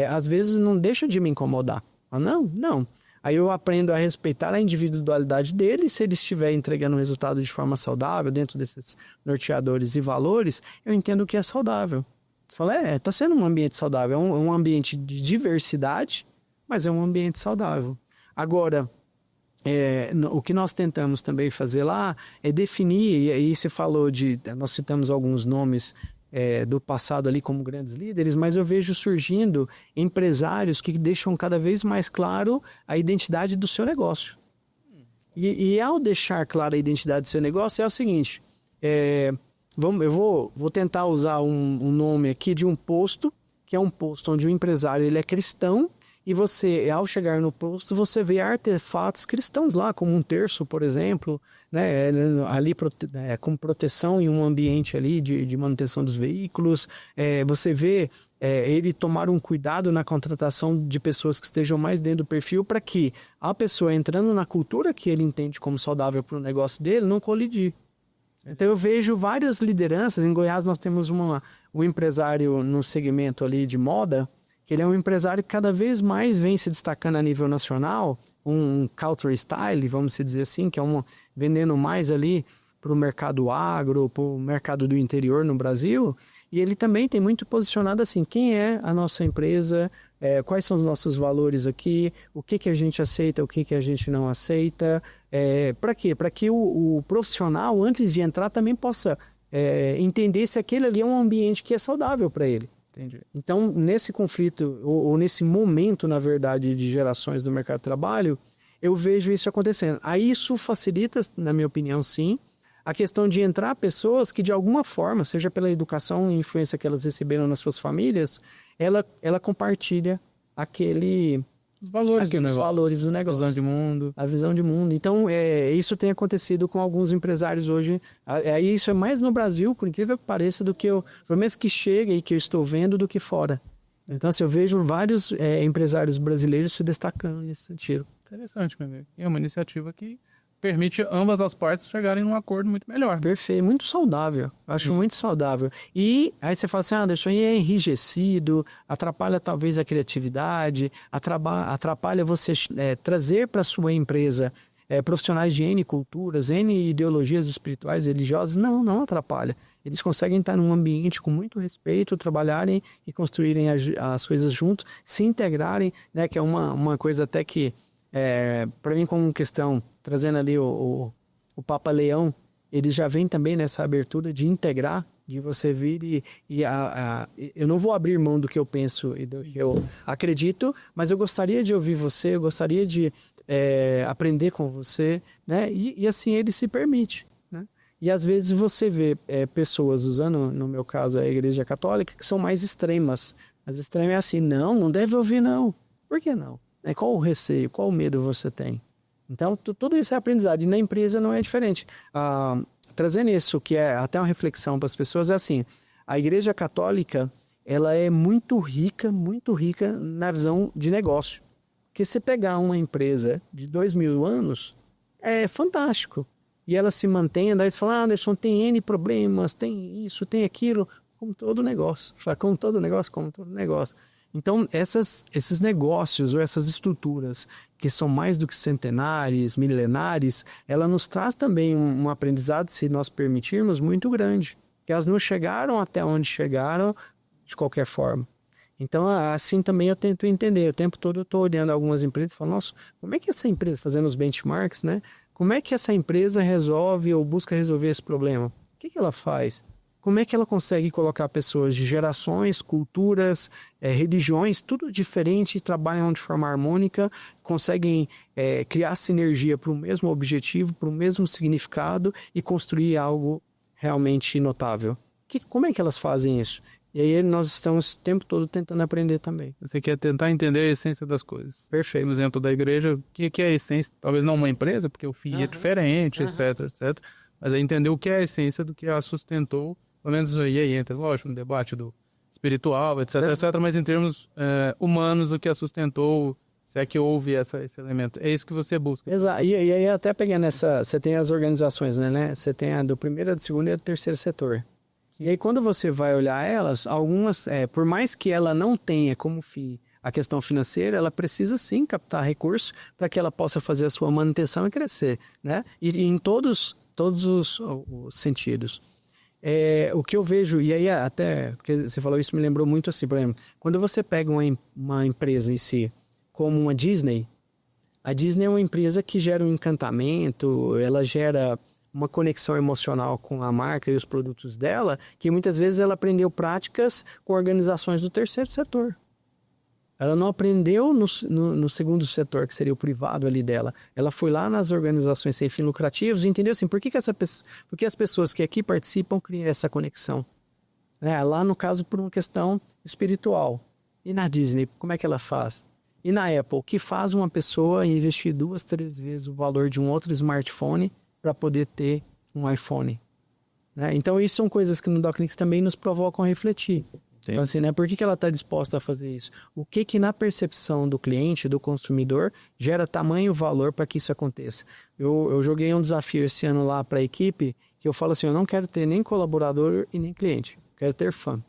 às vezes não deixa de me incomodar. Não. Aí eu aprendo a respeitar a individualidade dele, se ele estiver entregando um resultado de forma saudável, dentro desses norteadores e valores, eu entendo que é saudável. Você fala, tá sendo um ambiente saudável, é um ambiente de diversidade, mas é um ambiente saudável. Agora, o que nós tentamos também fazer lá é definir, e aí você falou nós citamos alguns nomes do passado ali como grandes líderes, mas eu vejo surgindo empresários que deixam cada vez mais claro a identidade do seu negócio. E ao deixar clara a identidade do seu negócio é o seguinte, eu vou tentar usar um nome aqui de um posto, que é um posto onde o empresário ele é cristão, e você, ao chegar no posto, você vê artefatos cristãos lá, como um terço, por exemplo, né, ali com proteção em um ambiente ali de manutenção dos veículos. Você vê ele tomar um cuidado na contratação de pessoas que estejam mais dentro do perfil para que a pessoa entrando na cultura que ele entende como saudável para o negócio dele não colidir. Então eu vejo várias lideranças. Em Goiás nós temos um empresário no segmento ali de moda, que ele é um empresário que cada vez mais vem se destacando a nível nacional, um culture style, vamos dizer assim, que é vendendo mais ali para o mercado agro, para o mercado do interior no Brasil, e ele também tem muito posicionado assim, quem é a nossa empresa, quais são os nossos valores aqui, o que a gente aceita, o que a gente não aceita, para quê? Para que o profissional, antes de entrar, também possa entender se aquele ali é um ambiente que é saudável para ele. Entendi. Então, nesse conflito, ou nesse momento, na verdade, de gerações do mercado de trabalho, eu vejo isso acontecendo. Aí isso facilita, na minha opinião, sim, a questão de entrar pessoas que, de alguma forma, seja pela educação e influência que elas receberam nas suas famílias, ela compartilha Os valores do os negócio. valores do negócio. Visão de mundo. A visão de mundo. Então, isso tem acontecido com alguns empresários hoje. Aí isso é mais no Brasil, por incrível que pareça, do que pelo menos que chega e que eu estou vendo, do que fora. Então, assim, eu vejo vários empresários brasileiros se destacando nesse sentido. Interessante, meu amigo. E é uma iniciativa que permite ambas as partes chegarem num acordo muito melhor. Perfeito, muito saudável. Eu acho muito saudável. E aí você fala assim, isso aí é enrijecido, atrapalha talvez a criatividade, atrapalha você trazer para sua empresa profissionais de N culturas, N ideologias espirituais, religiosas. Não atrapalha. Eles conseguem estar num ambiente com muito respeito, trabalharem e construírem as coisas juntos, se integrarem, né, que é uma coisa até que, para mim, como questão, trazendo ali o Papa Leão, ele já vem também nessa abertura de integrar, de você vir eu não vou abrir mão do que eu penso e do que eu acredito, mas eu gostaria de ouvir você, eu gostaria de aprender com você, né? E assim ele se permite, né? E às vezes você vê pessoas usando, no meu caso, a Igreja Católica, que são mais extremas. As extremas é assim, não deve ouvir não. Por que não? Qual o receio, qual o medo você tem? Então, tudo isso é aprendizado. E na empresa não é diferente. Trazendo isso, que é até uma reflexão para as pessoas, é assim, a Igreja Católica, ela é muito rica na visão de negócio. Porque se pegar uma empresa de 2000 anos, é fantástico. E ela se mantém, daí você fala, Anderson, tem N problemas, tem isso, tem aquilo, como todo negócio. Como todo negócio. Então, esses negócios ou essas estruturas que são mais do que centenárias, milenares, ela nos traz também um aprendizado, se nós permitirmos, muito grande. Que elas não chegaram até onde chegaram de qualquer forma. Então, assim também eu tento entender. O tempo todo eu estou olhando algumas empresas e falo, nossa, como é que essa empresa, fazendo os benchmarks, né? Como é que essa empresa resolve ou busca resolver esse problema? O que ela faz? Como é que ela consegue colocar pessoas de gerações, culturas, religiões, tudo diferente, trabalham de forma harmônica, conseguem criar sinergia para o mesmo objetivo, para o mesmo significado e construir algo realmente notável? Como é que elas fazem isso? E aí nós estamos o tempo todo tentando aprender também. Você quer tentar entender a essência das coisas. Perfeito. No exemplo da igreja, o que é a essência? Talvez não uma empresa, porque o fim é diferente, etc. Mas é entender o que é a essência do que a sustentou. Pelo menos aí entra, lógico, no debate do espiritual, etc, mas em termos humanos, o que a sustentou, se é que houve esse elemento. É isso que você busca. Exato. E aí até pegando você tem as organizações, né? Você tem a do primeiro, do segundo e do terceiro setor. E aí quando você vai olhar elas, algumas, por mais que ela não tenha como fim a questão financeira, ela precisa sim captar recursos para que ela possa fazer a sua manutenção e crescer, né? E em todos os sentidos. O que eu vejo, e aí até, porque você falou isso, me lembrou muito assim, por exemplo, quando você pega uma empresa em si, como uma Disney, a Disney é uma empresa que gera um encantamento, ela gera uma conexão emocional com a marca e os produtos dela, que muitas vezes ela aprendeu práticas com organizações do terceiro setor. Ela não aprendeu no segundo setor, que seria o privado ali dela. Ela foi lá nas organizações sem fins lucrativos e entendeu assim, por que as pessoas que aqui participam criam essa conexão? Lá, no caso, por uma questão espiritual. E na Disney, como é que ela faz? E na Apple, o que faz uma pessoa investir 2, 3 vezes o valor de um outro smartphone para poder ter um iPhone? Então, isso são coisas que no DocNix também nos provocam a refletir. Então, assim, né? Por que ela está disposta a fazer isso? O que na percepção do cliente, do consumidor, gera tamanho valor para que isso aconteça? Eu joguei um desafio esse ano lá para a equipe, que eu falo assim, eu não quero ter nem colaborador e nem cliente, quero ter fã.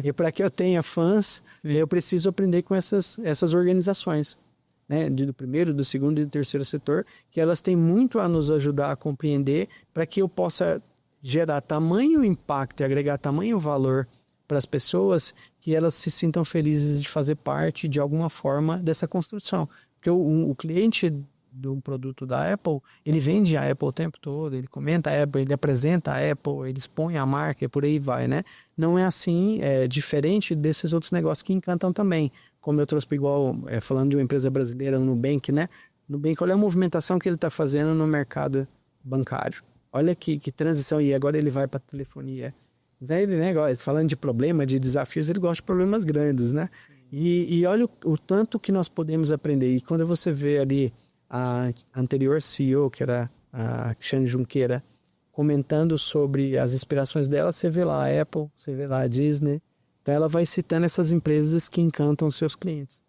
E para que eu tenha fãs, eu preciso aprender com essas organizações, né? Do primeiro, do segundo e do terceiro setor, que elas têm muito a nos ajudar a compreender para que eu possa gerar tamanho impacto e agregar tamanho valor para as pessoas, que elas se sintam felizes de fazer parte de alguma forma dessa construção. Porque o cliente de um produto da Apple, ele vende a Apple o tempo todo, ele comenta a Apple, ele apresenta a Apple, ele expõe a marca e por aí vai, né? Não é assim, diferente desses outros negócios que encantam também. Como eu trouxe igual, falando de uma empresa brasileira, o Nubank, né? Nubank, olha a movimentação que ele está fazendo no mercado bancário. Olha que transição, e agora ele vai para telefonia. Ele, né, falando de problema, de desafios, ele gosta de problemas grandes, né? E olha o tanto que nós podemos aprender. E quando você vê ali a anterior CEO, que era a Cristiane Junqueira, comentando sobre as inspirações dela, você vê lá a Apple, você vê lá a Disney. Então ela vai citando essas empresas que encantam os seus clientes.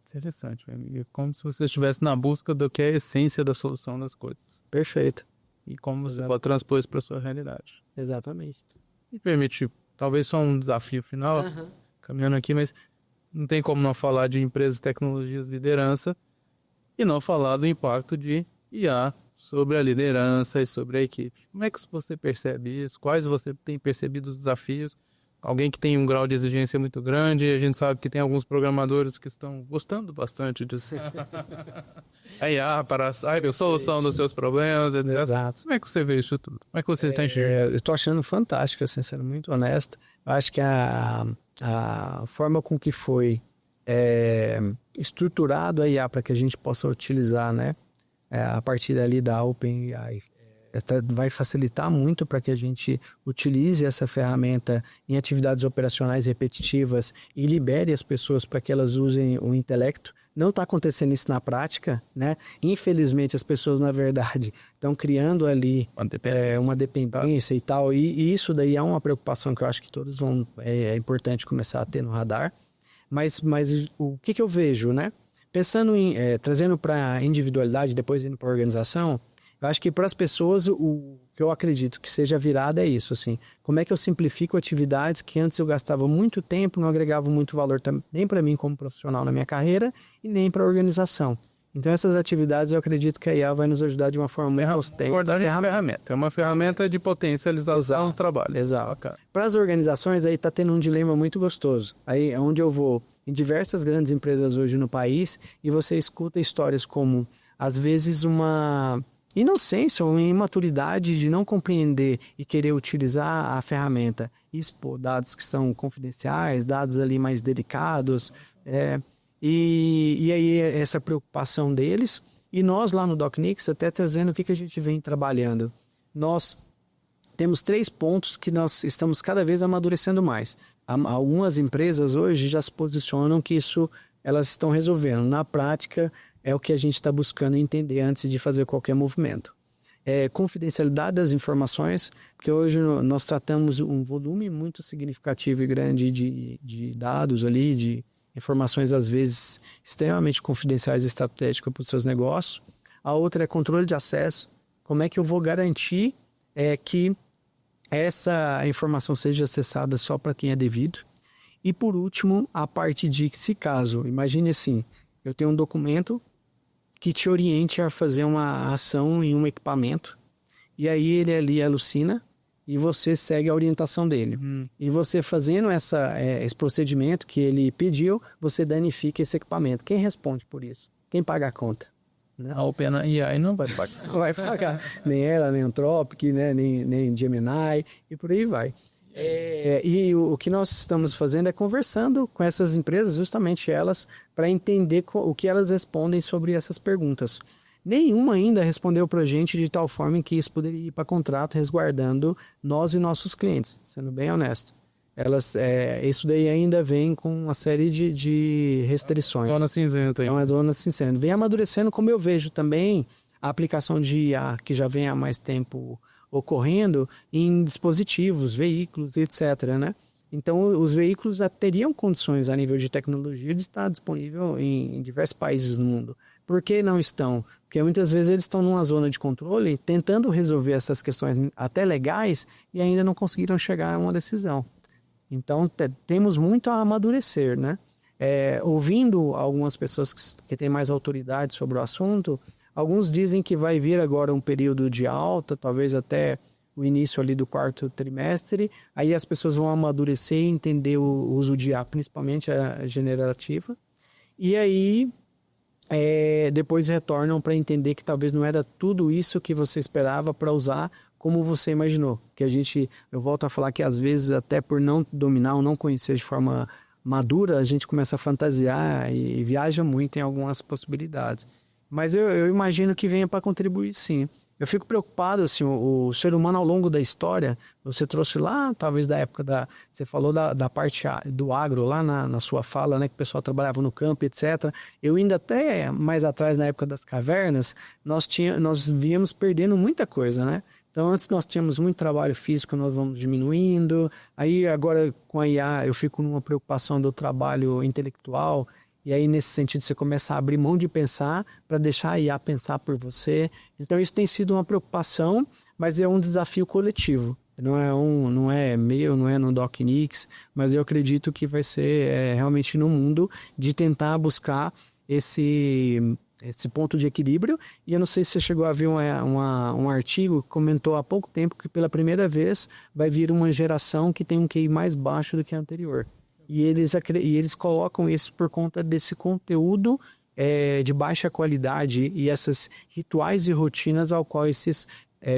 Interessante, é como se você estivesse na busca do que é a essência da solução das coisas. Perfeito. E como você pode transpor isso para a sua realidade. Exatamente. Me permite, talvez só um desafio final, caminhando aqui, mas não tem como não falar de empresas, tecnologias, liderança e não falar do impacto de IA sobre a liderança e sobre a equipe. Como é que você percebe isso? Quais você tem percebido os desafios? Alguém que tem um grau de exigência muito grande, a gente sabe que tem alguns programadores que estão gostando bastante disso. A IA para a solução dos seus problemas, etc. Exato. Como é que você vê isso tudo? Como é que você está enxergando? Eu estou achando fantástico, assim, sendo muito honesto. Eu acho que a forma com que foi estruturado a IA para que a gente possa utilizar, né, a partir dali da OpenAI, vai facilitar muito para que a gente utilize essa ferramenta em atividades operacionais repetitivas e libere as pessoas para que elas usem o intelecto. Não está acontecendo isso na prática, né? Infelizmente, as pessoas, na verdade, estão criando ali uma dependência e tal. E isso daí é uma preocupação que eu acho que todos vão... É importante começar a ter no radar. Mas o que eu vejo, né? Pensando em... trazendo para a individualidade, depois indo para a organização... Eu acho que para as pessoas o que eu acredito que seja virada é isso, assim. Como é que eu simplifico atividades que antes eu gastava muito tempo, não agregava muito valor nem para mim como profissional na minha carreira e nem para a organização. Então essas atividades eu acredito que a IA vai nos ajudar de uma forma muito constante. É uma ferramenta de potencialização do trabalho. Exato. Para as organizações aí está tendo um dilema muito gostoso. Aí é onde eu vou em diversas grandes empresas hoje no país e você escuta histórias como, às vezes, uma... inocência ou imaturidade de não compreender e querer utilizar a ferramenta e expor dados que são confidenciais, dados ali mais delicados, e aí essa preocupação deles. E nós lá no DocNix, até trazendo o que a gente vem trabalhando, nós temos 3 pontos que nós estamos cada vez amadurecendo mais. Algumas empresas hoje já se posicionam que isso elas estão resolvendo. Na prática, é o que a gente está buscando entender antes de fazer qualquer movimento. Confidencialidade das informações, porque hoje nós tratamos um volume muito significativo e grande de dados ali, de informações às vezes extremamente confidenciais e estratégicas para os seus negócios. A outra é controle de acesso. Como é que eu vou garantir que essa informação seja acessada só para quem é devido? E por último, a parte de, se caso, imagine assim, eu tenho um documento que te oriente a fazer uma ação em um equipamento, e aí ele ali alucina e você segue a orientação dele. E você fazendo esse procedimento que ele pediu, você danifica esse equipamento. Quem responde por isso? Quem paga a conta? Né? A OpenAI não vai pagar. Vai pagar. Nem ela, nem Anthropic, né? nem Gemini, e por aí vai. E o que nós estamos fazendo é conversando com essas empresas, justamente elas, para entender o que elas respondem sobre essas perguntas. Nenhuma ainda respondeu para a gente de tal forma em que isso poderia ir para contrato, resguardando nós e nossos clientes, sendo bem honesto. Isso daí ainda vem com uma série de restrições. Zona cinzenta. É uma zona cinzenta. Vem amadurecendo, como eu vejo também a aplicação de IA, que já vem há mais tempo ocorrendo em dispositivos, veículos, etc., né? Então, os veículos já teriam condições a nível de tecnologia de estar disponível em diversos países do mundo. Por que não estão? Porque muitas vezes eles estão numa zona de controle tentando resolver essas questões até legais e ainda não conseguiram chegar a uma decisão. Então, temos muito a amadurecer, né? Ouvindo algumas pessoas que têm mais autoridade sobre o assunto, alguns dizem que vai vir agora um período de alta, talvez até o início ali do 4º trimestre, aí as pessoas vão amadurecer e entender o uso de IA, principalmente a generativa. E aí depois retornam para entender que talvez não era tudo isso que você esperava para usar como você imaginou. Que eu volto a falar que às vezes até por não dominar ou não conhecer de forma madura, a gente começa a fantasiar e viaja muito em algumas possibilidades. Mas eu imagino que venha para contribuir, sim. Eu fico preocupado, assim, o ser humano ao longo da história, você trouxe lá, talvez da época você falou da parte do agro, lá na sua fala, né, que o pessoal trabalhava no campo, etc. Eu ainda até mais atrás, na época das cavernas, nós víamos perdendo muita coisa, né? Então, antes nós tínhamos muito trabalho físico, nós vamos diminuindo. Aí, agora, com a IA, eu fico numa preocupação do trabalho intelectual. E aí, nesse sentido, você começa a abrir mão de pensar para deixar a IA pensar por você. Então, isso tem sido uma preocupação, mas é um desafio coletivo. Não é meu, não é no DocNix, mas eu acredito que vai ser realmente no mundo de tentar buscar esse ponto de equilíbrio. E eu não sei se você chegou a ver um artigo que comentou há pouco tempo que pela primeira vez vai vir uma geração que tem um QI mais baixo do que a anterior. E eles colocam isso por conta desse conteúdo de baixa qualidade e esses rituais e rotinas ao qual esses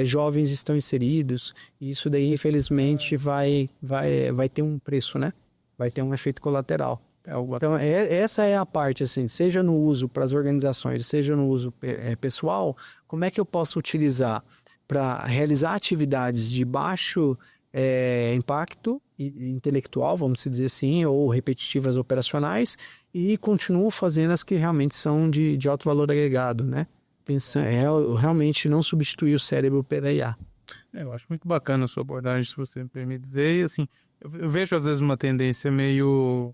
jovens estão inseridos. E isso daí, infelizmente, vai ter um preço, né? Vai ter um efeito colateral. Então, essa é a parte, assim, seja no uso para as organizações, seja no uso pessoal, como é que eu posso utilizar para realizar atividades de baixo impacto intelectual, vamos dizer assim, ou repetitivas operacionais, e continuo fazendo as que realmente são de alto valor agregado, né? Realmente não substituir o cérebro pela IA. Eu acho muito bacana a sua abordagem, se você me permite dizer, e assim, eu vejo às vezes uma tendência meio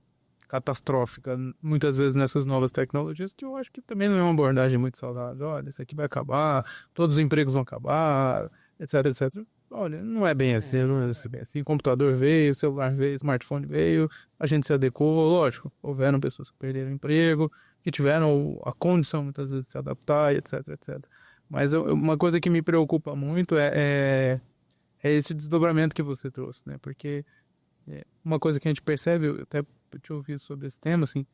catastrófica, muitas vezes nessas novas tecnologias, que eu acho que também não é uma abordagem muito saudável. Olha, isso aqui vai acabar, todos os empregos vão acabar, etc, etc. Olha, não é bem assim, não é bem assim. Computador veio, celular veio, smartphone veio, a gente se adequou, lógico, houveram pessoas que perderam o emprego, que tiveram a condição muitas vezes de se adaptar, etc, etc. Mas uma coisa que me preocupa muito é esse desdobramento que você trouxe, né? Porque uma coisa que a gente percebe, eu até te ouvi sobre esse tema, assim,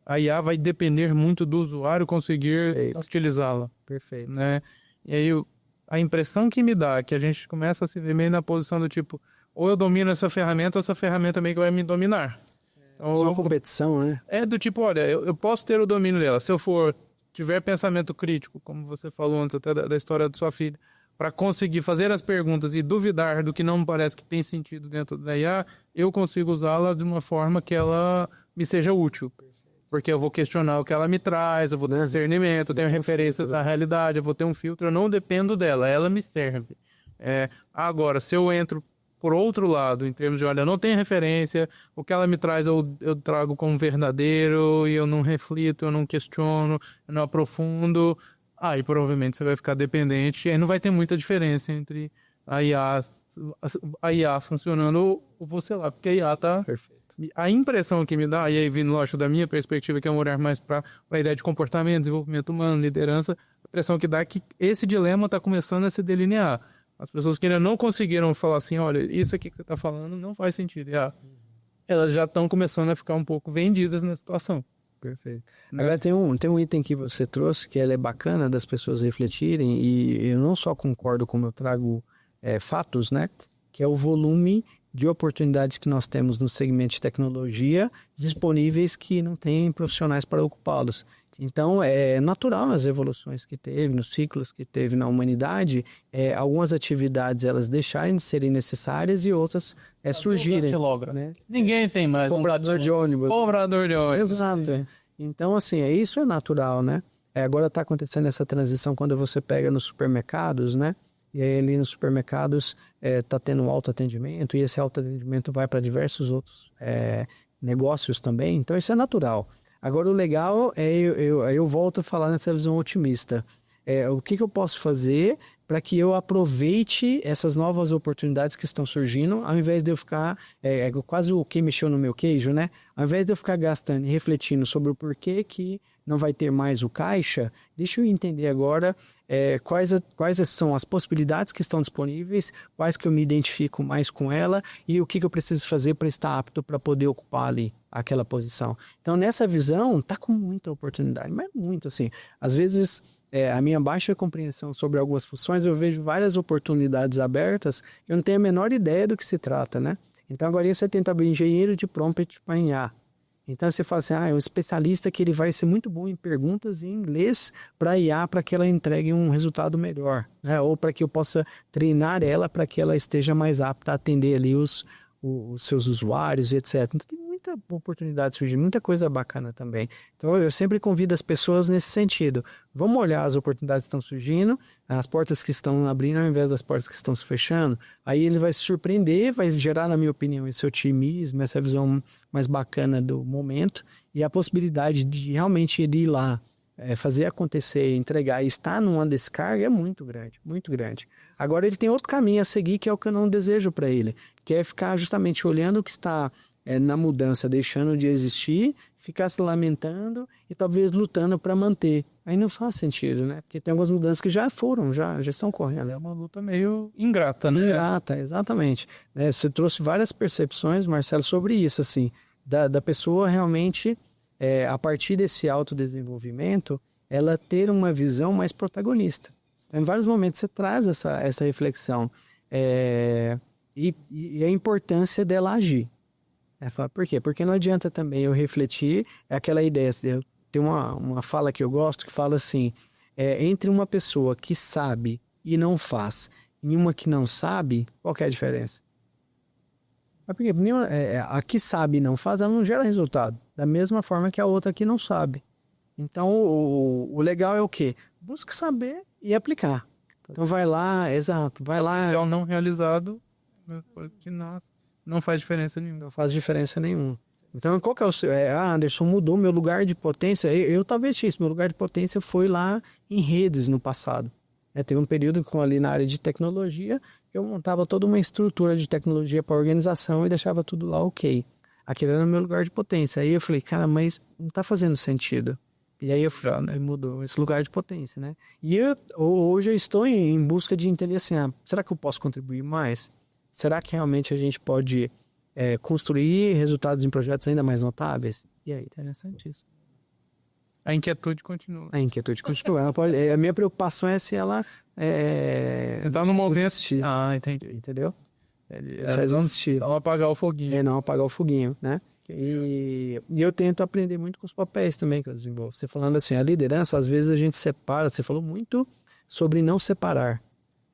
a IA vai depender muito do usuário conseguir utilizá-la. Perfeito. Né? E aí a impressão que me dá é que a gente começa a se ver meio na posição do tipo, ou eu domino essa ferramenta, ou essa ferramenta meio que vai me dominar. Então, uma competição, né? É do tipo, olha, eu posso ter o domínio dela, se eu tiver pensamento crítico, como você falou antes até da história da sua filha, para conseguir fazer as perguntas e duvidar do que não me parece que tem sentido dentro da IA, eu consigo usá-la de uma forma que ela me seja útil. Porque eu vou questionar o que ela me traz, eu vou ter discernimento, eu tenho referências da realidade, eu vou ter um filtro, eu não dependo dela, ela me serve. Agora, se eu entro por outro lado, em termos de, olha, eu não tenho referência, o que ela me traz eu trago como verdadeiro, e eu não reflito, eu não questiono, eu não aprofundo, aí provavelmente você vai ficar dependente, e aí não vai ter muita diferença entre a IA funcionando ou você lá, porque a IA tá... Perfeito. A impressão que me dá, e aí vindo, lógico, da minha perspectiva, que é um olhar mais para a ideia de comportamento, desenvolvimento humano, liderança, a impressão que dá é que esse dilema está começando a se delinear. As pessoas que ainda não conseguiram falar assim, olha, isso aqui que você está falando não faz sentido. Elas já estão começando a ficar um pouco vendidas na situação. Perfeito. Né? Agora tem um item que você trouxe que é bacana das pessoas refletirem, e eu não só concordo como eu trago fatos, né? Que é o volume de oportunidades que nós temos no segmento de tecnologia disponíveis que não tem profissionais para ocupá-los. Então, é natural nas evoluções que teve, nos ciclos que teve na humanidade, algumas atividades elas deixarem de serem necessárias e outras surgirem. Né? Ninguém tem mais. Cobrador de ônibus. Cobrador de ônibus. Exato. Então, assim, isso é natural, né? Agora está acontecendo essa transição quando você pega nos supermercados, né? E aí ali nos supermercados está tendo um autoatendimento, e esse autoatendimento vai para diversos outros negócios também. Então isso é natural. Agora o legal eu volto a falar nessa visão otimista. o que eu posso fazer para que eu aproveite essas novas oportunidades que estão surgindo, ao invés de eu ficar, quase o que mexeu no meu queijo, né? Ao invés de eu ficar gastando e refletindo sobre o porquê que não vai ter mais o caixa, deixa eu entender agora quais são as possibilidades que estão disponíveis, quais que eu me identifico mais com ela e o que eu preciso fazer para estar apto para poder ocupar ali aquela posição. Então, nessa visão, tá com muita oportunidade, mas muito assim. Às vezes, a minha baixa compreensão sobre algumas funções, eu vejo várias oportunidades abertas, eu não tenho a menor ideia do que se trata, né? Então, agora você tenta abrir engenheiro de prompt para IA. Então, você fala assim, é um especialista que ele vai ser muito bom em perguntas em inglês para IA, para que ela entregue um resultado melhor, né? Ou para que eu possa treinar ela para que ela esteja mais apta a atender ali os seus usuários e etc. Então, tem muita oportunidade surgindo, muita coisa bacana também. Então, eu sempre convido as pessoas nesse sentido. Vamos olhar as oportunidades que estão surgindo, as portas que estão abrindo ao invés das portas que estão se fechando. Aí ele vai se surpreender, vai gerar, na minha opinião, esse otimismo, essa visão mais bacana do momento e a possibilidade de realmente ele ir lá, fazer acontecer, entregar e estar numa descarga é muito grande, muito grande. Agora ele tem outro caminho a seguir que é o que eu não desejo para ele, que é ficar justamente olhando o que está na mudança, deixando de existir, ficar se lamentando e talvez lutando para manter. Aí não faz sentido, né? Porque tem algumas mudanças que já foram, já estão correndo. É uma luta meio ingrata, né? Ingrata, exatamente. Você trouxe várias percepções, Marcelo, sobre isso, assim, da pessoa realmente, a partir desse autodesenvolvimento, ela ter uma visão mais protagonista. Então, em vários momentos você traz essa reflexão e a importância dela agir. Por quê? Porque não adianta também eu refletir, aquela ideia, tem uma fala que eu gosto que fala assim, entre uma pessoa que sabe e não faz e uma que não sabe, qual que é a diferença? Porque a que sabe e não faz, ela não gera resultado, da mesma forma que a outra que não sabe. Então o legal é o quê? Busca saber e aplicar. Então vai lá, exato, vai lá. Potencial não realizado, que nasce. Não faz diferença nenhuma. Não faz diferença nenhuma. Então, qual que é o seu... Anderson, mudou meu lugar de potência. Eu talvez isso. Meu lugar de potência foi lá em redes no passado. Teve um período ali na área de tecnologia, eu montava toda uma estrutura de tecnologia para a organização e deixava tudo lá ok. Aquele era o meu lugar de potência. Aí eu falei, cara, mas não está fazendo sentido. E aí mudou esse lugar de potência, né? E hoje eu estou em busca de entender assim, será que eu posso contribuir mais? Será que realmente a gente pode construir resultados em projetos ainda mais notáveis? E aí, interessante isso. A inquietude continua. A inquietude continua. Ela pode, a minha preocupação é se ela... Está no momento... Entendi. Entendeu? Não apagar o foguinho. Não apagar o foguinho, né? E eu tento aprender muito com os papéis também que eu desenvolvo. Você falando assim, a liderança, às vezes a gente separa, você falou muito sobre não separar.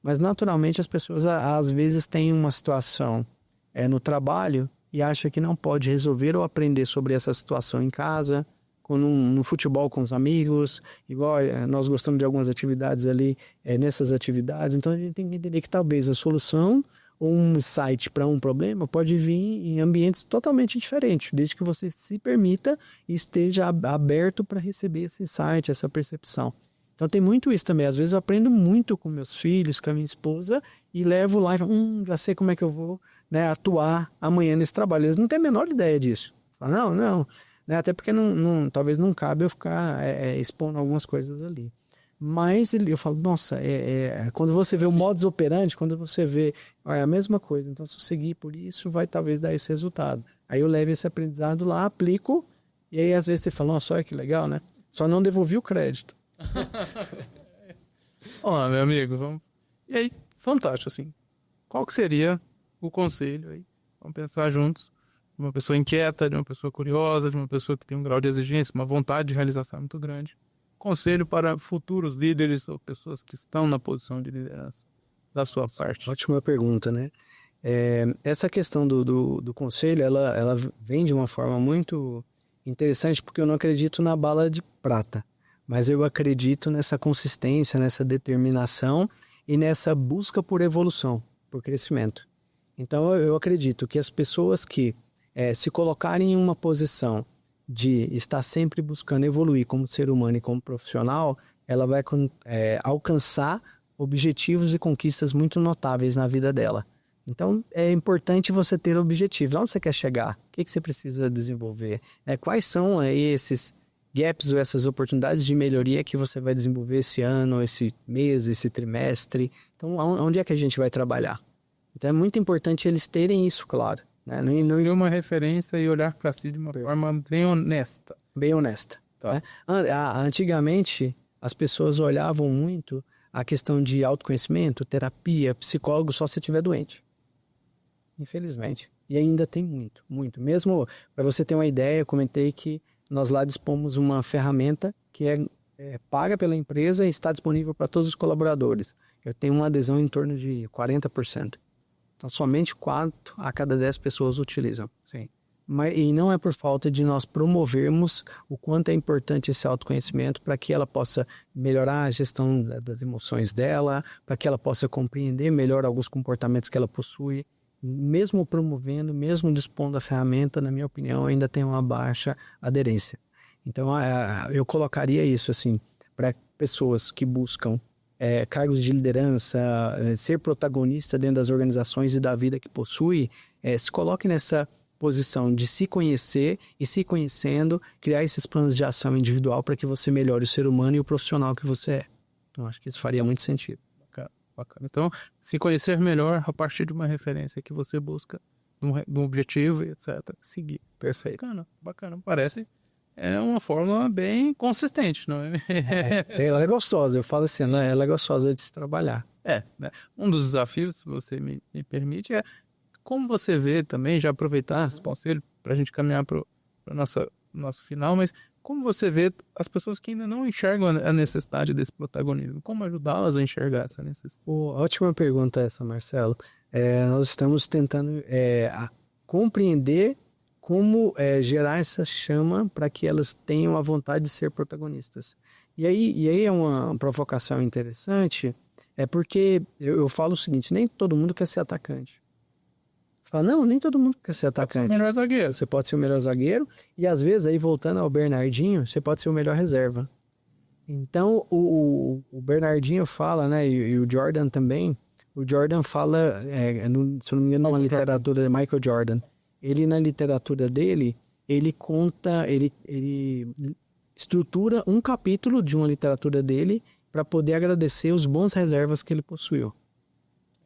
Mas naturalmente as pessoas às vezes têm uma situação no trabalho e acham que não pode resolver ou aprender sobre essa situação em casa, no futebol com os amigos, igual nós gostamos de algumas atividades ali, nessas atividades. Então a gente tem que entender que talvez a solução ou um insight para um problema pode vir em ambientes totalmente diferentes, desde que você se permita e esteja aberto para receber esse insight, essa percepção. Então tem muito isso também. Às vezes eu aprendo muito com meus filhos, com a minha esposa e levo lá e falo, já sei como é que eu vou atuar amanhã nesse trabalho. Eles não têm a menor ideia disso. Falo, não. Até porque talvez não cabe eu ficar expondo algumas coisas ali. Mas eu falo, nossa, quando você vê o modus operandi, quando você vê a mesma coisa, então se eu seguir por isso, vai talvez dar esse resultado. Aí eu levo esse aprendizado lá, aplico, e aí às vezes você fala, nossa, olha que legal, né? Só não devolvi o crédito. Olá, meu amigo, vamos... E aí, fantástico, assim. Qual que seria o conselho aí? Vamos pensar juntos. De uma pessoa inquieta, de uma pessoa curiosa, de uma pessoa que tem um grau de exigência, uma vontade de realização muito grande. Conselho para futuros líderes ou pessoas que estão na posição de liderança, da sua parte. Ótima pergunta, né? Essa questão do conselho, ela vem de uma forma muito interessante, porque eu não acredito na bala de prata, mas eu acredito nessa consistência, nessa determinação e nessa busca por evolução, por crescimento. Então eu acredito que as pessoas que se colocarem em uma posição de estar sempre buscando evoluir como ser humano e como profissional, ela vai alcançar objetivos e conquistas muito notáveis na vida dela. Então, é importante você ter objetivos. Onde você quer chegar? O que você precisa desenvolver? Quais são aí esses gaps ou essas oportunidades de melhoria que você vai desenvolver esse ano, esse mês, esse trimestre? Então, onde é que a gente vai trabalhar? Então, é muito importante eles terem isso claro. Né? Não ir uma referência e olhar para si de uma forma bem honesta. Bem honesta. Tá. Né? Antigamente, as pessoas olhavam muito a questão de autoconhecimento, terapia, psicólogo só se estiver doente. Infelizmente. E ainda tem muito, muito. Mesmo para você ter uma ideia, eu comentei que nós lá dispomos uma ferramenta que é paga pela empresa e está disponível para todos os colaboradores. Eu tenho uma adesão em torno de 40%. Então, somente 4 a cada 10 pessoas utilizam. Sim. E não é por falta de nós promovermos o quanto é importante esse autoconhecimento para que ela possa melhorar a gestão das emoções dela, para que ela possa compreender melhor alguns comportamentos que ela possui. Mesmo promovendo, mesmo dispondo da ferramenta, na minha opinião, ainda tem uma baixa aderência. Então, eu colocaria isso assim, para pessoas que buscam cargos de liderança, ser protagonista dentro das organizações e da vida que possui, se coloque nessa posição de se conhecer e, se conhecendo, criar esses planos de ação individual para que você melhore o ser humano e o profissional que você é. Então, acho que isso faria muito sentido. Bacana. Então, se conhecer melhor a partir de uma referência que você busca, de um objetivo, etc. Seguir. Perfeito. Bacana. Parece uma fórmula bem consistente, não é? Ela é gostosa, eu falo assim, ela é gostosa de se trabalhar. Né? Um dos desafios, se você me permite, é como você vê também, já aproveitar esse conselho para a gente caminhar para o nosso final, mas como você vê as pessoas que ainda não enxergam a necessidade desse protagonismo? Como ajudá-las a enxergar essa necessidade? Ótima pergunta essa, Marcelo. Nós estamos tentando compreender como gerar essa chama para que elas tenham a vontade de ser protagonistas. E aí é uma provocação interessante, porque eu falo o seguinte, nem todo mundo quer ser atacante. Você fala, não, nem todo mundo quer ser atacante. Pode ser o melhor zagueiro. Você pode ser o melhor zagueiro e às vezes, aí voltando ao Bernardinho, você pode ser o melhor reserva. Então, o Bernardinho fala, né, e o Jordan também, o Jordan fala, se eu não me engano, numa literatura de Michael Jordan, ele na literatura dele, ele conta, ele estrutura um capítulo de uma literatura dele para poder agradecer os bons reservas que ele possuiu.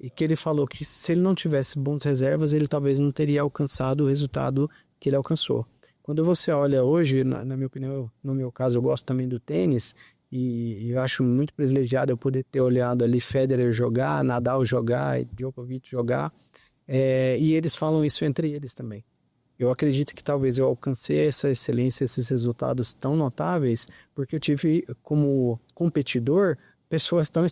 E que ele falou que se ele não tivesse bons reservas, ele talvez não teria alcançado o resultado que ele alcançou. Quando você olha hoje, na minha opinião, no meu caso, eu gosto também do tênis, e eu acho muito privilegiado eu poder ter olhado ali Federer jogar, Nadal jogar, Djokovic jogar, e eles falam isso entre eles também. Eu acredito que talvez eu alcancei essa excelência, esses resultados tão notáveis, porque eu tive como competidor pessoas tão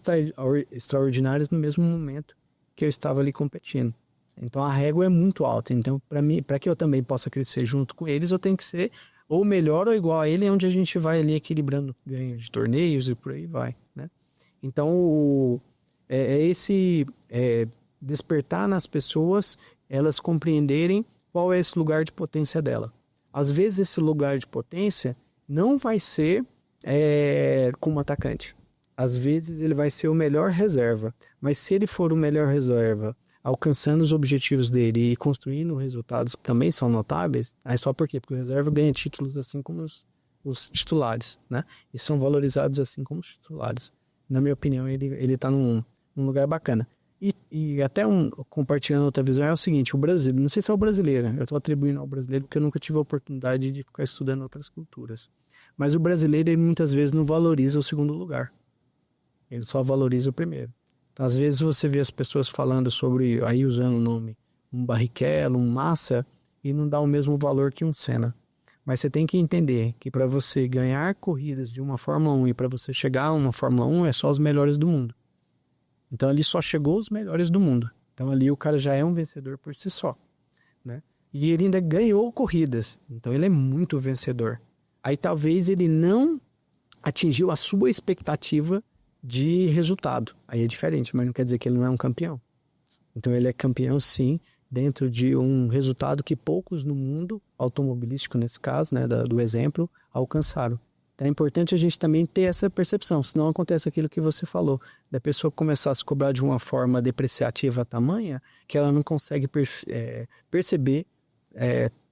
extraordinárias no mesmo momento que eu estava ali competindo. Então a régua é muito alta. Então, para que eu também possa crescer junto com eles, eu tenho que ser ou melhor ou igual a ele, onde a gente vai ali equilibrando ganhos de torneios e por aí vai, né? Então, esse despertar nas pessoas, elas compreenderem qual é esse lugar de potência dela. Às vezes esse lugar de potência não vai ser como atacante. Às vezes ele vai ser o melhor reserva, mas se ele for o melhor reserva, alcançando os objetivos dele e construindo resultados que também são notáveis, aí só por quê? Porque o reserva ganha títulos assim como os titulares, né? E são valorizados assim como os titulares. Na minha opinião, ele está num lugar bacana. E até compartilhando outra visão é o seguinte, o brasileiro, não sei se é o brasileiro, eu estou atribuindo ao brasileiro porque eu nunca tive a oportunidade de ficar estudando outras culturas. Mas o brasileiro, ele muitas vezes não valoriza o segundo lugar. Ele só valoriza o primeiro. Então, às vezes você vê as pessoas falando sobre, aí usando o nome, um Barrichello, um Massa, e não dá o mesmo valor que um Senna. Mas você tem que entender que para você ganhar corridas de uma Fórmula 1 e para você chegar a uma Fórmula 1 é só os melhores do mundo. Então ali só chegou os melhores do mundo. Então ali o cara já é um vencedor por si só, né? E ele ainda ganhou corridas. Então ele é muito vencedor. Aí talvez ele não atingiu a sua expectativa de resultado. Aí é diferente, mas não quer dizer que ele não é um campeão. Então ele é campeão sim, dentro de um resultado que poucos no mundo automobilístico, nesse caso, né, do exemplo, alcançaram. Então é importante a gente também ter essa percepção, senão acontece aquilo que você falou, da pessoa começar a se cobrar de uma forma depreciativa tamanha que ela não consegue perceber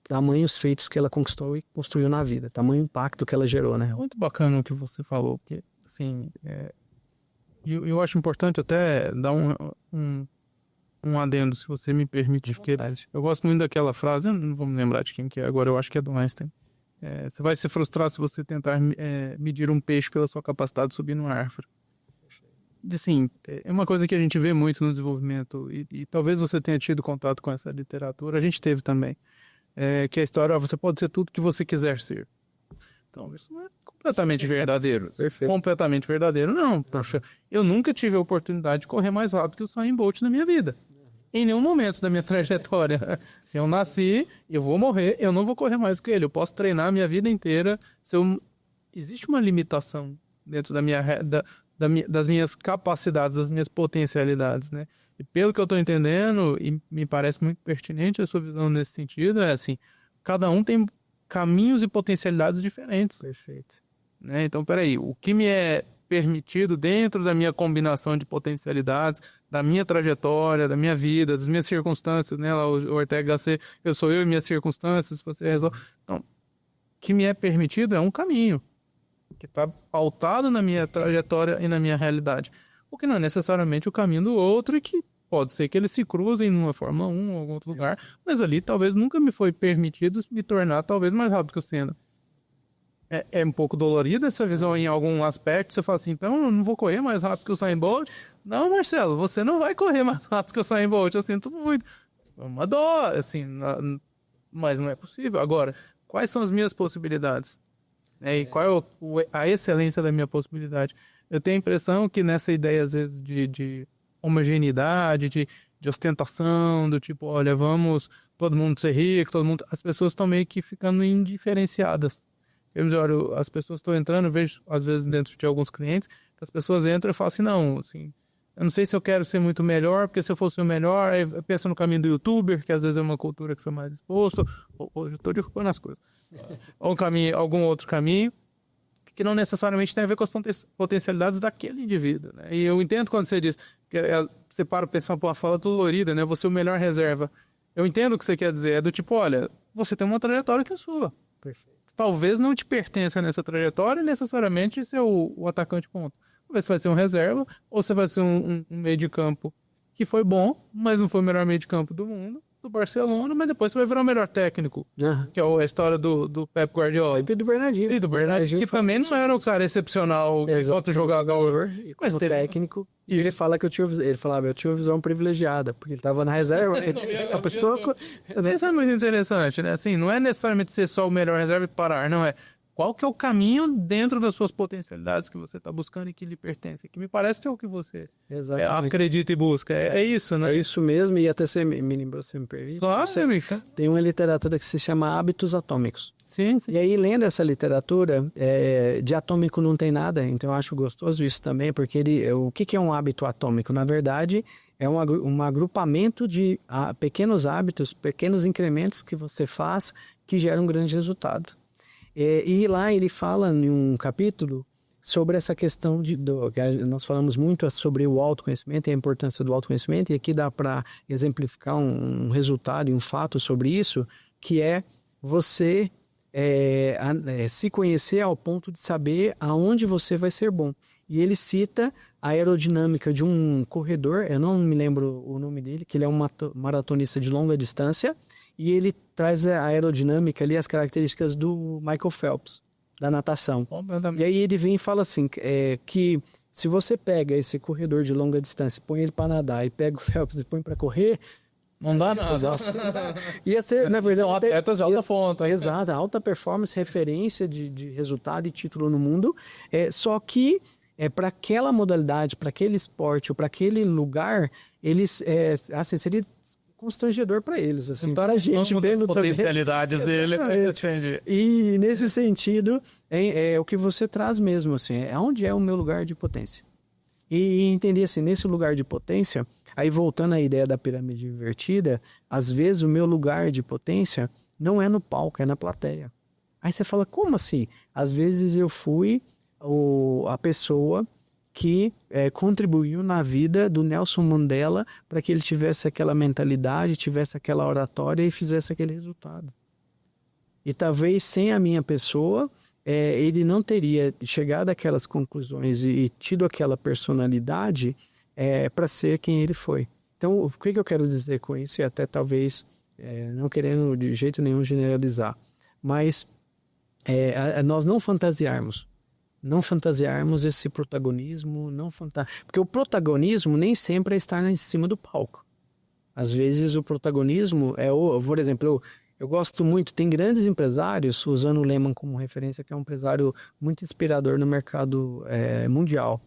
tamanhos feitos que ela conquistou e construiu na vida, tamanho impacto que ela gerou, né? Muito bacana o que você falou, porque, assim, eu acho importante até dar um adendo, se você me permitir, porque eu gosto muito daquela frase, eu não vou me lembrar de quem que é agora, eu acho que é do Einstein. Você vai se frustrar se você tentar medir um peixe pela sua capacidade de subir numa árvore. Assim, é uma coisa que a gente vê muito no desenvolvimento, e talvez você tenha tido contato com essa literatura, a gente teve também, que é a história, você pode ser tudo que você quiser ser. Então, isso não é completamente verdadeiro. Perfeito. Completamente verdadeiro, não. Poxa, eu nunca tive a oportunidade de correr mais rápido que o Usain Bolt na minha vida. Em nenhum momento da minha trajetória. Se eu nasci, eu vou morrer, eu não vou correr mais que ele. Eu posso treinar a minha vida inteira. Existe uma limitação dentro das minhas capacidades, das minhas potencialidades, né? E pelo que eu estou entendendo, e me parece muito pertinente a sua visão nesse sentido, é assim, cada um tem caminhos e potencialidades diferentes. Perfeito. Né? Então, peraí, o que me é permitido dentro da minha combinação de potencialidades, da minha trajetória, da minha vida, das minhas circunstâncias, né? Lá, o Ortega Gasset, eu sou eu e minhas circunstâncias, você resolve. Então, o que me é permitido é um caminho que está pautado na minha trajetória e na minha realidade. O que não é necessariamente o caminho do outro e que pode ser que eles se cruzem numa Fórmula 1 ou algum outro lugar, mas ali talvez nunca me foi permitido me tornar talvez mais rápido que o Senna. É um pouco dolorida essa visão em algum aspecto. Você fala assim, então eu não vou correr mais rápido que o Usain Bolt. Não, Marcelo, você não vai correr mais rápido que o Usain Bolt. Eu sinto muito. É uma dó, assim, mas não é possível. Agora, quais são as minhas possibilidades? E qual é a excelência da minha possibilidade? Eu tenho a impressão que nessa ideia, às vezes, de homogeneidade, de ostentação, do tipo, olha, vamos todo mundo ser rico, as pessoas estão meio que ficando indiferenciadas. As pessoas estão entrando, eu vejo às vezes dentro de alguns clientes, que as pessoas entram e falam assim, não, assim, eu não sei se eu quero ser muito melhor, porque se eu fosse o melhor, aí eu penso no caminho do youtuber, que às vezes é uma cultura que foi mais exposta, hoje eu estou derrubando as coisas, ou algum outro caminho, que não necessariamente tem a ver com as potencialidades daquele indivíduo, né? E eu entendo quando você diz, que você para pensar, pô, a fala dolorida, né, você é o melhor reserva. Eu entendo o que você quer dizer, é do tipo, olha, você tem uma trajetória que é sua. Perfeito. Talvez não te pertença nessa trajetória e necessariamente ser o atacante ponto. Talvez você vai ser um reserva ou você vai ser um meio de campo que foi bom, mas não foi o melhor meio de campo do mundo, do Barcelona, mas depois você vai virar o melhor técnico, que é a história do Pep Guardiola. E do Bernardinho. E do Bernardinho, que também não era um cara excepcional enquanto jogador. E como técnico, e ele fala que ele falava, eu tinha uma visão privilegiada, porque ele estava na reserva. Isso é muito interessante, né? Assim, não é necessariamente ser só o melhor reserva e parar, não é. Qual que é o caminho dentro das suas potencialidades que você está buscando e que lhe pertence? Que me parece que é o que você acredita e busca. É isso, né? É isso mesmo, e até você me lembrou, você me permite. Claro, tem uma literatura que se chama Hábitos Atômicos. Sim. E aí, lendo essa literatura, de atômico não tem nada, então eu acho gostoso isso também, porque o que é um hábito atômico? Na verdade, é um agrupamento de pequenos hábitos, pequenos incrementos que você faz que geram um grande resultado. E lá ele fala em um capítulo sobre essa questão nós falamos muito sobre o autoconhecimento e a importância do autoconhecimento, e aqui dá para exemplificar um resultado e um fato sobre isso, que é você se conhecer ao ponto de saber aonde você vai ser bom. E ele cita a aerodinâmica de um corredor, eu não me lembro o nome dele, que ele é um maratonista de longa distância, e ele traz a aerodinâmica ali, as características do Michael Phelps, da natação. E aí ele vem e fala assim, que se você pega esse corredor de longa distância, põe ele para nadar, e pega o Phelps e põe para correr, não dá nada. Ia ser, na verdade, são atletas de alta ponta. Exato, alta performance, referência de resultado e título no mundo. Só que para aquela modalidade, para aquele esporte, ou para aquele lugar, eles assim, seria constrangedor para eles, assim, para a gente ver no potencialidades dele. E nesse sentido, é o que você traz mesmo, assim, onde é o meu lugar de potência. E entender assim, nesse lugar de potência, Aí voltando à ideia da pirâmide invertida, às vezes o meu lugar de potência não é no palco, é na plateia. Aí você fala, como assim? Às vezes eu fui a pessoa que contribuiu na vida do Nelson Mandela para que ele tivesse aquela mentalidade, tivesse aquela oratória e fizesse aquele resultado. E talvez sem a minha pessoa, ele não teria chegado àquelas conclusões e tido aquela personalidade para ser quem ele foi. Então, o que eu quero dizer com isso? E até talvez, não querendo de jeito nenhum generalizar, mas nós não fantasiarmos esse protagonismo, porque o protagonismo nem sempre é estar em cima do palco. Às vezes o protagonismo por exemplo, eu gosto muito, tem grandes empresários, usando o Lehman como referência, que é um empresário muito inspirador no mercado mundial.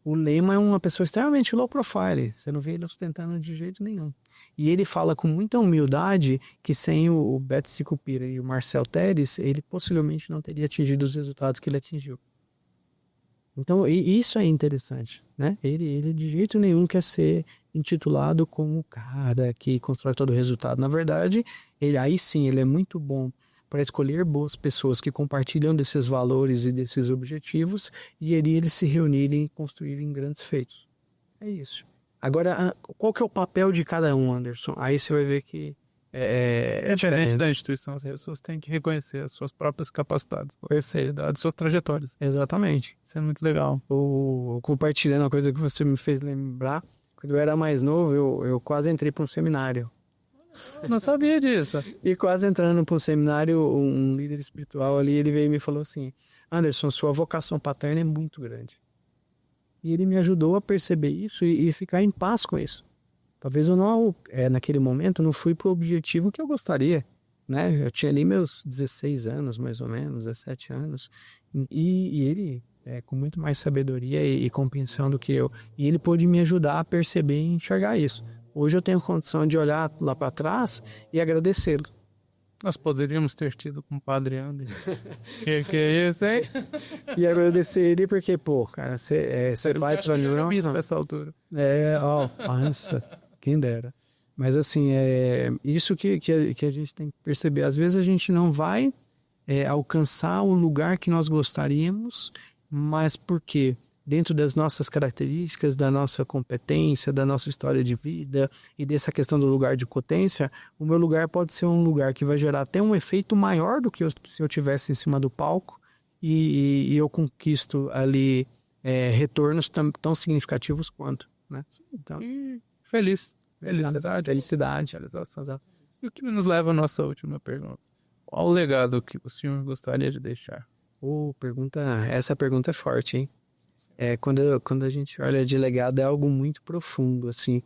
O Lehman é uma pessoa extremamente low profile, você não vê ele ostentando de jeito nenhum. E ele fala com muita humildade que sem o Beto Sicupira e o Marcel Teres, ele possivelmente não teria atingido os resultados que ele atingiu. Então, isso é interessante, né? Ele de jeito nenhum quer ser intitulado como o cara que constrói todo o resultado. Na verdade, aí sim, ele é muito bom para escolher boas pessoas que compartilham desses valores e desses objetivos e eles se reunirem e construírem grandes feitos. É isso. Agora, qual que é o papel de cada um, Anderson? Aí você vai ver que é diferente da instituição. As pessoas têm que reconhecer as suas próprias capacidades, conhecer as suas trajetórias. Exatamente. Isso é muito legal. Compartilhando uma coisa que você me fez lembrar, quando eu era mais novo, eu quase entrei para um seminário. Não sabia disso. E quase entrando para um seminário, um líder espiritual ali, ele veio e me falou assim, Anderson, sua vocação paterna é muito grande. E ele me ajudou a perceber isso e ficar em paz com isso. Talvez eu não, naquele momento, não fui para o objetivo que eu gostaria, né? Eu tinha ali meus 16 anos, mais ou menos, 17 anos, e ele, com muito mais sabedoria e compreensão do que eu, e ele pôde me ajudar a perceber e enxergar isso. Hoje eu tenho condição de olhar lá para trás e agradecê-lo. Nós poderíamos ter tido com o Padre Anderson. que é isso, hein? E agradecer ele porque, pô, cara, você vai para o bispo nessa altura. Nossa, quem dera. Mas assim, isso que a gente tem que perceber. Às vezes a gente não vai alcançar o lugar que nós gostaríamos, mas por quê? Dentro das nossas características, da nossa competência, da nossa história de vida e dessa questão do lugar de potência, o meu lugar pode ser um lugar que vai gerar até um efeito maior do que se eu estivesse em cima do palco e eu conquisto ali retornos tão significativos quanto, né? Então, felicidade, realização. E o que nos leva à nossa última pergunta? Qual o legado que o senhor gostaria de deixar? Essa pergunta é forte, hein? Quando a gente olha de legado é algo muito profundo, assim,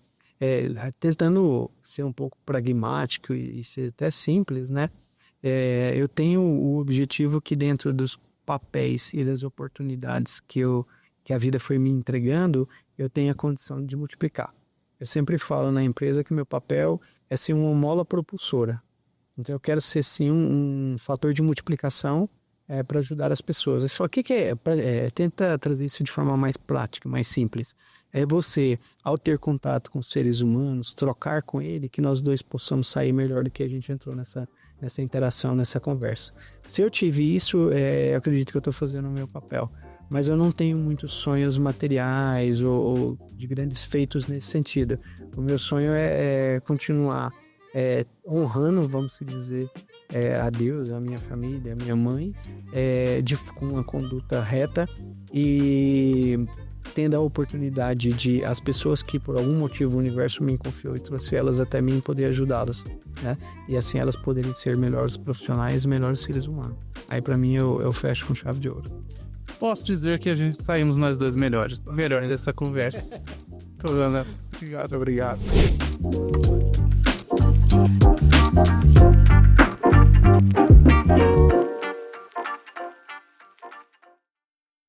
tentando ser um pouco pragmático e ser até simples, né? Eu tenho o objetivo que dentro dos papéis e das oportunidades que a vida foi me entregando, eu tenho a condição de multiplicar. Eu sempre falo na empresa que meu papel é ser uma mola propulsora. Então eu quero ser sim um fator de multiplicação para ajudar as pessoas. Você fala, o que é? Tenta trazer isso de forma mais prática, mais simples. É você, ao ter contato com seres humanos, trocar com ele, que nós dois possamos sair melhor do que a gente entrou nessa interação, nessa conversa. Se eu tive isso, eu acredito que eu estou fazendo o meu papel. Mas eu não tenho muitos sonhos materiais ou de grandes feitos nesse sentido. O meu sonho é continuar honrando, vamos dizer, a Deus, a minha família, a minha mãe, com uma conduta reta e tendo a oportunidade de as pessoas que por algum motivo o universo me confiou e trouxe elas até mim, poder ajudá-las, né? E assim elas poderem ser melhores profissionais, melhores seres humanos. Aí para mim eu fecho com chave de ouro. Posso dizer que a gente saímos nós dois melhores dessa conversa. Obrigado.